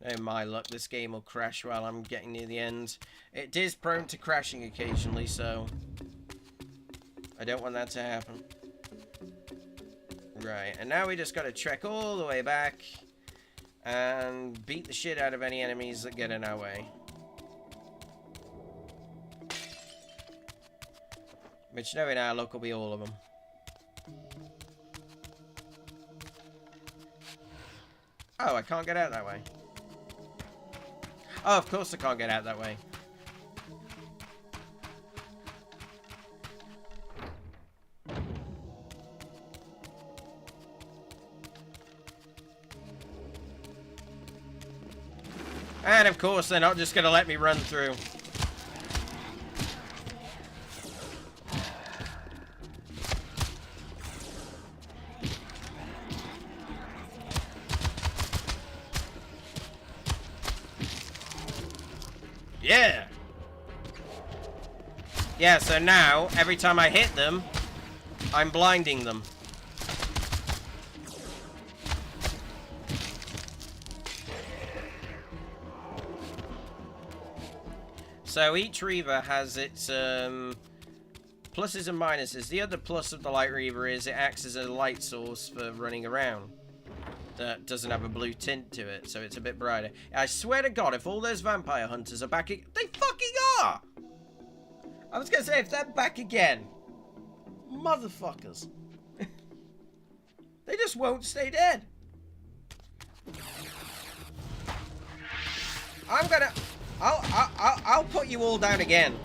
Oh my luck, this game will crash while I'm getting near the end. It is prone to crashing occasionally, so... I don't want that to happen. Right, and now we just gotta trek all the way back and beat the shit out of any enemies that get in our way. Which, knowing our luck, will be all of them. Oh, I can't get out that way. Oh, of course I can't get out that way. And of course they're not just going to let me run through. Yeah! Yeah, so now, every time I hit them, I'm blinding them. So each Reaver has its pluses and minuses. The other plus of the Light Reaver is it acts as a light source for running around. That doesn't have a blue tint to it, so it's a bit brighter. I swear to God, if all those vampire hunters are back they fucking are! I was gonna say, if they're back again, motherfuckers. They just won't stay dead. I'll put you all down again.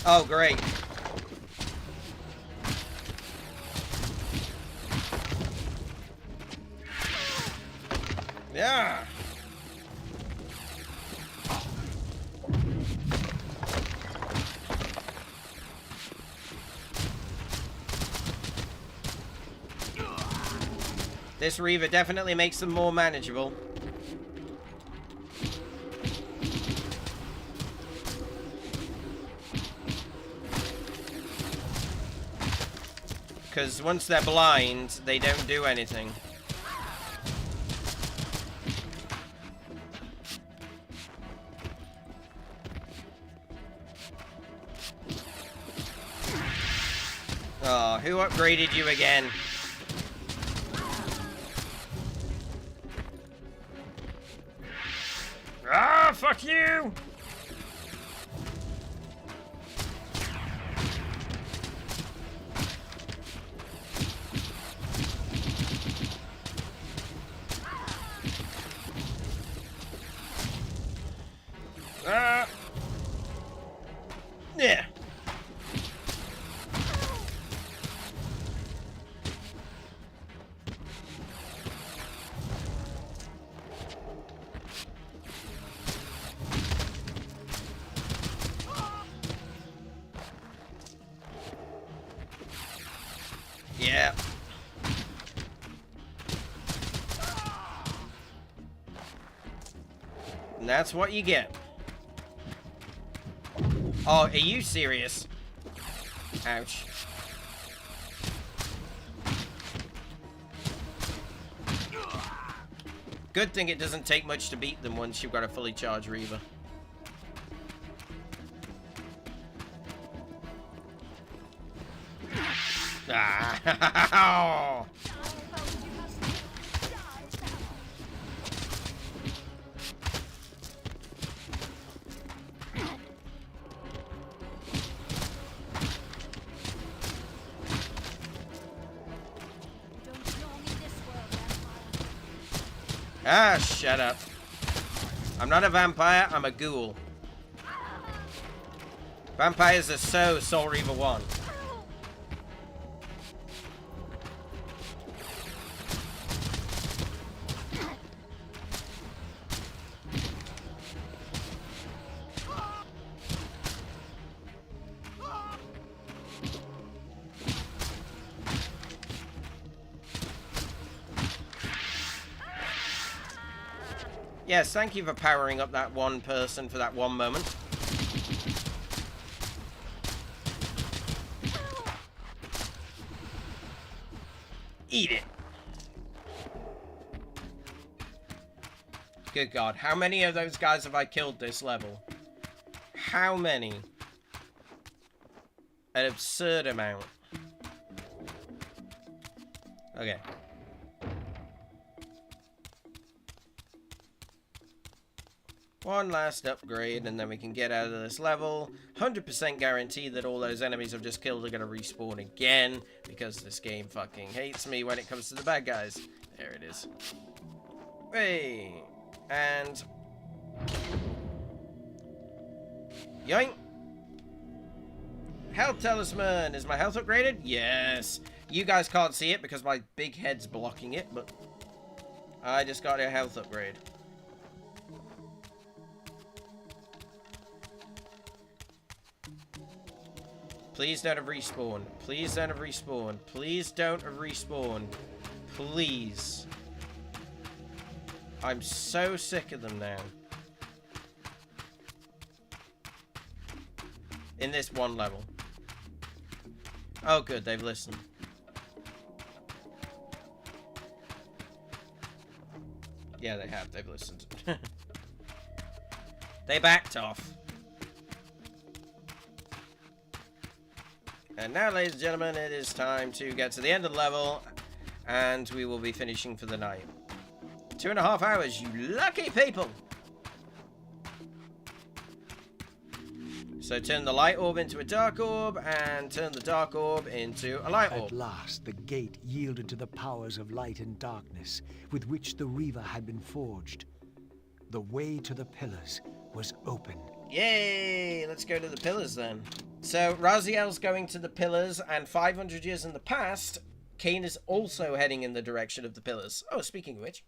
Oh, great. Yeah. This Reaver definitely makes them more manageable. Because once they're blind, they don't do anything. who upgraded you again? Ah, fuck you! Yeah. Yeah. And that's what you get. Oh, are you serious? Ouch. Good thing it doesn't take much to beat them once you've got a fully charged Reaver. Ah. Ah, shut up. I'm not a vampire, I'm a ghoul. Vampires are so Soul Reaver 1. Yes, thank you for powering up that one person for that one moment. Eat it. Good God, how many of those guys have I killed this level? How many? An absurd amount. Okay. One last upgrade, and then we can get out of this level. 100% guarantee that all those enemies I've just killed are going to respawn again, because this game fucking hates me when it comes to the bad guys. There it is. Hey! And... yoink! Health Talisman! Is my health upgraded? Yes! You guys can't see it because my big head's blocking it, but... I just got a health upgrade. Please don't have respawn. Please don't have respawn. Please don't have respawn. Please. I'm so sick of them now. In this one level. Oh good, they've listened. Yeah, they have. They've listened. They backed off. And now, ladies and gentlemen, it is time to get to the end of the level, and we will be finishing for the night. 2.5 hours, you lucky people! So turn the light orb into a dark orb, and turn the dark orb into a light orb. At last, the gate yielded to the powers of light and darkness, with which the Reaver had been forged. The way to the pillars was open. Yay! Let's go to the pillars then. So, Raziel's going to the pillars, and 500 years in the past, Kain is also heading in the direction of the pillars. Oh, speaking of which.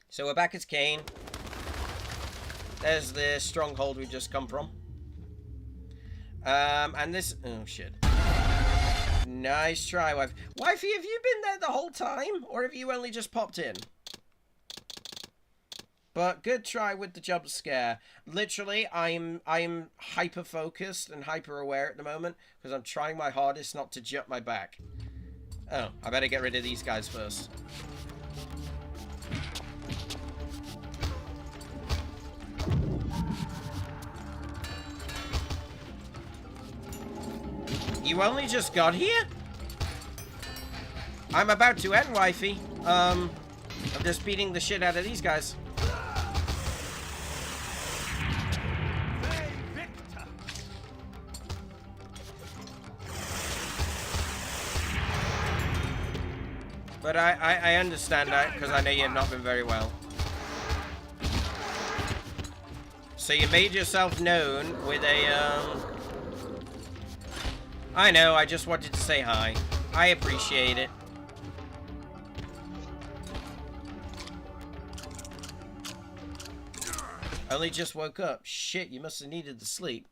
So we're back as Kain. There's the stronghold we've just come from. And this... oh, shit. Nice try, wife. Wifey, have you been there the whole time? Or have you only just popped in? But good try with the jump scare. Literally, I'm hyper focused and hyper aware at the moment because I'm trying my hardest not to jump my back. Oh, I better get rid of these guys first. You only just got here? I'm about to end, wifey. I'm just beating the shit out of these guys. But I understand that, because I know you've not been very well. So you made yourself known with a, I know, I just wanted to say hi. I appreciate it. Only just woke up. Shit, you must have needed the sleep.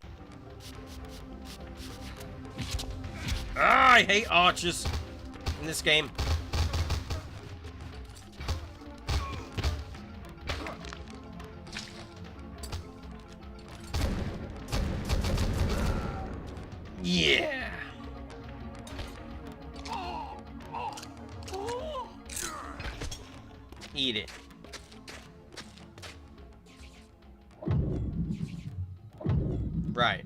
Ah, I hate archers in this game. Yeah. Eat it. Right.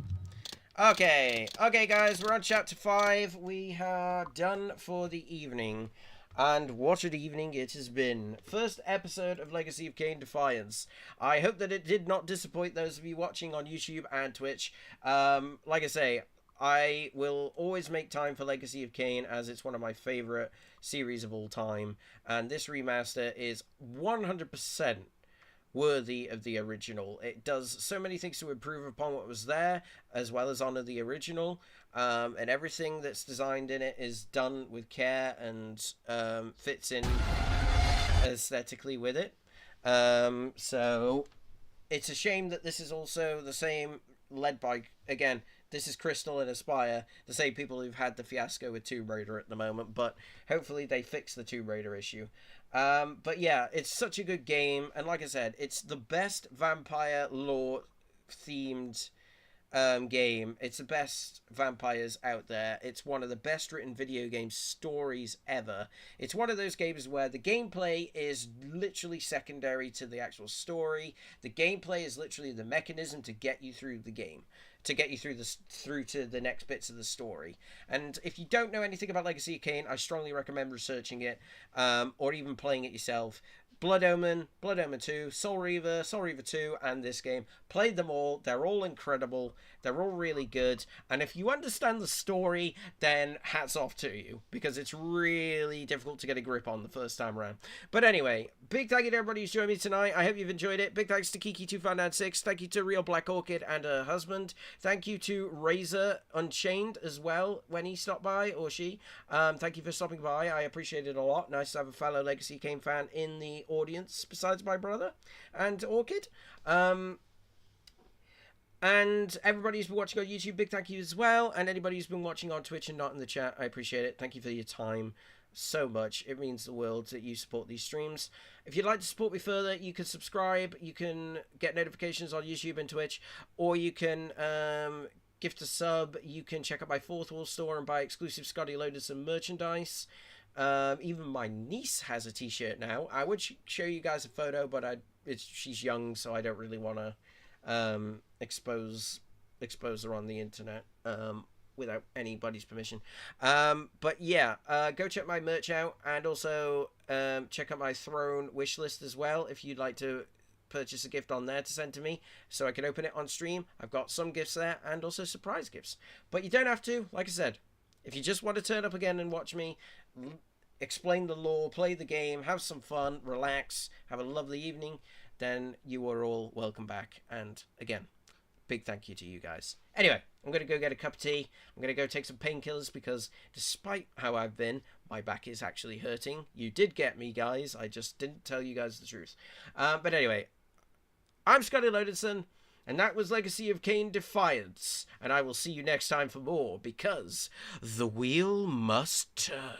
Okay. Okay, guys, we're on chapter 5. We are done for the evening. And what an evening it has been. First episode of Legacy of Kain Defiance. I hope that it did not disappoint those of you watching on YouTube and Twitch. Like I say, I will always make time for Legacy of Kain as it's one of my favorite series of all time. And this remaster is 100% worthy of the original. It does so many things to improve upon what was there, as well as honor the original. And everything that's designed in it is done with care and fits in aesthetically with it. So it's a shame that this is also the same, led by, again, this is Crystal and Aspire, the same people who've had the fiasco with Tomb Raider at the moment, but hopefully they fix the Tomb Raider issue. But yeah, it's such a good game, and like I said, it's the best vampire lore themed game. It's the best vampires out there. It's one of the best written video game stories ever. It's one of those games where the gameplay is literally secondary to the actual story. The gameplay is literally the mechanism to get you through the game, to get you through to the next bits of the story. And if you don't know anything about Legacy of Kain, I strongly recommend researching it, or even playing it yourself. Blood Omen, Blood Omen 2, Soul Reaver, Soul Reaver 2, and this game. Played them all. They're all incredible. They're all really good. And if you understand the story, then hats off to you, because it's really difficult to get a grip on the first time around. But anyway, big thank you to everybody who's joined me tonight. I hope you've enjoyed it. Big thanks to Kiki2596. Thank you to Real Black Orchid and her husband. Thank you to Razor Unchained as well when he stopped by, or she. Thank you for stopping by. I appreciate it a lot. Nice to have a fellow Legacy Kain fan in the audience besides my brother and Orchid. And everybody who's been watching on YouTube, big thank you as well. And anybody who's been watching on Twitch and not in the chat, I appreciate it. Thank you for your time so much. It means the world that you support these streams. If you'd like to support me further, you can subscribe. You can get notifications on YouTube and Twitch, or you can gift a sub. You can check out my Fourth Wall store and buy exclusive Scottyloadinson merchandise. Even my niece has a t-shirt now. I would show you guys a photo, but she's young, so I don't really want to expose her on the internet without anybody's permission. But yeah, go check my merch out, and also check out my Throne wish list as well if you'd like to purchase a gift on there to send to me so I can open it on stream. I've got some gifts there and also surprise gifts, but you don't have to. Like I said, if you just want to turn up again and watch me explain the lore, play the game, have some fun, relax, have a lovely evening, then you are all welcome back. And again, big thank you to you guys. Anyway, I'm going to go get a cup of tea. I'm going to go take some painkillers, because despite how I've been, my back is actually hurting. You did get me, guys. I just didn't tell you guys the truth. But anyway, I'm Scottyloadinson, and that was Legacy of Kain Defiance. And I will see you next time for more, because the wheel must turn.